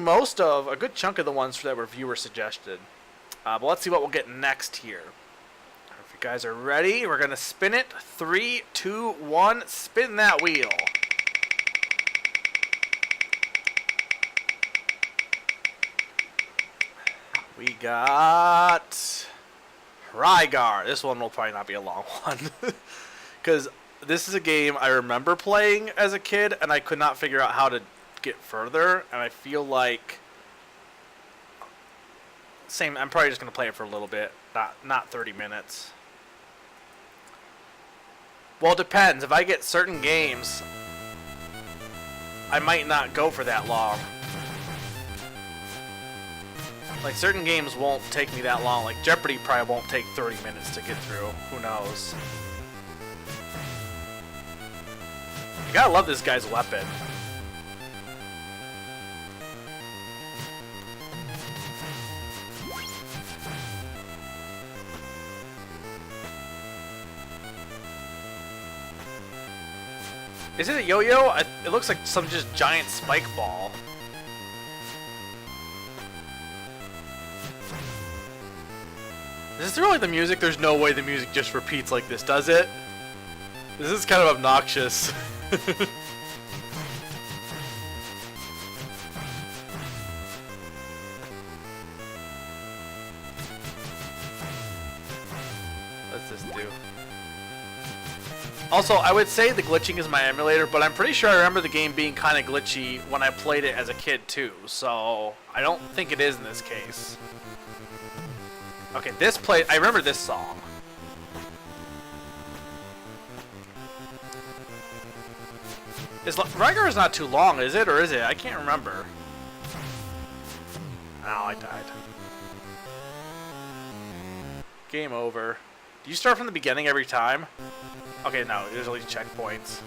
a good chunk of the ones that were viewer suggested. But let's see what we'll get next here. If you guys are ready, we're going to spin it. 3, 2, 1, spin that wheel. We got Rygar. This one will probably not be a long one. Because this is a game I remember playing as a kid, and I could not figure out how to get further, and I feel like... Same, I'm probably just going to play it for a little bit, not 30 minutes. Well, it depends. If I get certain games, I might not go for that long. Like, certain games won't take me that long. Like, Jeopardy probably won't take 30 minutes to get through. Who knows? You gotta love this guy's weapon. Is it a yo-yo? It looks like some just giant spike ball. Is this really the music? There's no way the music just repeats like this, does it? This is kind of obnoxious. What's this do? Also, I would say the glitching is my emulator, but I'm pretty sure I remember the game being kind of glitchy when I played it as a kid too, so I don't think it is in this case. Okay, I remember this song. Rygar is not too long, is it? Or is it? I can't remember. Oh, I died. Game over. Do you start from the beginning every time? Okay, no, there's all these checkpoints.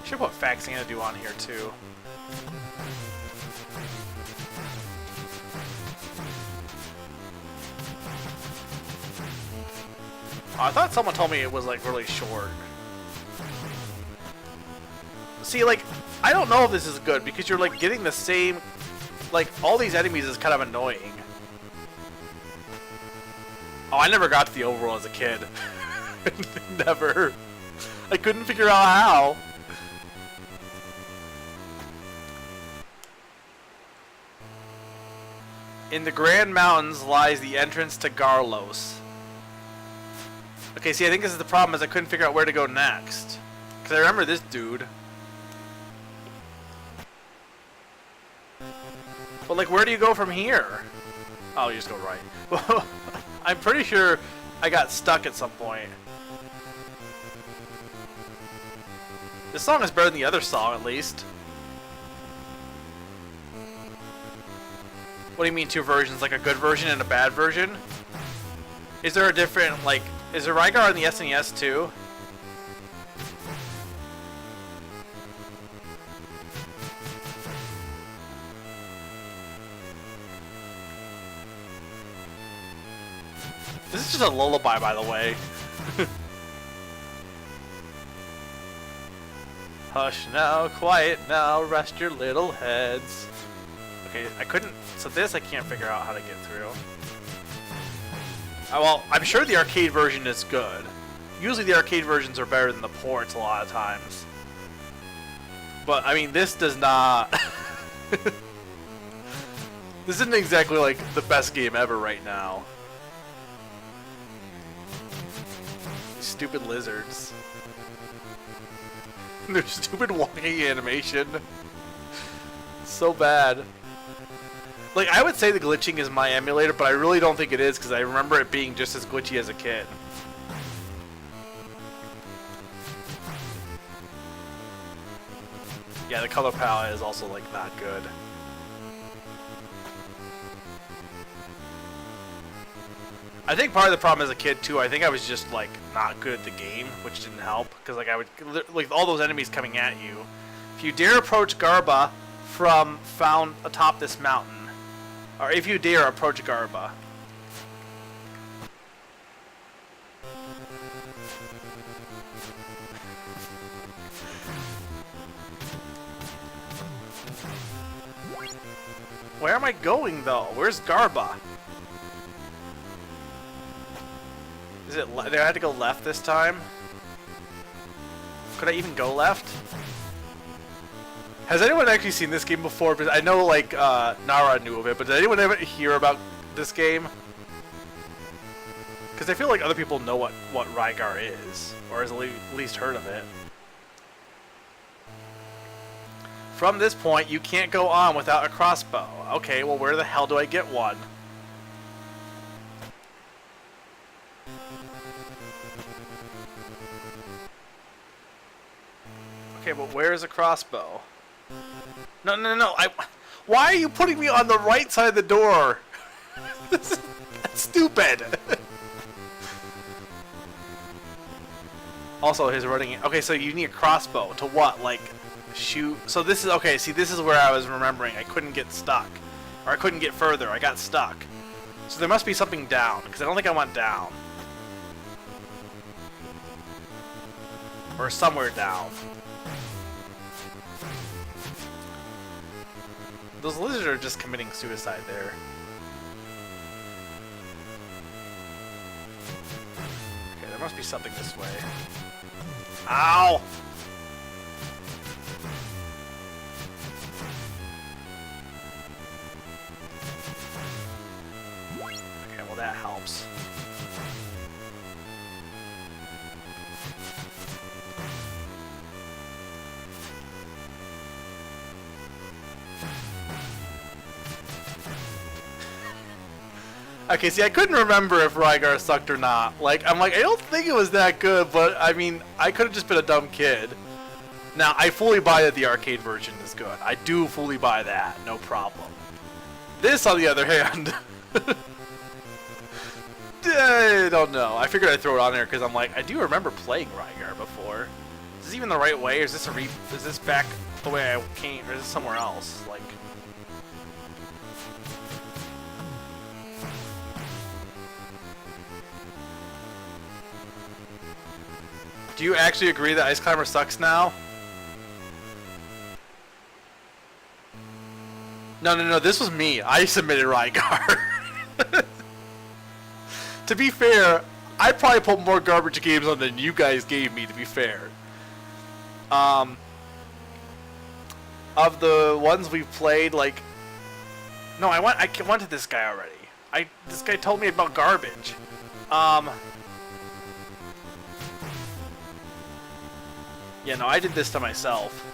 Should put Faxina do on here too. Oh, I thought someone told me it was like really short. See, like, I don't know if this is good because you're like getting the same, like, all these enemies is kind of annoying. Oh, I never got to the overworld as a kid. Never. I couldn't figure out how. In the Grand Mountains lies the entrance to Garlos. Okay, see, I think this is the problem, is I couldn't figure out where to go next. Because I remember this dude. But, like, where do you go from here? Oh, you just go right. I'm pretty sure I got stuck at some point. This song is better than the other song, at least. What do you mean two versions? Like a good version and a bad version? Is there a different, like... Is there Rygar on the SNES too? This is just a lullaby, by the way. Hush now, quiet now, rest your little heads. Okay, I couldn't... So this I can't figure out how to get through. Well, I'm sure the arcade version is good. Usually the arcade versions are better than the ports a lot of times. But, I mean, this does not... This isn't exactly, like, the best game ever right now. These stupid lizards. Their stupid walking animation. So bad. Like, I would say the glitching is my emulator, but I really don't think it is, because I remember it being just as glitchy as a kid. Yeah, the color palette is also, like, not good. I think part of the problem as a kid, too, I think I was just, like, not good at the game, which didn't help, because, like, I would, like, all those enemies coming at you. If you dare approach Garba from found atop this mountain, or if you dare approach Garba. Where am I going, though? Where's Garba? Is it... Did I have to go left this time? Could I even go left? Has anyone actually seen this game before? Because I know, like, Nara knew of it, but did anyone ever hear about this game? Because I feel like other people know what Rygar is, or has at least heard of it. From this point, you can't go on without a crossbow. Okay, well where the hell do I get one? Okay, but where is a crossbow? No. Why are you putting me on the right side of the door? That's stupid. Also, his running. Okay, so you need a crossbow to what? Like, shoot. So this is okay. See, this is where I was remembering. I couldn't get stuck, or I couldn't get further. I got stuck. So there must be something down, because I don't think I went down, or somewhere down. Those lizards are just committing suicide there. Okay, there must be something this way. Ow! Okay, well that helps. Okay, see, I couldn't remember if Rygar sucked or not. Like, I'm like, I don't think it was that good, but, I mean, I could have just been a dumb kid. Now, I fully buy that the arcade version is good. I do fully buy that, no problem. This, on the other hand, I don't know. I figured I'd throw it on there because I'm like, I do remember playing Rygar before. Is this even the right way, or is this is this back the way I came, or is this somewhere else? Like... Do you actually agree that Ice Climber sucks now? No, this was me. I submitted Rygar. To be fair, I probably put more garbage games on than you guys gave me, to be fair. Of the ones we've played, like... No, I went to this guy already. This guy told me about garbage. Yeah, no, I did this to myself.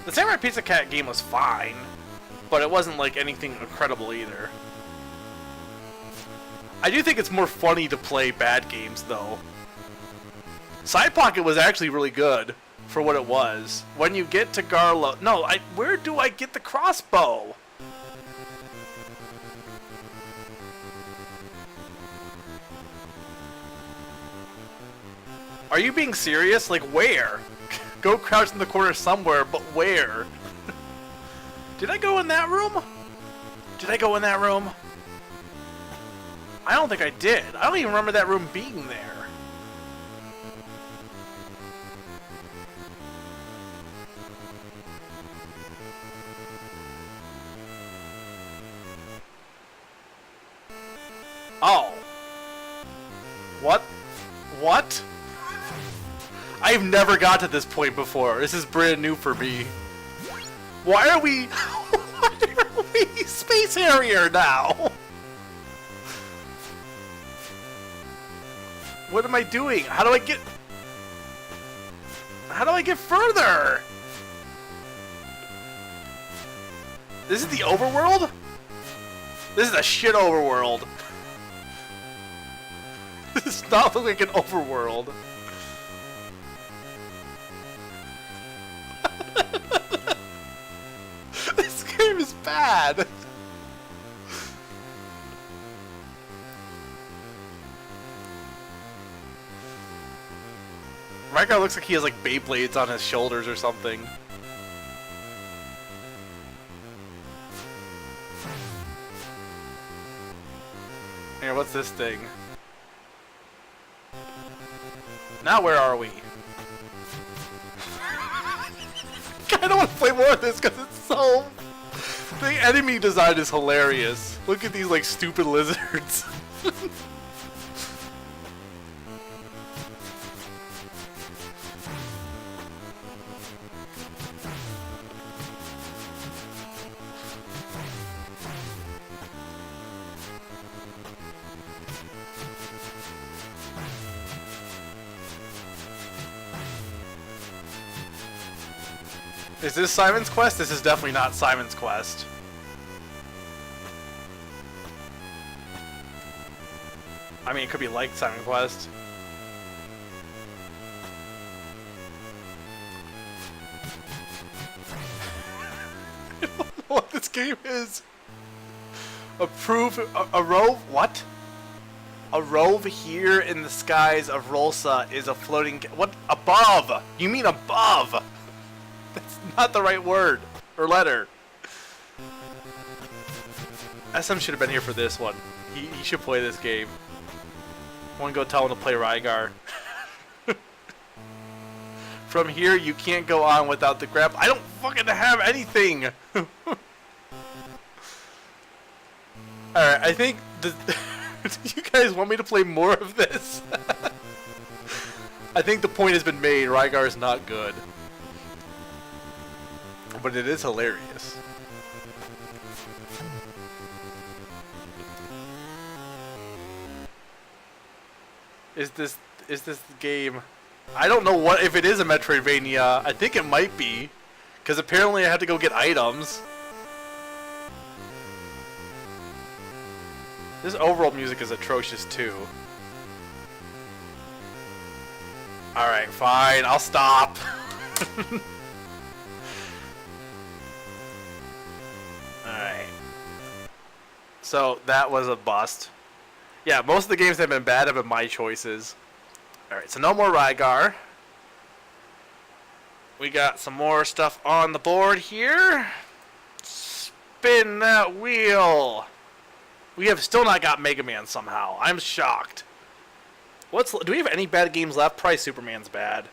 The Samurai Pizza Cat game was fine, but it wasn't like anything incredible either. I do think it's more funny to play bad games, though. Side Pocket was actually really good for what it was. When you get to Garlo... No, where do I get the crossbow? Are you being serious? Like, where? Go crouch in the corner somewhere, but where? Did I go in that room? Did I go in that room? I don't think I did. I don't even remember that room being there. Oh. What? What? I've never got to this point before. This is brand new for me. Why are we... Why are we Space Harrier now? What am I doing? How do I get... How do I get further? This is the overworld? This is a shit overworld. This does not look like an overworld. This game is bad. Rygar looks like he has like Beyblades on his shoulders or something. Here, what's this thing? Now where are we? I don't want to play more of this because it's so... The enemy design is hilarious. Look at these like stupid lizards. Is this Simon's Quest? This is definitely not Simon's Quest. I mean, it could be like Simon's Quest. I don't know what this game is. A rove? What? A rove here in the skies of Rolsa is a floating... What? Above! You mean above! That's not the right word. Or letter. SM should have been here for this one. He should play this game. I want to go tell him to play Rygar. From here, you can't go on without the grab. I don't fucking have anything! Alright, I think... Do you guys want me to play more of this? I think the point has been made. Rygar is not good. But it is hilarious. Is this the game? I don't know what if it is a Metroidvania. I think it might be, because apparently I have to go get items. This overall music is atrocious too. Alright, fine, I'll stop. Alright. So, that was a bust. Yeah, most of the games that have been bad have been my choices. Alright, so no more Rygar. We got some more stuff on the board here. Spin that wheel. We have still not got Mega Man somehow. I'm shocked. Do we have any bad games left? Probably Superman's bad.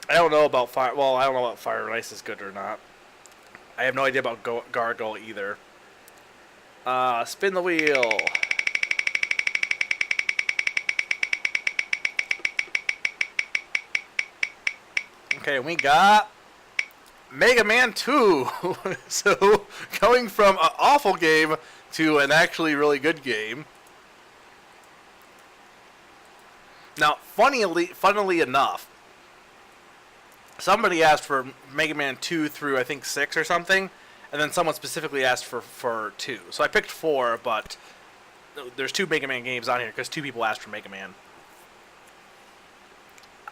I don't know about Fire... Well, I don't know about Fire and Ice is good or not. I have no idea about Gargoyle either. Spin the wheel. Okay, we got Mega Man 2. So, going from an awful game to an actually really good game. Now, funnily enough, somebody asked for Mega Man 2 through, I think, 6 or something, and then someone specifically asked for 2. So I picked 4, but there's 2 Mega Man games on here because 2 people asked for Mega Man.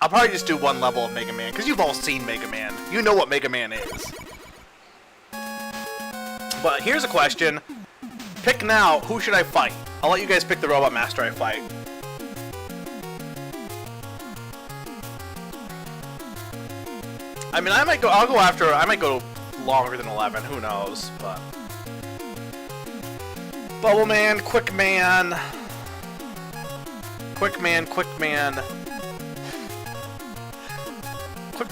I'll probably just do 1 level of Mega Man, because you've all seen Mega Man. You know what Mega Man is. But here's a question. Pick now, who should I fight? I'll let you guys pick the Robot Master I fight. I mean, I might go longer than 11, who knows, but... Bubble Man, Quick Man... Quick Man... Quick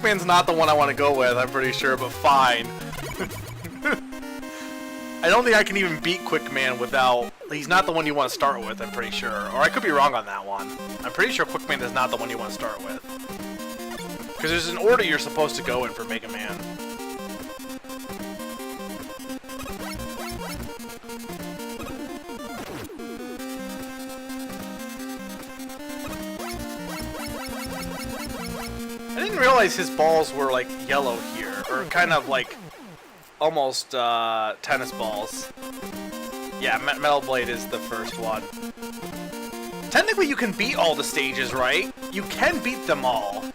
Man's not the one I want to go with, I'm pretty sure, but fine. I don't think I can even beat Quick Man without... He's not the one you want to start with, I'm pretty sure. Or I could be wrong on that one. I'm pretty sure Quick Man is not the one you want to start with. Because there's an order you're supposed to go in for Mega Man. I didn't realize his balls were like yellow here, or kind of like almost tennis balls. Yeah, Metal Blade is the first one. Technically you can beat all the stages, right? You can beat them all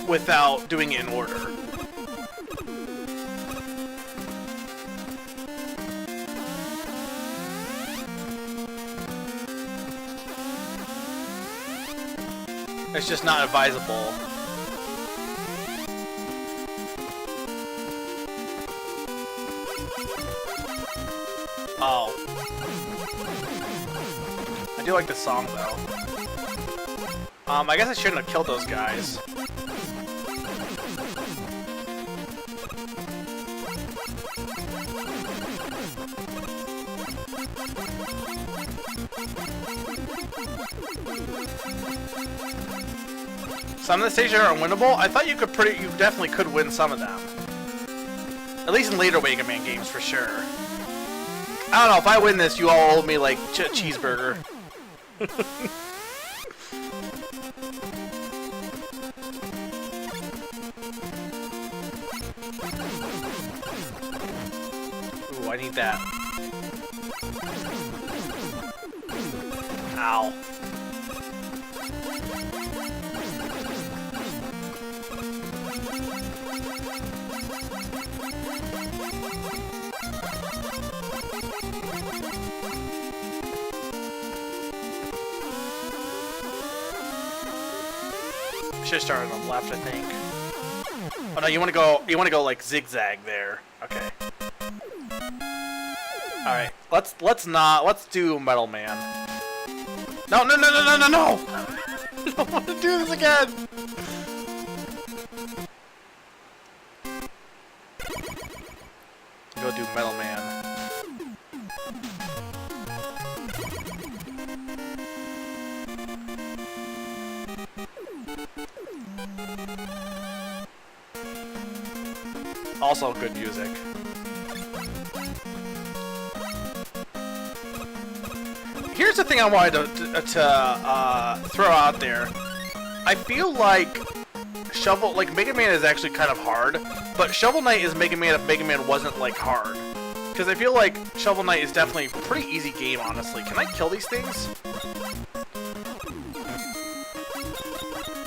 without doing it in order. It's just not advisable. Oh. I do like this song, though. I guess I shouldn't have killed those guys. Some of the stages are unwinnable. I thought you definitely could win some of them. At least in later Mega Man games, for sure. I don't know, if I win this, you all owe me, like, cheeseburger. Ooh, I need that. Ow. Should start on the left, I think. Oh no, you want to go like zigzag there. Okay. All right, let's do Metal Man. No! I don't want to do this again. Go do Metal Man. Also good music. Here's the thing I wanted to throw out there. I feel like Mega Man is actually kind of hard, but Shovel Knight is Mega Man if Mega Man wasn't like hard. Because I feel like Shovel Knight is definitely a pretty easy game, honestly. Can I kill these things?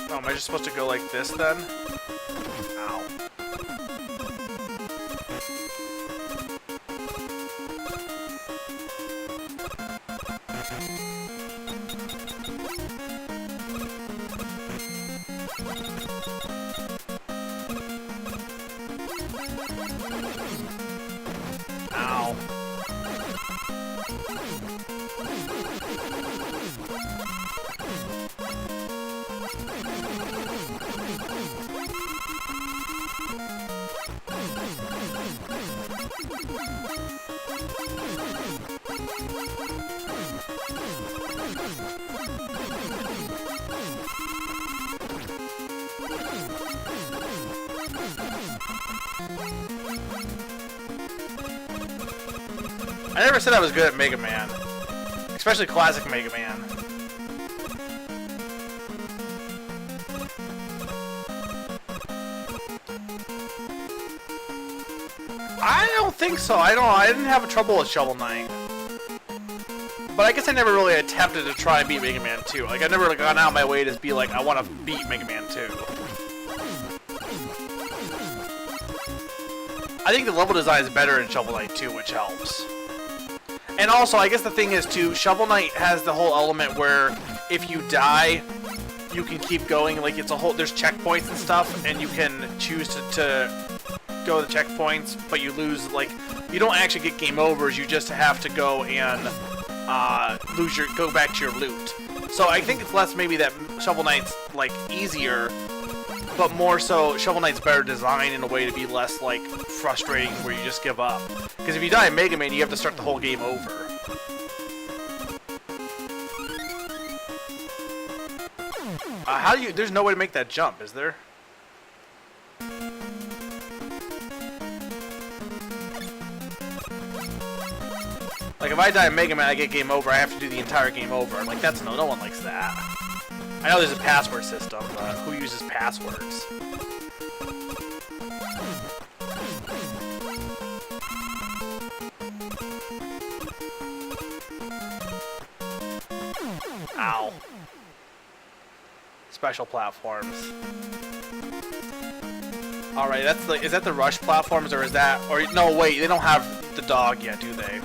Oh, am I just supposed to go like this then? Ow. Ow. I never said I was good at Mega Man, especially classic Mega Man. I don't think so. I didn't have trouble with Shovel Knight. But I guess I never really attempted to try and beat Mega Man 2. Like, I never like, gone out of my way to be like, I want to beat Mega Man 2. I think the level design is better in Shovel Knight 2, which helps. And also, I guess the thing is, too, Shovel Knight has the whole element where if you die, you can keep going. Like, it's a whole... There's checkpoints and stuff, and you can choose to go to the checkpoints, but you lose, like... You don't actually get game overs, you just have to go and go back to your loot. So I think it's less maybe that Shovel Knight's, like, easier, but more so Shovel Knight's better designed in a way to be less, like, frustrating where you just give up. Because if you die in Mega Man, you have to start the whole game over. How do you... There's no way to make that jump, is there? Like, if I die in Mega Man, I get game over, I have to do the entire game over. Like, that's no one likes that. I know there's a password system, but who uses passwords? Ow. Special platforms. Alright, that's the... Is that the rush platforms, or is that... Or, no, wait, they don't have the dog yet, do they?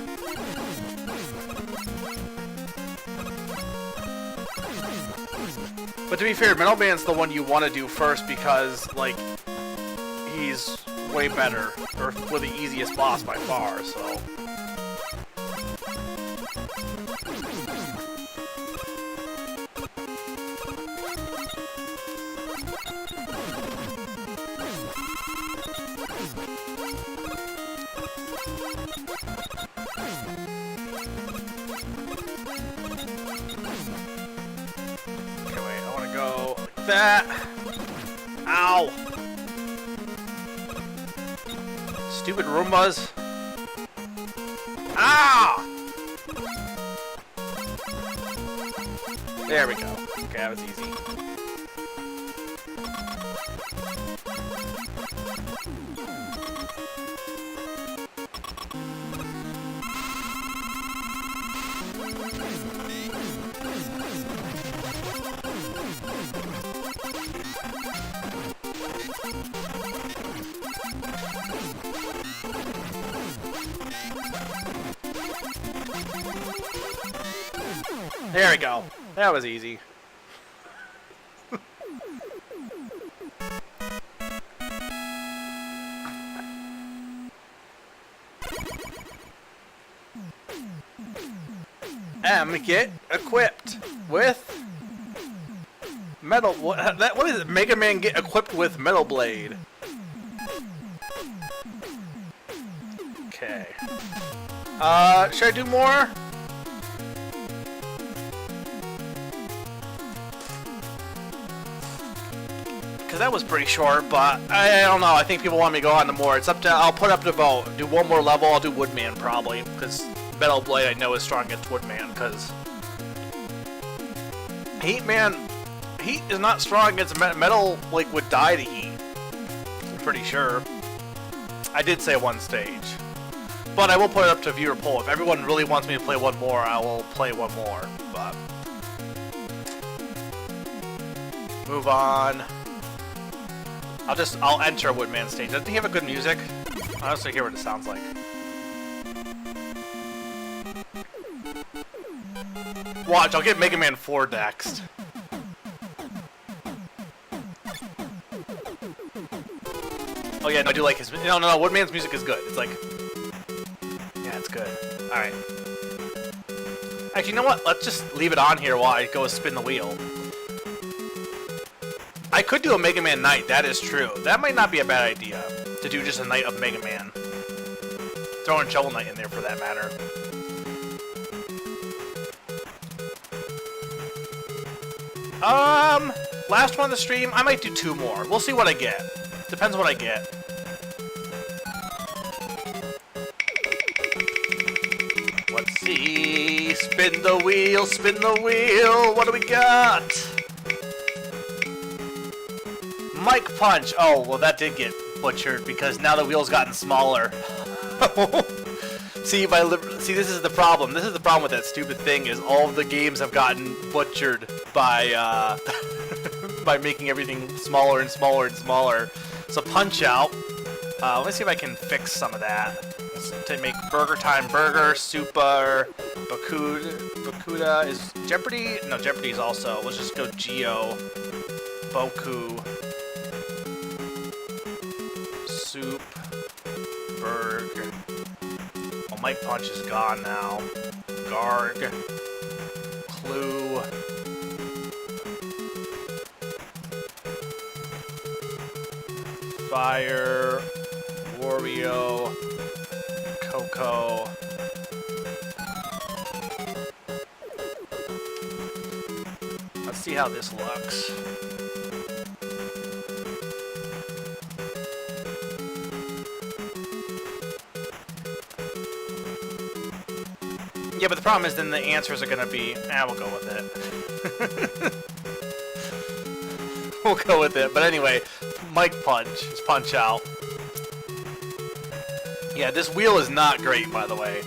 But to be fair, Metal Man's the one you want to do first because, like, he's way better, or with the easiest boss by far, so... That. Ow. Stupid Roombas. Ah! There we go. Okay, that was easy. There we go. That was easy. Get equipped with metal. What is it? Mega Man get equipped with Metal Blade. Okay. Should I do more? Because that was pretty short, but I don't know. I think people want me to go on to more. It's up to. I'll put up to vote. Do one more level. I'll do Woodman probably because Metal Blade I know is strong against Woodman because Heat is not strong against metal. Like would die to heat. I'm pretty sure. I did say one stage, but I will put it up to viewer poll. If everyone really wants me to play one more, I will play one more. But move on. I'll enter Woodman stage. Doesn't he have a good music? I honestly hear what it sounds like. Watch, I'll get Mega Man 4 next. Oh yeah, no, I do like his. No, Woodman's music is good. It's like, yeah, it's good. All right. Actually, you know what? Let's just leave it on here while I go spin the wheel. I could do a Mega Man Night. That is true. That might not be a bad idea to do just a night of Mega Man. Throw in Shovel Knight in there for that matter. Last one on the stream, I might do 2 more. We'll see what I get. Depends what I get. Let's see. Spin the wheel, spin the wheel. What do we got? Mike Punch. Oh, well that did get butchered because now the wheel's gotten smaller. See, this is the problem. This is the problem with that stupid thing is all of the games have gotten butchered by by making everything smaller and smaller and smaller. So Punch Out. Let me see if I can fix some of that. To make Burger Time Burger, Super, Bakuda is Jeopardy? No, Jeopardy is also. Let's just go Geo, Boku, Soup, Berg. Oh, Mike Punch is gone now. Garg, Clue. Fire, Wario, Coco. Let's see how this looks. Yeah, but the problem is then the answers are going to be, we'll go with it. We'll go with it. But anyway, Mike Punch is Punch Out. Yeah, this wheel is not great, by the way.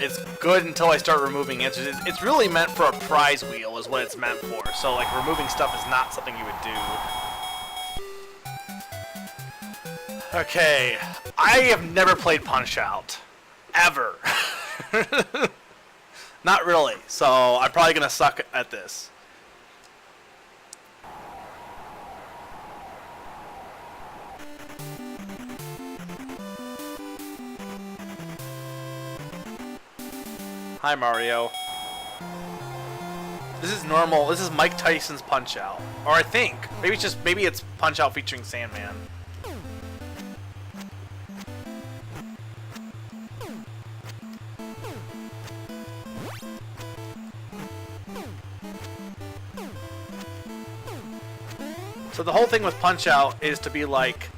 It's good until I start removing answers. It's really meant for a prize wheel is what it's meant for. So, like, removing stuff is not something you would do. Okay. I have never played Punch Out. Ever. Not really. So, I'm probably going to suck at this. Hi, Mario. This is normal. This is Mike Tyson's Punch Out. Or I think. Maybe it's Punch Out featuring Sandman. So the whole thing with Punch Out is to be like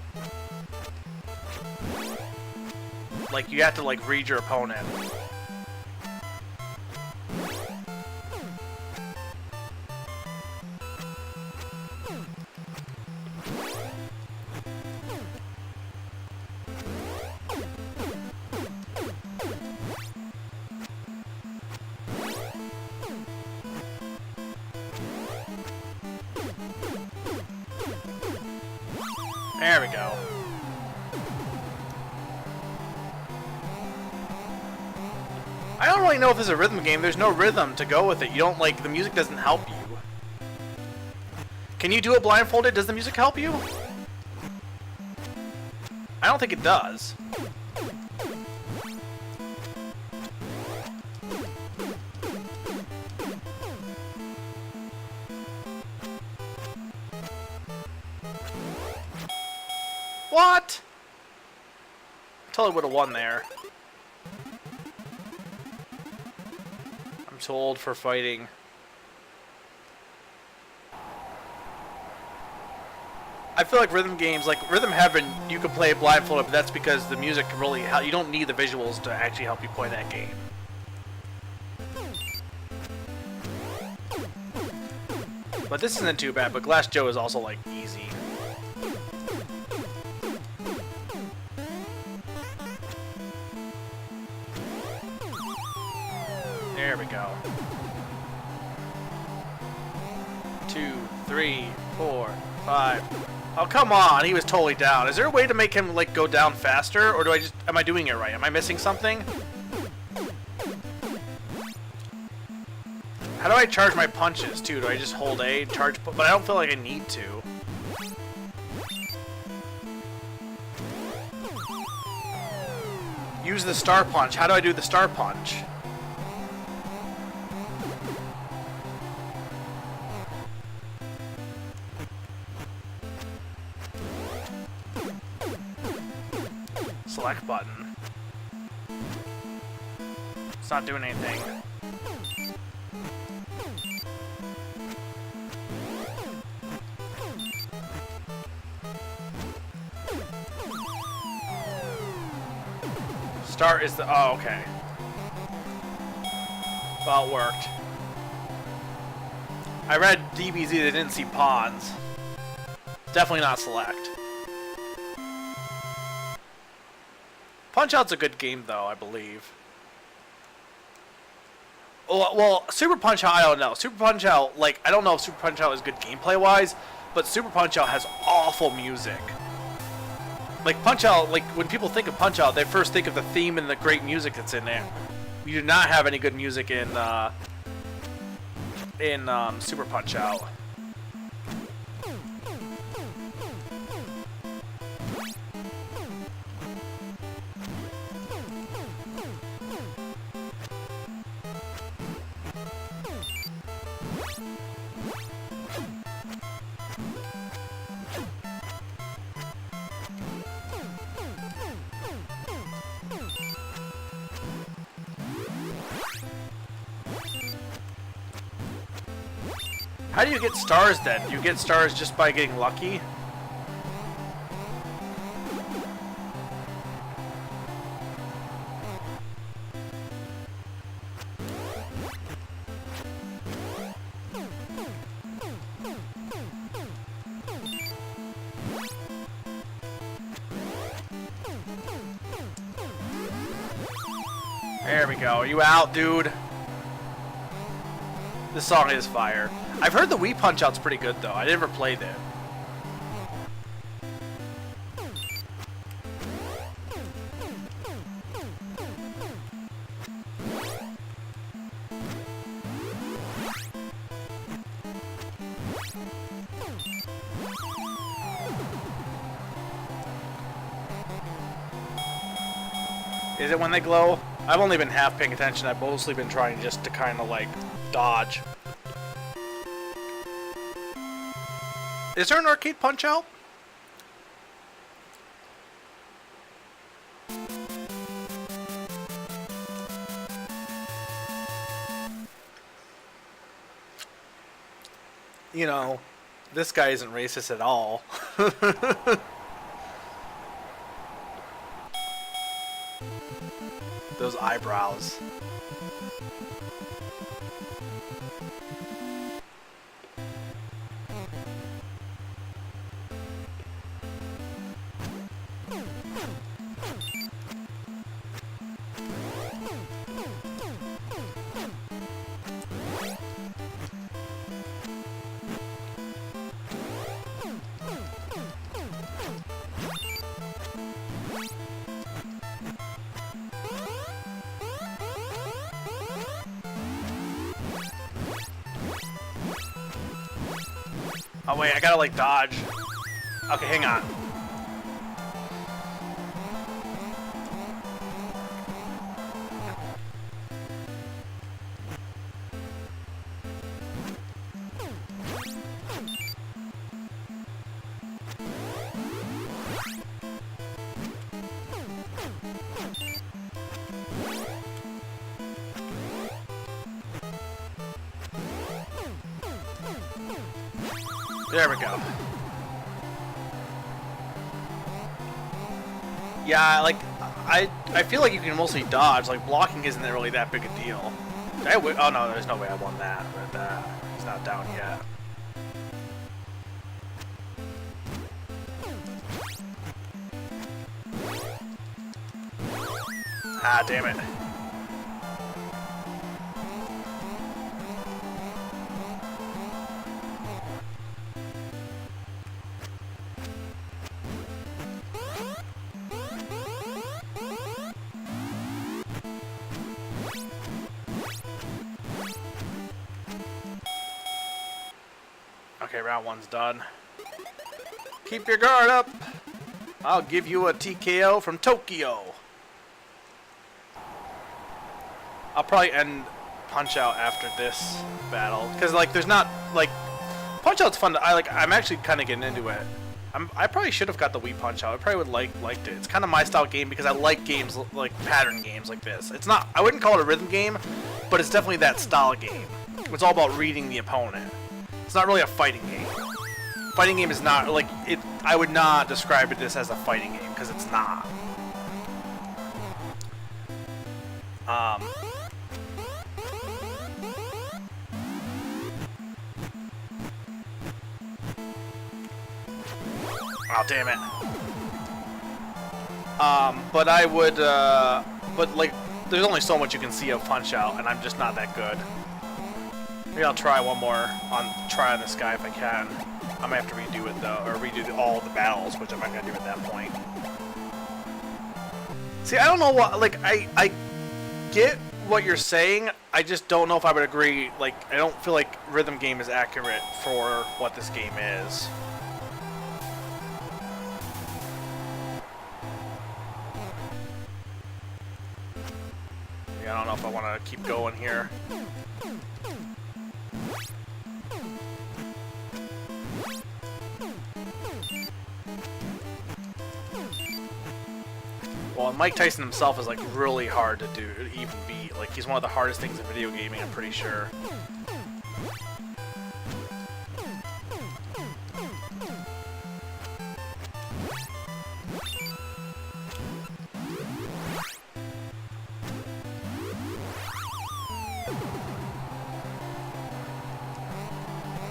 you have to like read your opponent. There we go. I don't really know if it's a rhythm game. There's no rhythm to go with it. You don't, like, the music doesn't help you. Can you do it blindfolded? Does the music help you? I don't think it does. What? Totally would have won there. I'm too old for fighting. I feel like rhythm games, like Rhythm Heaven, you could play blindfolded, but that's because the music really, you don't need the visuals to actually help you play that game. But this isn't too bad, but Glass Joe is also, like, easy. There we go. 2, 3, 4, 5. Oh, come on, he was totally down. Is there a way to make him, like, go down faster? Or do I just... Am I doing it right? Am I missing something? How do I charge my punches, too? Do I just hold A, charge... But I don't feel like I need to. Use the star punch. How do I do the star punch? Select button. It's not doing anything. Start is the... Oh, okay. Well, it worked. I read DBZ, they didn't see pawns. Definitely not select. Punch-Out's a good game, though, I believe. Well, Super Punch-Out, I don't know. Super Punch-Out, like, I don't know if Super Punch-Out is good gameplay-wise, but Super Punch-Out has awful music. Like, Punch-Out, like, when people think of Punch-Out, they first think of the theme and the great music that's in there. We do not have any good music in Super Punch-Out. How do you get stars then? Do you get stars just by getting lucky? There we go. Are you out, dude? This song is fire. I've heard the Wii Punch-Out's pretty good, though. I never played it. Is it when they glow? I've only been half paying attention. I've mostly been trying just to kind of, like, dodge. Is there an arcade Punch-Out? You know, this guy isn't racist at all. Those eyebrows. Oh wait, I gotta like dodge. Okay, hang on. There we go. Yeah, like, I feel like you can mostly dodge. Like, blocking isn't really that big a deal. Oh no, there's no way I won that. But he's not down yet. Ah, damn it. Okay, round one's done. Keep your guard up. I'll give you a TKO from Tokyo. I'll probably end Punch-Out after this battle, because like there's not like Punch-Out's fun. I'm actually kind of getting into it. I probably should have got the Wii Punch-Out. I probably would liked it. It's kind of my style game because I like games like pattern games like this. It's not. I wouldn't call it a rhythm game, but it's definitely that style game. It's all about reading the opponent. It's not really a fighting game. Fighting game is not like it. I would not describe this as a fighting game because it's not. Oh, damn it. But I would, but like, there's only so much you can see of Punch-Out, and I'm just not that good. Maybe I'll try one more try on this guy if I can. I might have to redo it though, or redo all the battles, which I'm not gonna do at that point. See, I don't know what, like, I get what you're saying, I just don't know if I would agree. Like, I don't feel like rhythm game is accurate for what this game is. Yeah, I don't know if I want to keep going here. Well, Mike Tyson himself is like really hard to do, even beat. Like, he's one of the hardest things in video gaming, I'm pretty sure.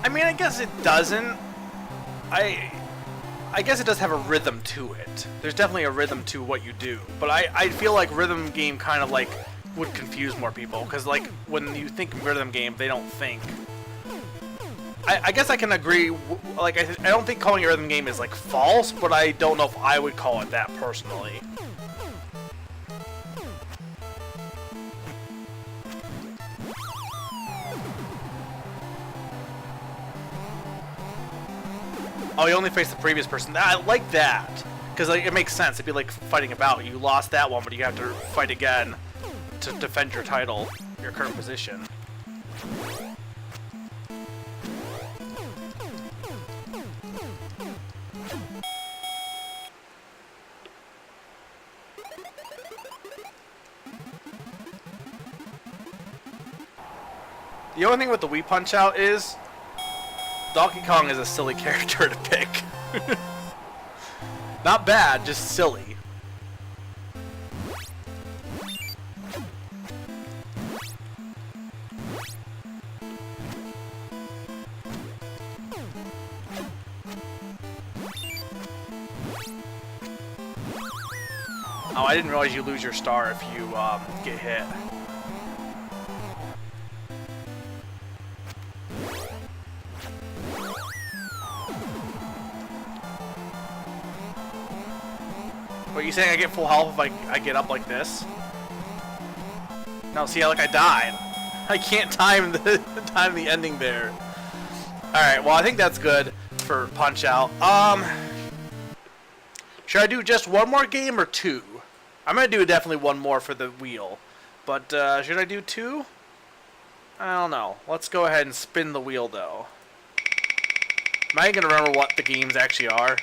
I mean, I guess it doesn't. I guess it does have a rhythm to it. There's definitely a rhythm to what you do. But I feel like rhythm game kind of like would confuse more people. Because like when you think rhythm game, they don't think. I guess I can agree. Like I don't think calling it a rhythm game is like false. But I don't know if I would call it that personally. Oh, you only faced the previous person. I like that, because like, it makes sense. It'd be like fighting a bout. You lost that one, but you have to fight again to defend your title, your current position. The only thing with the Wii Punch-Out is Donkey Kong is a silly character to pick. Not bad, just silly. Oh, I didn't realize you lose your star if you get hit. What, you saying I get full health if I get up like this? No, see, like I died. I can't time the ending there. Alright, well I think that's good. for Punch-Out. Should I do just one more game or two? I'm going to do definitely one more for the wheel. But, should I do two? I don't know. Let's go ahead and spin the wheel, though. Am I going to remember what the games actually are?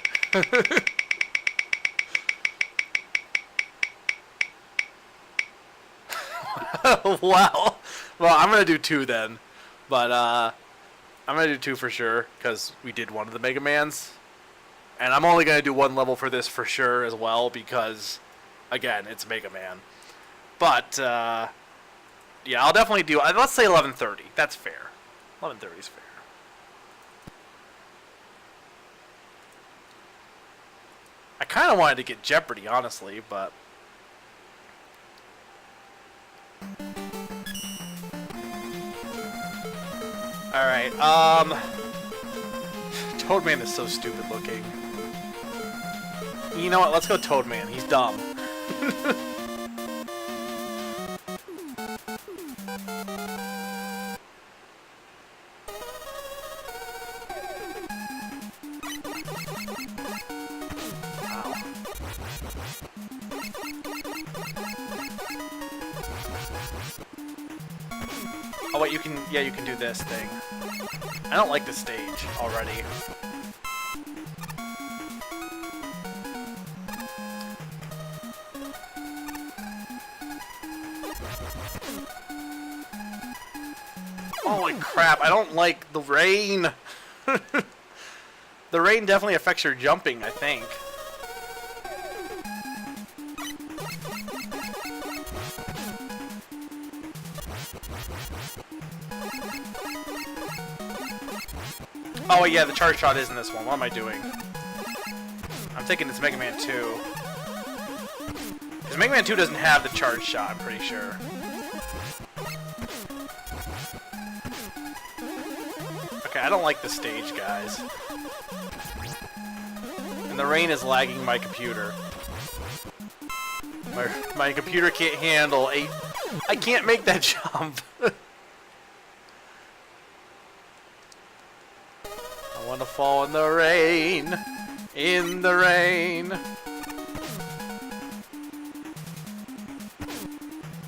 Wow. Well, I'm going to do two then. But, I'm going to do two for sure, because we did one of the Mega Mans. And I'm only going to do one level for this for sure as well, because, again, it's Mega Man. But, yeah, I'll definitely do, let's say 11:30. That's fair. 11:30 is fair. I kind of wanted to get Jeopardy, honestly, but... Alright, Toadman is so stupid looking. You know what, let's go Toadman, he's dumb. Oh wait, you can do this thing. I don't like the stage already. Holy crap, I don't like the rain. The rain definitely affects your jumping, I think. Oh yeah, the charge shot is in this one. What am I doing? I'm thinking it's Mega Man 2. Because Mega Man 2 doesn't have the charge shot, I'm pretty sure. Okay, I don't like the stage, guys. And the rain is lagging my computer. My computer can't handle I can't make that jump. I want to fall in the rain. In the rain.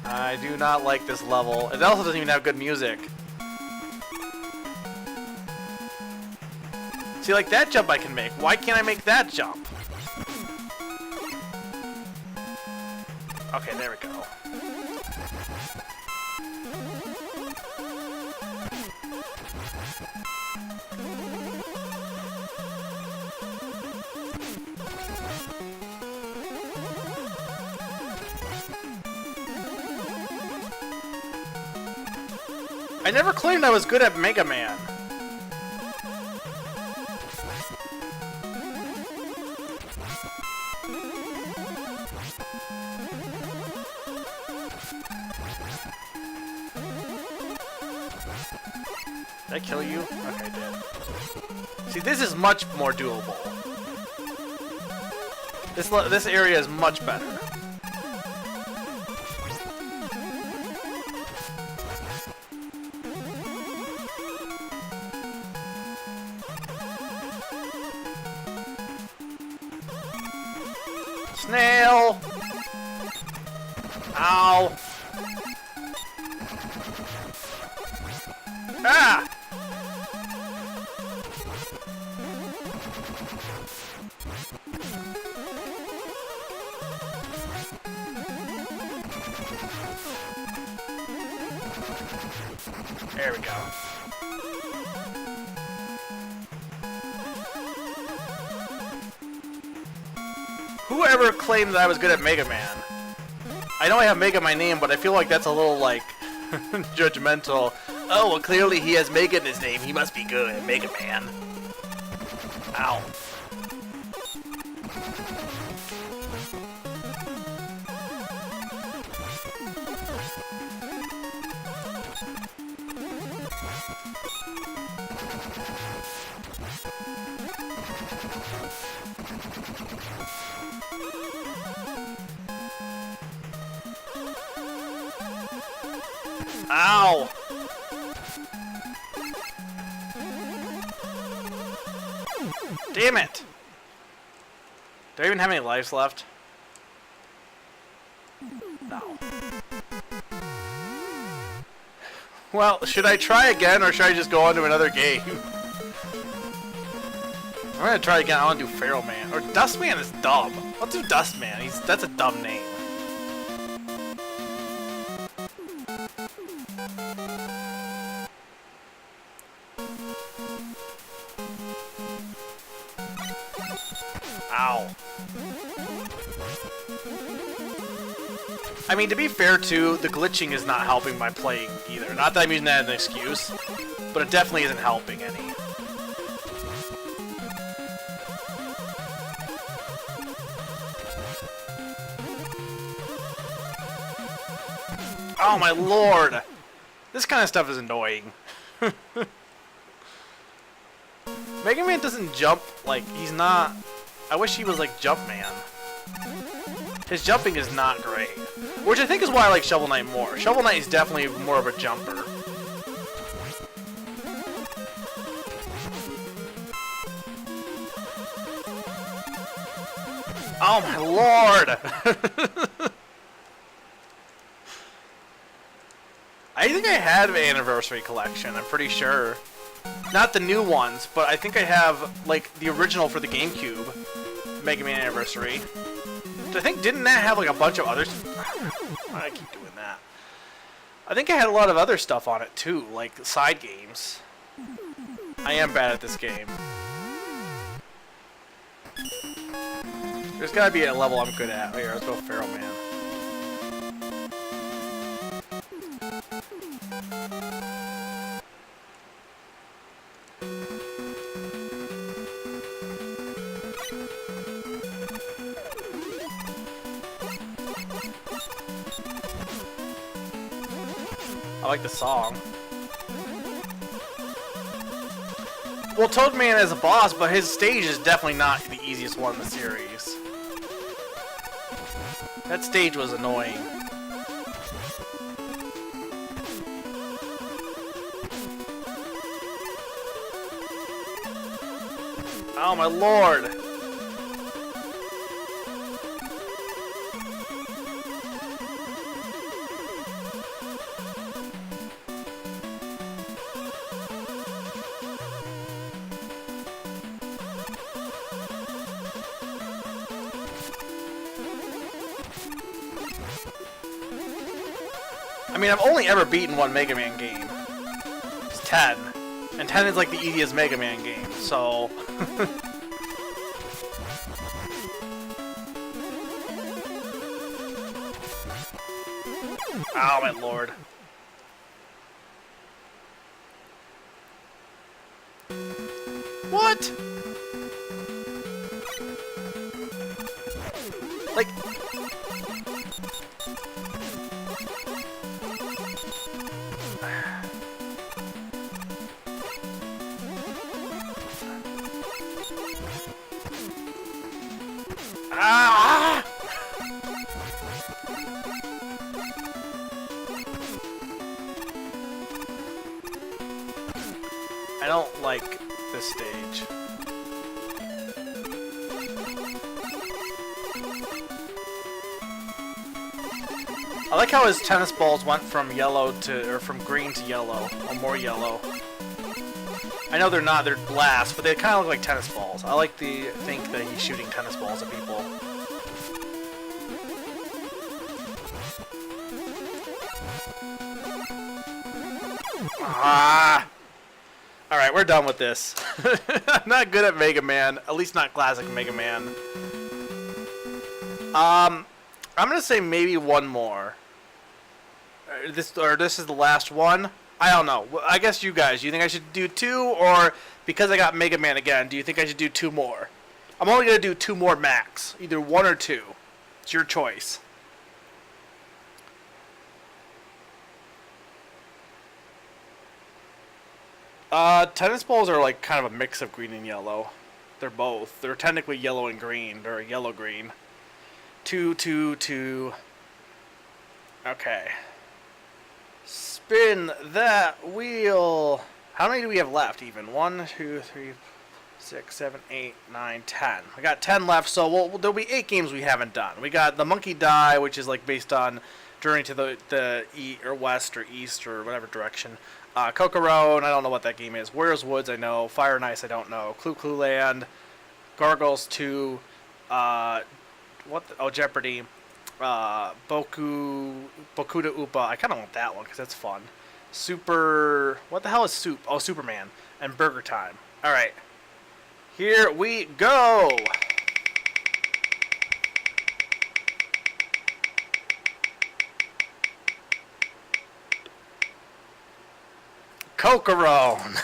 I do not like this level. It also doesn't even have good music. See, like that jump I can make. Why can't I make that jump? Okay, there we go. I never claimed I was good at Mega Man. Did I kill you? Okay, I did. See, this is much more doable. This area is much better. Snail! Ow! Ah! There we go. Whoever claimed that I was good at Mega Man? I know I have Mega in my name, but I feel like that's a little, like, judgmental. Oh, well, clearly he has Mega in his name. He must be good at Mega Man. Ow. Ow! Damn it! Do I even have any lives left? No. Well, should I try again, or should I just go on to another game? I'm gonna try again. I want to do Feral Man. Or Dustman is dumb. Let's do Dustman. That's a dumb name. Ow. I mean, to be fair, too, the glitching is not helping my playing either. Not that I'm using that as an excuse, but it definitely isn't helping any. Oh my lord! This kind of stuff is annoying. Mega Man doesn't jump, like, he's not... I wish he was like Jumpman. His jumping is not great. Which I think is why I like Shovel Knight more. Shovel Knight is definitely more of a jumper. Oh my lord! I think I had an Anniversary Collection, I'm pretty sure. Not the new ones, but I think I have, like, the original for the GameCube. Mega Man Anniversary. Which I think, didn't that have, like, a bunch of others? Why do I keep doing that? I think I had a lot of other stuff on it, too, like side games. I am bad at this game. There's gotta be a level I'm good at. Here, let's go Feral Man. I like the song. Well, Toadman is a boss, but his stage is definitely not the easiest one in the series. That stage was annoying. Oh my lord! I mean, I've only ever beaten one Mega Man game. It's 10. And 10 is like the easiest Mega Man game, so... Oh my lord. What? Like... Ah! I don't like this stage. I like how his tennis balls went from yellow to, or from green to yellow, or more yellow. I know they're not, they're glass, but they kind of look like tennis balls. I like to think that he's shooting tennis balls at people. Ah! Alright, we're done with this. I'm not good at Mega Man, at least not classic Mega Man. I'm gonna say maybe one more. This is the last one. I don't know. I guess you guys, you think I should do two, or because I got Mega Man again, do you think I should do two more? I'm only going to do two more max. Either one or two. It's your choice. Tennis balls are like kind of a mix of green and yellow. They're both. They're technically yellow and green. They're yellow-green. Two. Okay. Spin that wheel. How many do we have left even? 1, 2, 3, 6, 7, 8, 9, 10. I got 10 left, so there'll be 8 games we haven't done. We got the Monkey Die, which is like based on Journey to the or west or east or whatever direction. Kokorone, I don't know what that game is. Warriors Woods, I know. Fire and Ice, I don't know. Clue Clue Land, Gargoyles 2, Jeopardy, Boku to Upa. I kind of want that one because that's fun. What the hell is Soup? Oh, Superman. And Burger Time. All right. Here we go! Kokorone!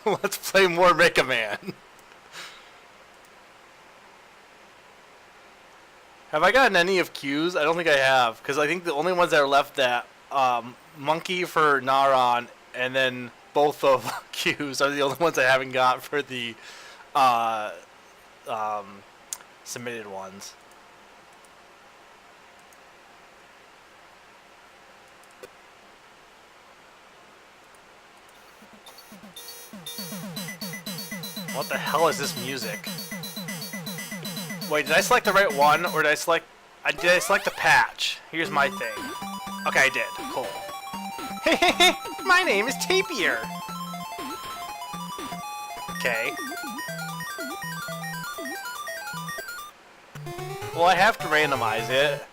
Let's play more Mega Man. Have I gotten any of Q's? I don't think I have, because I think the only ones that are left that Monkey for Naron and then both of Q's are the only ones I haven't got for the submitted ones. What the hell is this music? Wait, did I select the right one, or did I select the patch? Here's my thing. Okay, I did. Cool. Hey, my name is Tapier. Okay. Well, I have to randomize it.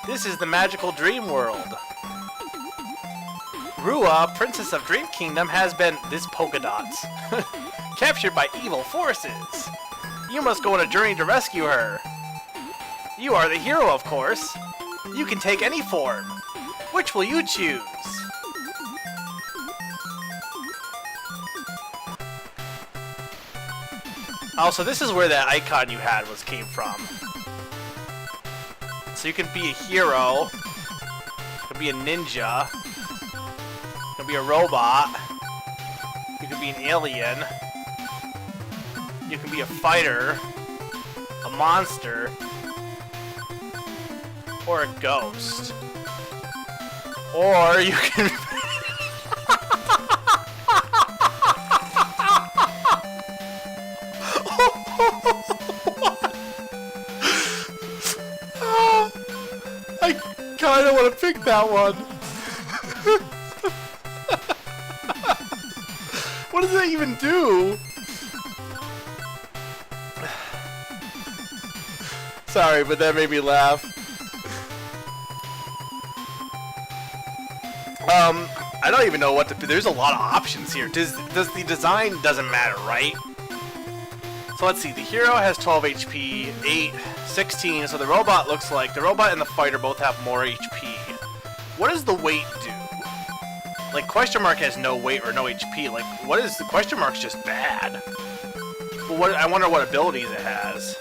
This is the magical dream world. Rua, Princess of Dream Kingdom, has been polka dots captured by evil forces. You must go on a journey to rescue her. You are the hero, of course. You can take any form. Which will you choose? Oh, so this is where that icon you had came from. So you can be a hero. You can be a ninja. You can be a robot. You can be an alien. You can be a fighter. A monster. Or a ghost. Or you can... I kinda want to pick that one. What does that even do? Sorry, but that made me laugh. I don't even know what to... There's a lot of options here. Does the design doesn't matter, right? So let's see. The hero has 12 HP, 8, 16. So the robot looks like... The robot and the fighter both have more HP. What does the weight do? Like, question mark has no weight or no HP. Like, what is... The question mark's just bad. But what... I wonder what abilities it has.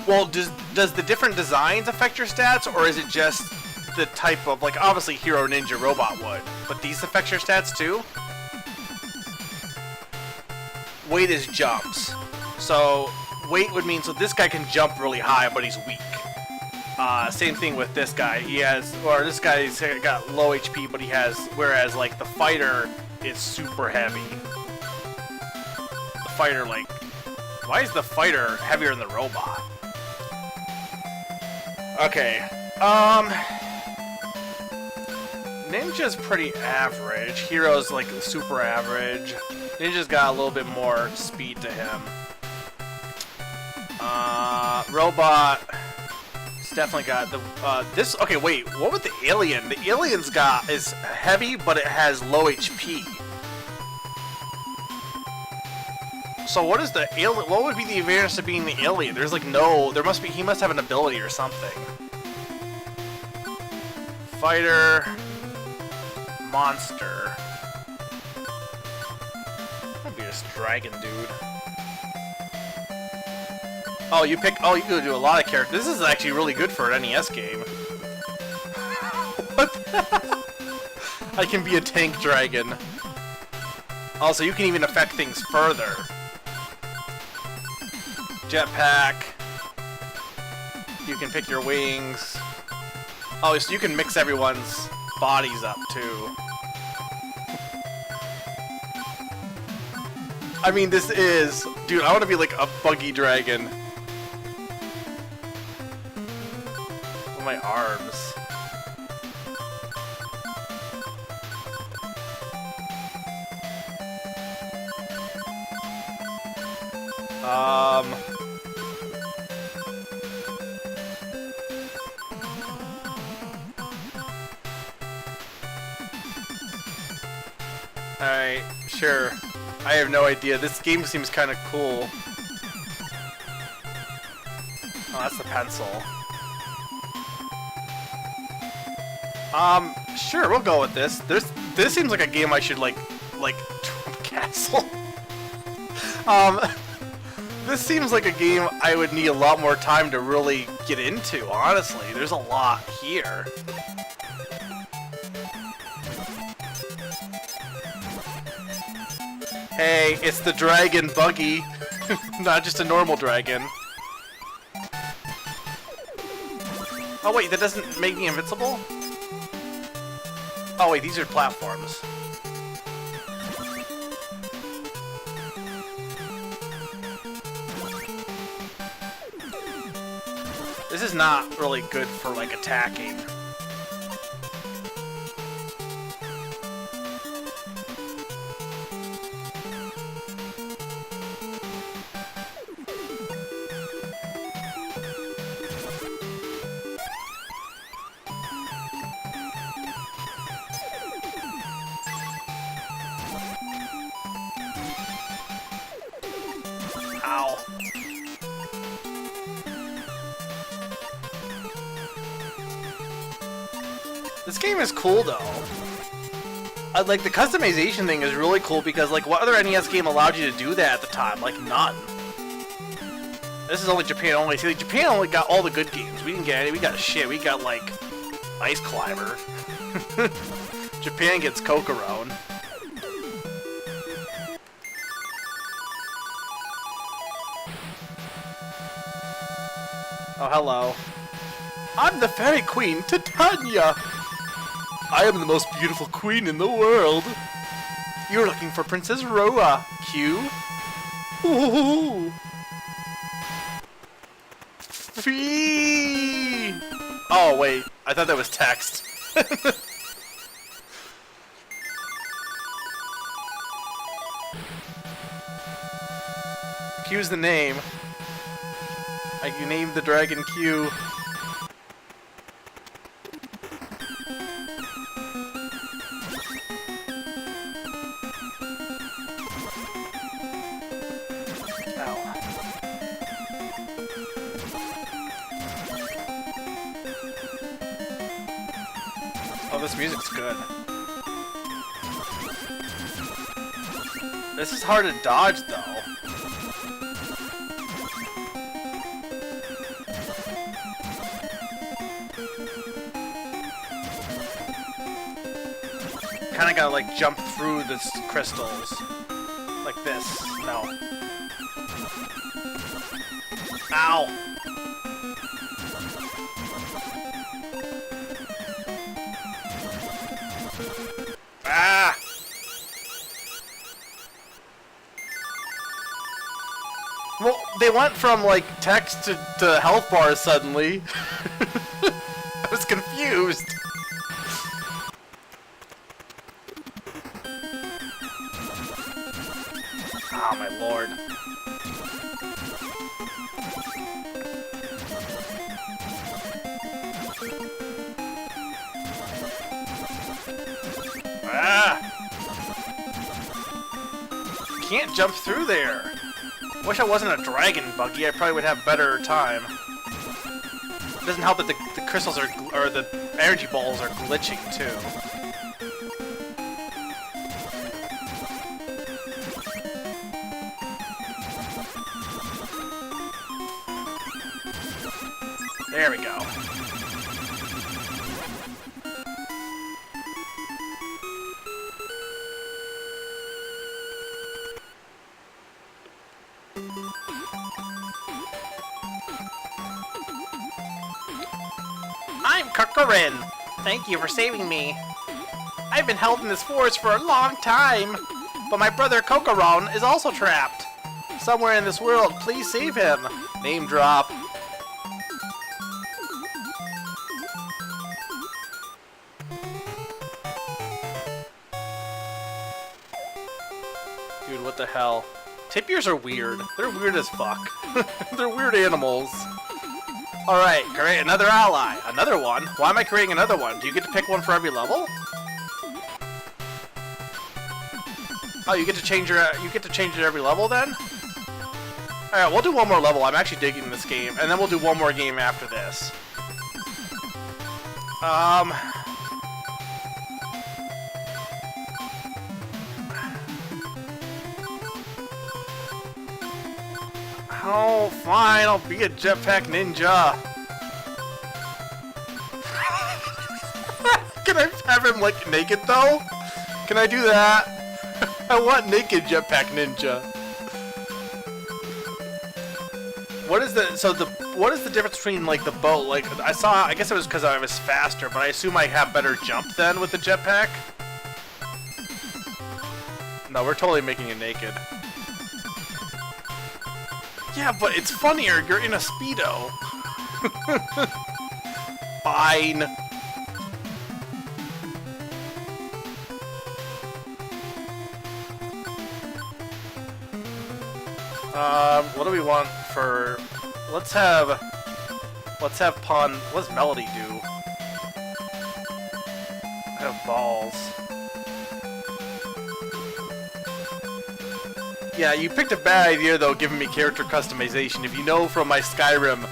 Well, does the different designs affect your stats, or is it just... the type of, like, obviously hero, ninja, robot would, but these affect your stats too? Weight is jumps. So weight would mean, so this guy can jump really high, but he's weak. Same thing with this guy. This guy's got low HP, but he has, whereas like the fighter is super heavy. The fighter, like, why is the fighter heavier than the robot? Okay. Ninja's pretty average. Hero's like super average. Ninja's got a little bit more speed to him. Robot. It's definitely got the this. Okay, wait. What with the alien? The alien's got is heavy, but it has low HP. So what is the alien? What would be the advantage to being the alien? There's like no. There must be. He must have an ability or something. Fighter. Monster. That'd be this dragon dude. Oh, you pick. Oh, you can do a lot of characters. This is actually really good for an NES game. What the hell? I can be a tank dragon. Also, you can even affect things further. Jetpack. You can pick your wings. Oh, so you can mix everyone's bodies up, too. I mean, this is... Dude, I want to be like a buggy dragon. With my arms. Alright, sure. I have no idea. This game seems kind of cool. Oh, that's the pencil. Sure, we'll go with this. This seems like a game I should like Trump Castle. This seems like a game I would need a lot more time to really get into, honestly. There's a lot here. Hey, it's the dragon buggy, not just a normal dragon. Oh wait, that doesn't make me invincible? Oh wait, these are platforms. This is not really good for, like, attacking. Ow. This game is cool, though. Like, the customization thing is really cool because, like, what other NES game allowed you to do that at the time? Like, none. This is only Japan only. See, like, Japan only got all the good games. We didn't get any. We got shit. We got, like, Ice Climber. Japan gets Kokorone. Oh, hello. I'm the fairy queen, Titania! I am the most beautiful queen in the world. You're looking for Princess Roa, Q. Ooh. Free! Oh, wait. I thought that was text. Q's the name. You named the dragon Q. Oh, this music's good. This is hard to dodge, though. Kinda gotta, like, jump through the crystals. Like this. No. Ow! Ah! Well, they went from, like, text to health bars suddenly. I was confused. Oh, my lord. Ah! Can't jump through there. Wish I wasn't a dragon buggy. I probably would have better time. It doesn't help that the crystals are, or the energy balls are glitching too. There we go. I'm Kukurin! Thank you for saving me. I've been held in this forest for a long time, but my brother Kokoron is also trapped. Somewhere in this world, please save him. Name drop. Dude, what the hell? Tapirs are weird. They're weird as fuck. They're weird animals. Alright, create another ally. Another one? Why am I creating another one? Do you get to pick one for every level? Oh, you get to change it every level then? Alright, we'll do one more level. I'm actually digging this game. And then we'll do one more game after this. Oh, fine, I'll be a jetpack ninja. Can I have him, like, naked, though? Can I do that? I want naked jetpack ninja. What is the difference between, like, the boat? Like, I guess it was because I was faster, but I assume I have better jump then with the jetpack? No, we're totally making it naked. Yeah, but it's funnier. You're in a Speedo. Fine. What do we want for... Let's have Pawn... What does Melody do? I have balls. Yeah, you picked a bad idea, though, giving me character customization. If you know from my Skyrim,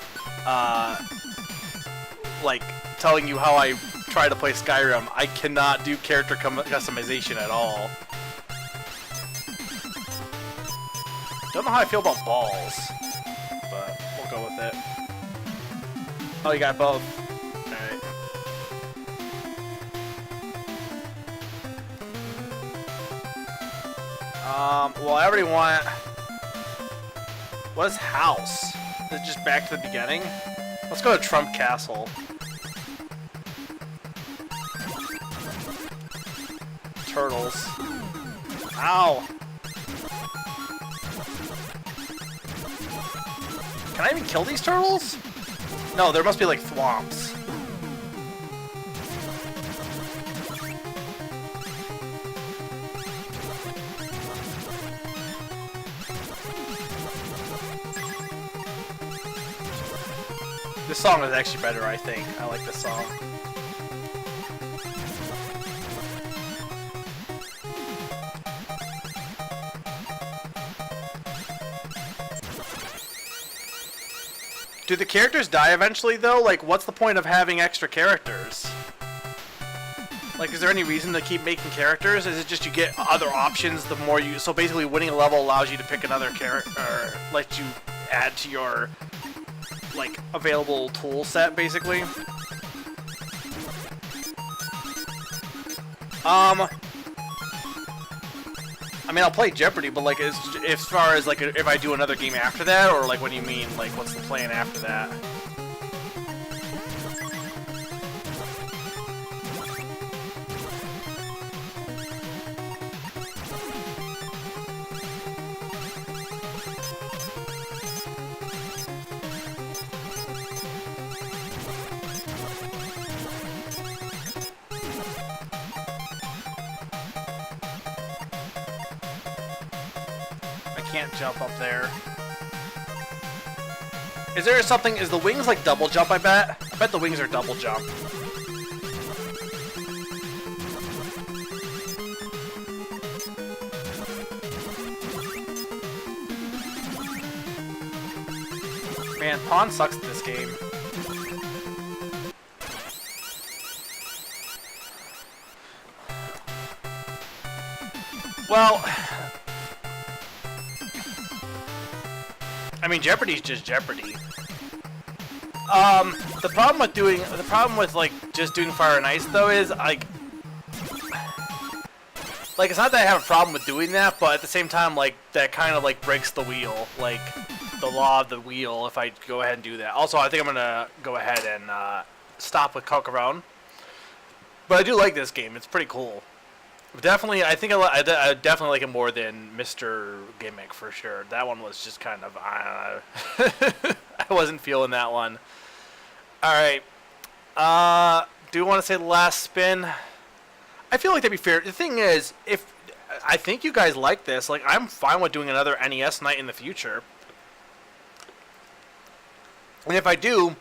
like, telling you how I try to play Skyrim, I cannot do character customization at all. Don't know how I feel about balls, but we'll go with it. Oh, you got both. Alright. Well, I already want... What is house? Is it just back to the beginning? Let's go to Trump Castle. Turtles. Ow! Can I even kill these turtles? No, there must be like thwomps. This song is actually better, I think. I like this song. Do the characters die eventually, though? Like, what's the point of having extra characters? Like, is there any reason to keep making characters? Is it just you get other options the more you... So basically, winning a level allows you to pick another character, or let you add to your, like, available tool set, basically? I mean, I'll play Jeopardy, but, like, as far as, like, if I do another game after that, or, like, what do you mean? Like, what's the plan after that? Can't jump up there. Is there something? Is the wings like double jump? I bet the wings are double jump. Man, Pawn sucks at this game. Well, I mean, Jeopardy's just Jeopardy. The problem with like just doing Fire and Ice though is like it's not that I have a problem with doing that, but at the same time, like that kind of like breaks the wheel, like the law of the wheel. If I go ahead and do that. Also, I think I'm gonna go ahead and stop with Cock-a-Rone. But I do like this game. It's pretty cool. Definitely, I think I definitely like it more than Mr. Gimmick for sure. That one was just kind of, I don't know. I wasn't feeling that one. Alright. Do you want to say the last spin? I feel like that'd be fair. The thing is, if I think you guys like this, like I'm fine with doing another NES night in the future. And if I do,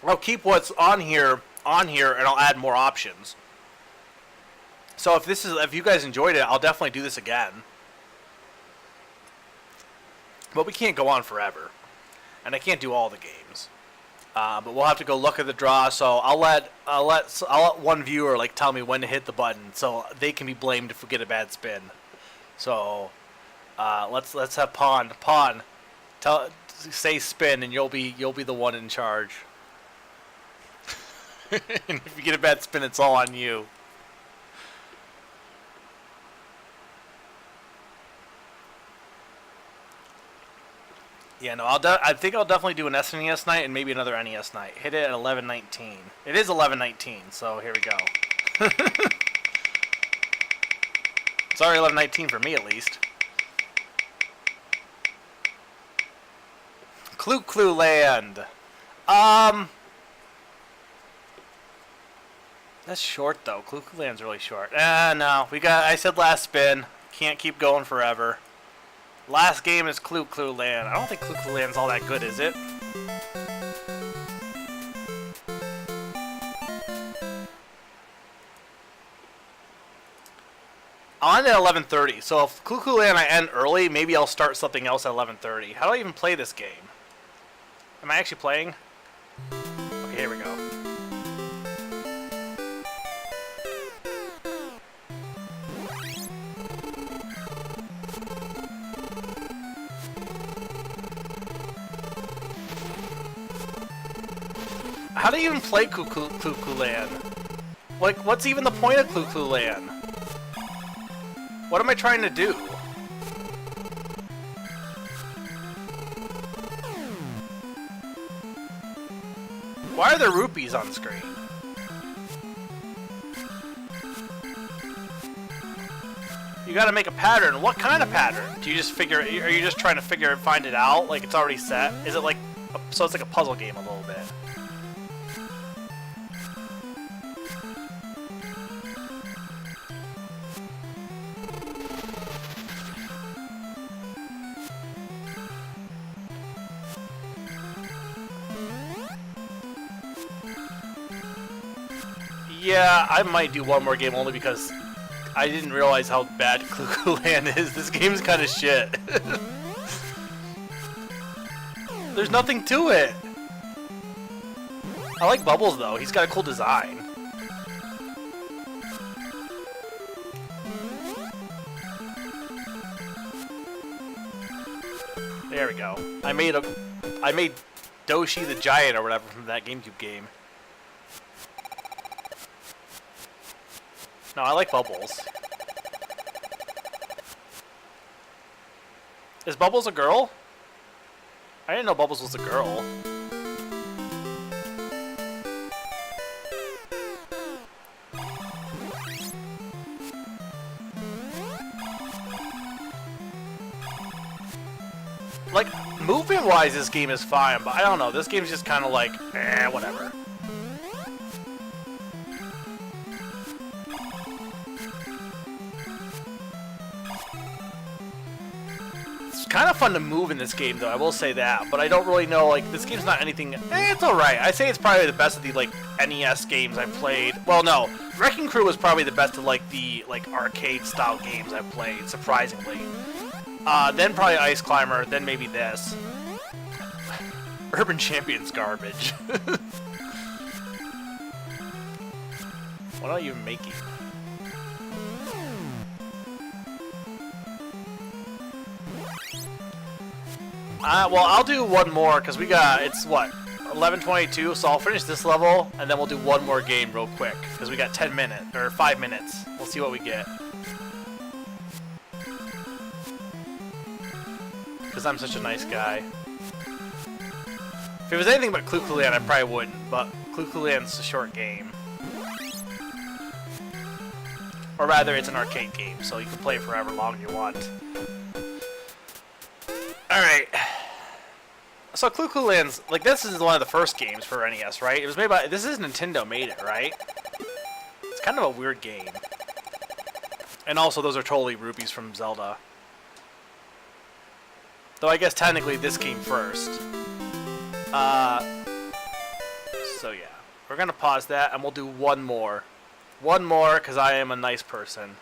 I'll keep what's on here, and I'll add more options. So if you guys enjoyed it, I'll definitely do this again. But we can't go on forever, and I can't do all the games. But we'll have to go look at the draw. So I'll let one viewer like tell me when to hit the button, so they can be blamed if we get a bad spin. So let's have Pawn say spin, and you'll be the one in charge. And if you get a bad spin, it's all on you. Yeah, no, I think I'll definitely do an SNES night and maybe another NES night. Hit it at 11:19. It is 11:19, so here we go. It's already 11:19 for me, at least. Clue Land. That's short though. Clue Land's really short. No, I said last spin. Can't keep going forever. Last game is Clue Land. I don't think Clue Land's all that good, is it? I'm at 11:30, so if Clue Land I end early, maybe I'll start something else at 11:30. How do I even play this game? Am I actually playing? Okay, here we go. How do you even play Clue Land? Like, what's even the point of Clue Land? What am I trying to do? Why are there rupees on screen? You gotta make a pattern. What kind of pattern? Do you just figure? Are you just trying to find it out? Like it's already set? Is it like? So it's like a puzzle game a little bit. Yeah, I might do one more game only because I didn't realize how bad Clue Land is. This game's kind of shit. There's nothing to it. I like Bubbles though. He's got a cool design. There we go. I made Doshi the Giant or whatever from that GameCube game. No, I like Bubbles. Is Bubbles a girl? I didn't know Bubbles was a girl. Like, movement-wise, this game is fine, but I don't know. This game's just kind of like, whatever. Kind of fun to move in this game, though. I will say that, but I don't really know. Like, this game's not anything. It's all right. I say it's probably the best of the like NES games I've played. Well, no, Wrecking Crew was probably the best of like the arcade style games I've played. Surprisingly, then probably Ice Climber. Then maybe this. Urban Champion's garbage. What are you making? Well, I'll do one more, because it's what, 11:22, so I'll finish this level, and then we'll do one more game real quick, because we got 10 minutes, or 5 minutes. We'll see what we get. Because I'm such a nice guy. If it was anything but Clue Land, I probably wouldn't, but Clue Clue Land's a short game. Or rather, it's an arcade game, so you can play it for however long you want. Alright. So Clue Clue Land's, like, this is one of the first games for NES, right? It was made by, this is Nintendo made it, right? It's kind of a weird game. And also, those are totally rupees from Zelda. Though I guess technically this came first. So yeah. We're gonna pause that, and we'll do one more. One more, because I am a nice person.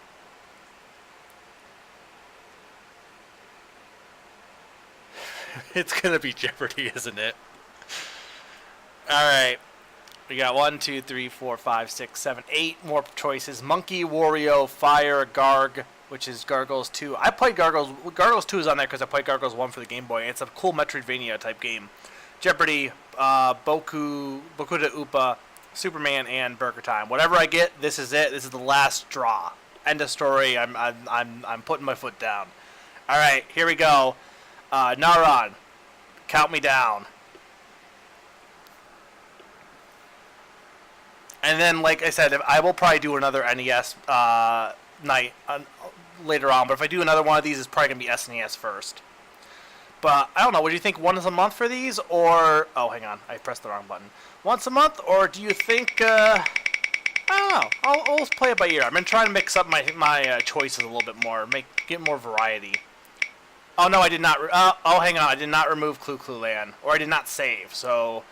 It's gonna be Jeopardy, isn't it? Alright. We got 1, 2, 3, 4, 5, 6, 7, 8 more choices. Monkey, Wario, Fire, Garg, which is Gargoyles 2. I played Gargoyles. Gargoyles 2 is on there because I played Gargoyles 1 for the Game Boy. It's a cool Metroidvania type game. Jeopardy, Boku de Upa, Superman, and Burger Time. Whatever I get, this is it. This is the last straw. End of story. I'm putting my foot down. All right, here we go. Naran, count me down. And then, like I said, I will probably do another NES night later on. But if I do another one of these, it's probably going to be SNES first. But, I don't know. Would you think once a month for these? Or... Oh, hang on. I pressed the wrong button. Once a month? Or do you think... I don't know. I'll play it by ear. I've been trying to mix up my choices a little bit more. Get more variety. Oh, no, I did not... oh, hang on. I did not remove Clue Clue Land. Or I did not save. So,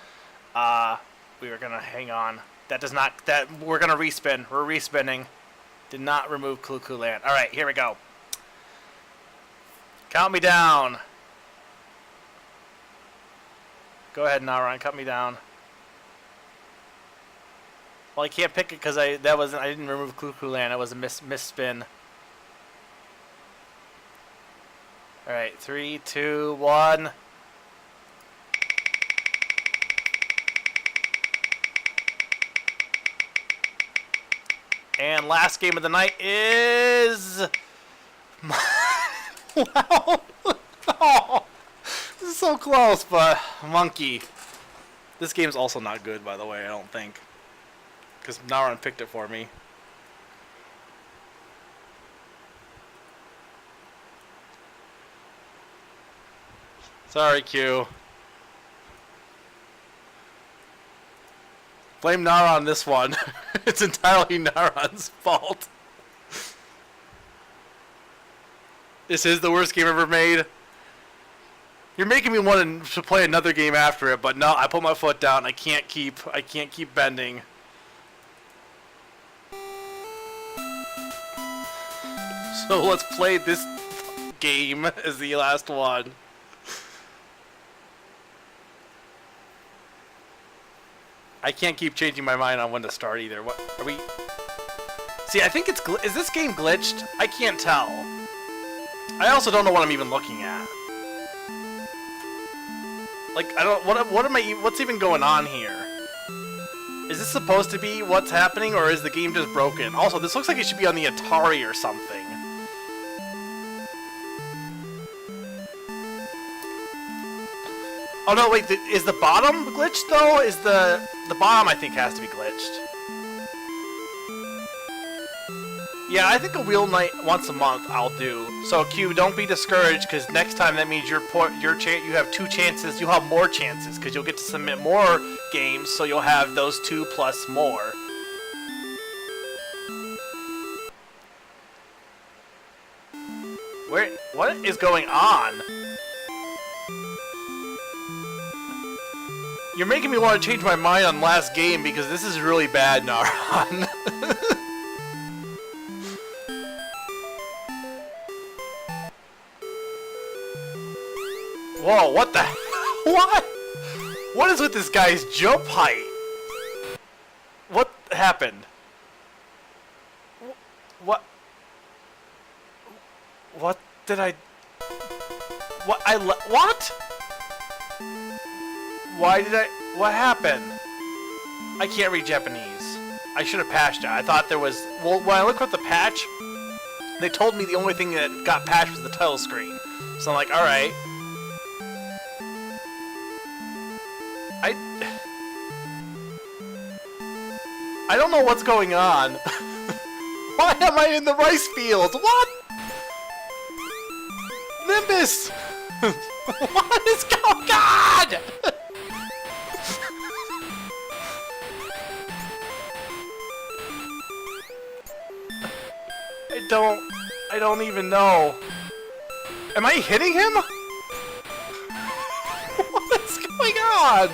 we were going to hang on. That does not... We're going to respin. We're respinning. Did not remove Clue Clue Land. Alright, here we go. Count me down. Go ahead, Naran. Cut me down. Well, I can't pick it because I didn't remove Clue Clue Land. It was a misspin. Alright, 3, 2, 1... And last game of the night is... Wow. Oh, this is so close, but... Monkey. This game's also not good, by the way, I don't think. Because Naran picked it for me. Sorry, Q. Blame Nara on this one. It's entirely Naran's fault. This is the worst game ever made. You're making me want to play another game after it, but no, I put my foot down. I can't keep bending. So let's play this game as the last one. I can't keep changing my mind on when to start either. What are we? See, I think it's is this game glitched? I can't tell. I also don't know what I'm even looking at. Like, I don't. What's even going on here? Is this supposed to be what's happening, or is the game just broken? Also, this looks like it should be on the Atari or something. Oh no, wait, is the bottom glitched though? Is the bottom, I think, has to be glitched. Yeah, I think a wheel night once a month I'll do. So Q, don't be discouraged, because next time that means you have 2 chances, you'll have more chances, because you'll get to submit more games, so you'll have those 2 plus more. What is going on? You're making me want to change my mind on last game because this is really bad, Naran. Whoa, what the... What? What is with this guy's jump height? What happened? What? What did I... What? What? Why did I... What happened? I can't read Japanese. I should have patched it. I thought there was... Well, when I looked at the patch, they told me the only thing that got patched was the title screen. So I'm like, alright. I don't know what's going on. Why am I in the rice fields? What? Nimbus! What is going on? I don't even know. Am I hitting him? What is going on?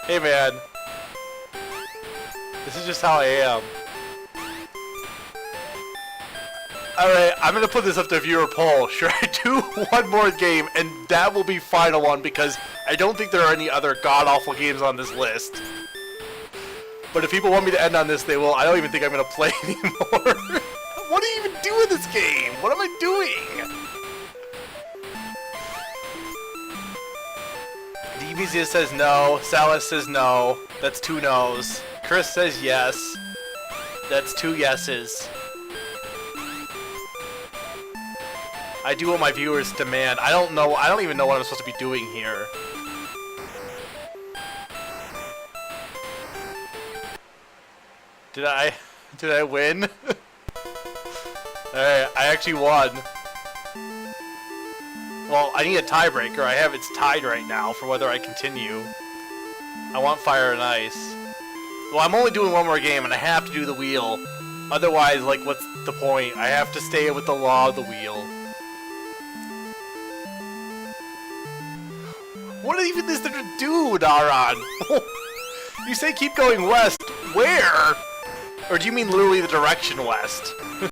Hey man. This is just how I am. Alright, I'm gonna put this up to viewer poll. Should I do one more game? And that will be final one because I don't think there are any other god-awful games on this list. But if people want me to end on this, they will. I don't even think I'm gonna play anymore. What do you even do in this game? What am I doing? DBZ says no. Salas says no. That's 2 no's. Chris says yes. That's 2 yeses. I do what my viewers demand. I don't know. I don't even know what I'm supposed to be doing here. Did I win? Alright, I actually won. Well, I need a tiebreaker. I have it's tied right now for whether I continue. I want fire and ice. Well, I'm only doing one more game and I have to do the wheel. Otherwise, like, what's the point? I have to stay with the law of the wheel. What even is there to do, Daron? You say keep going west. Where? Or do you mean literally the direction west?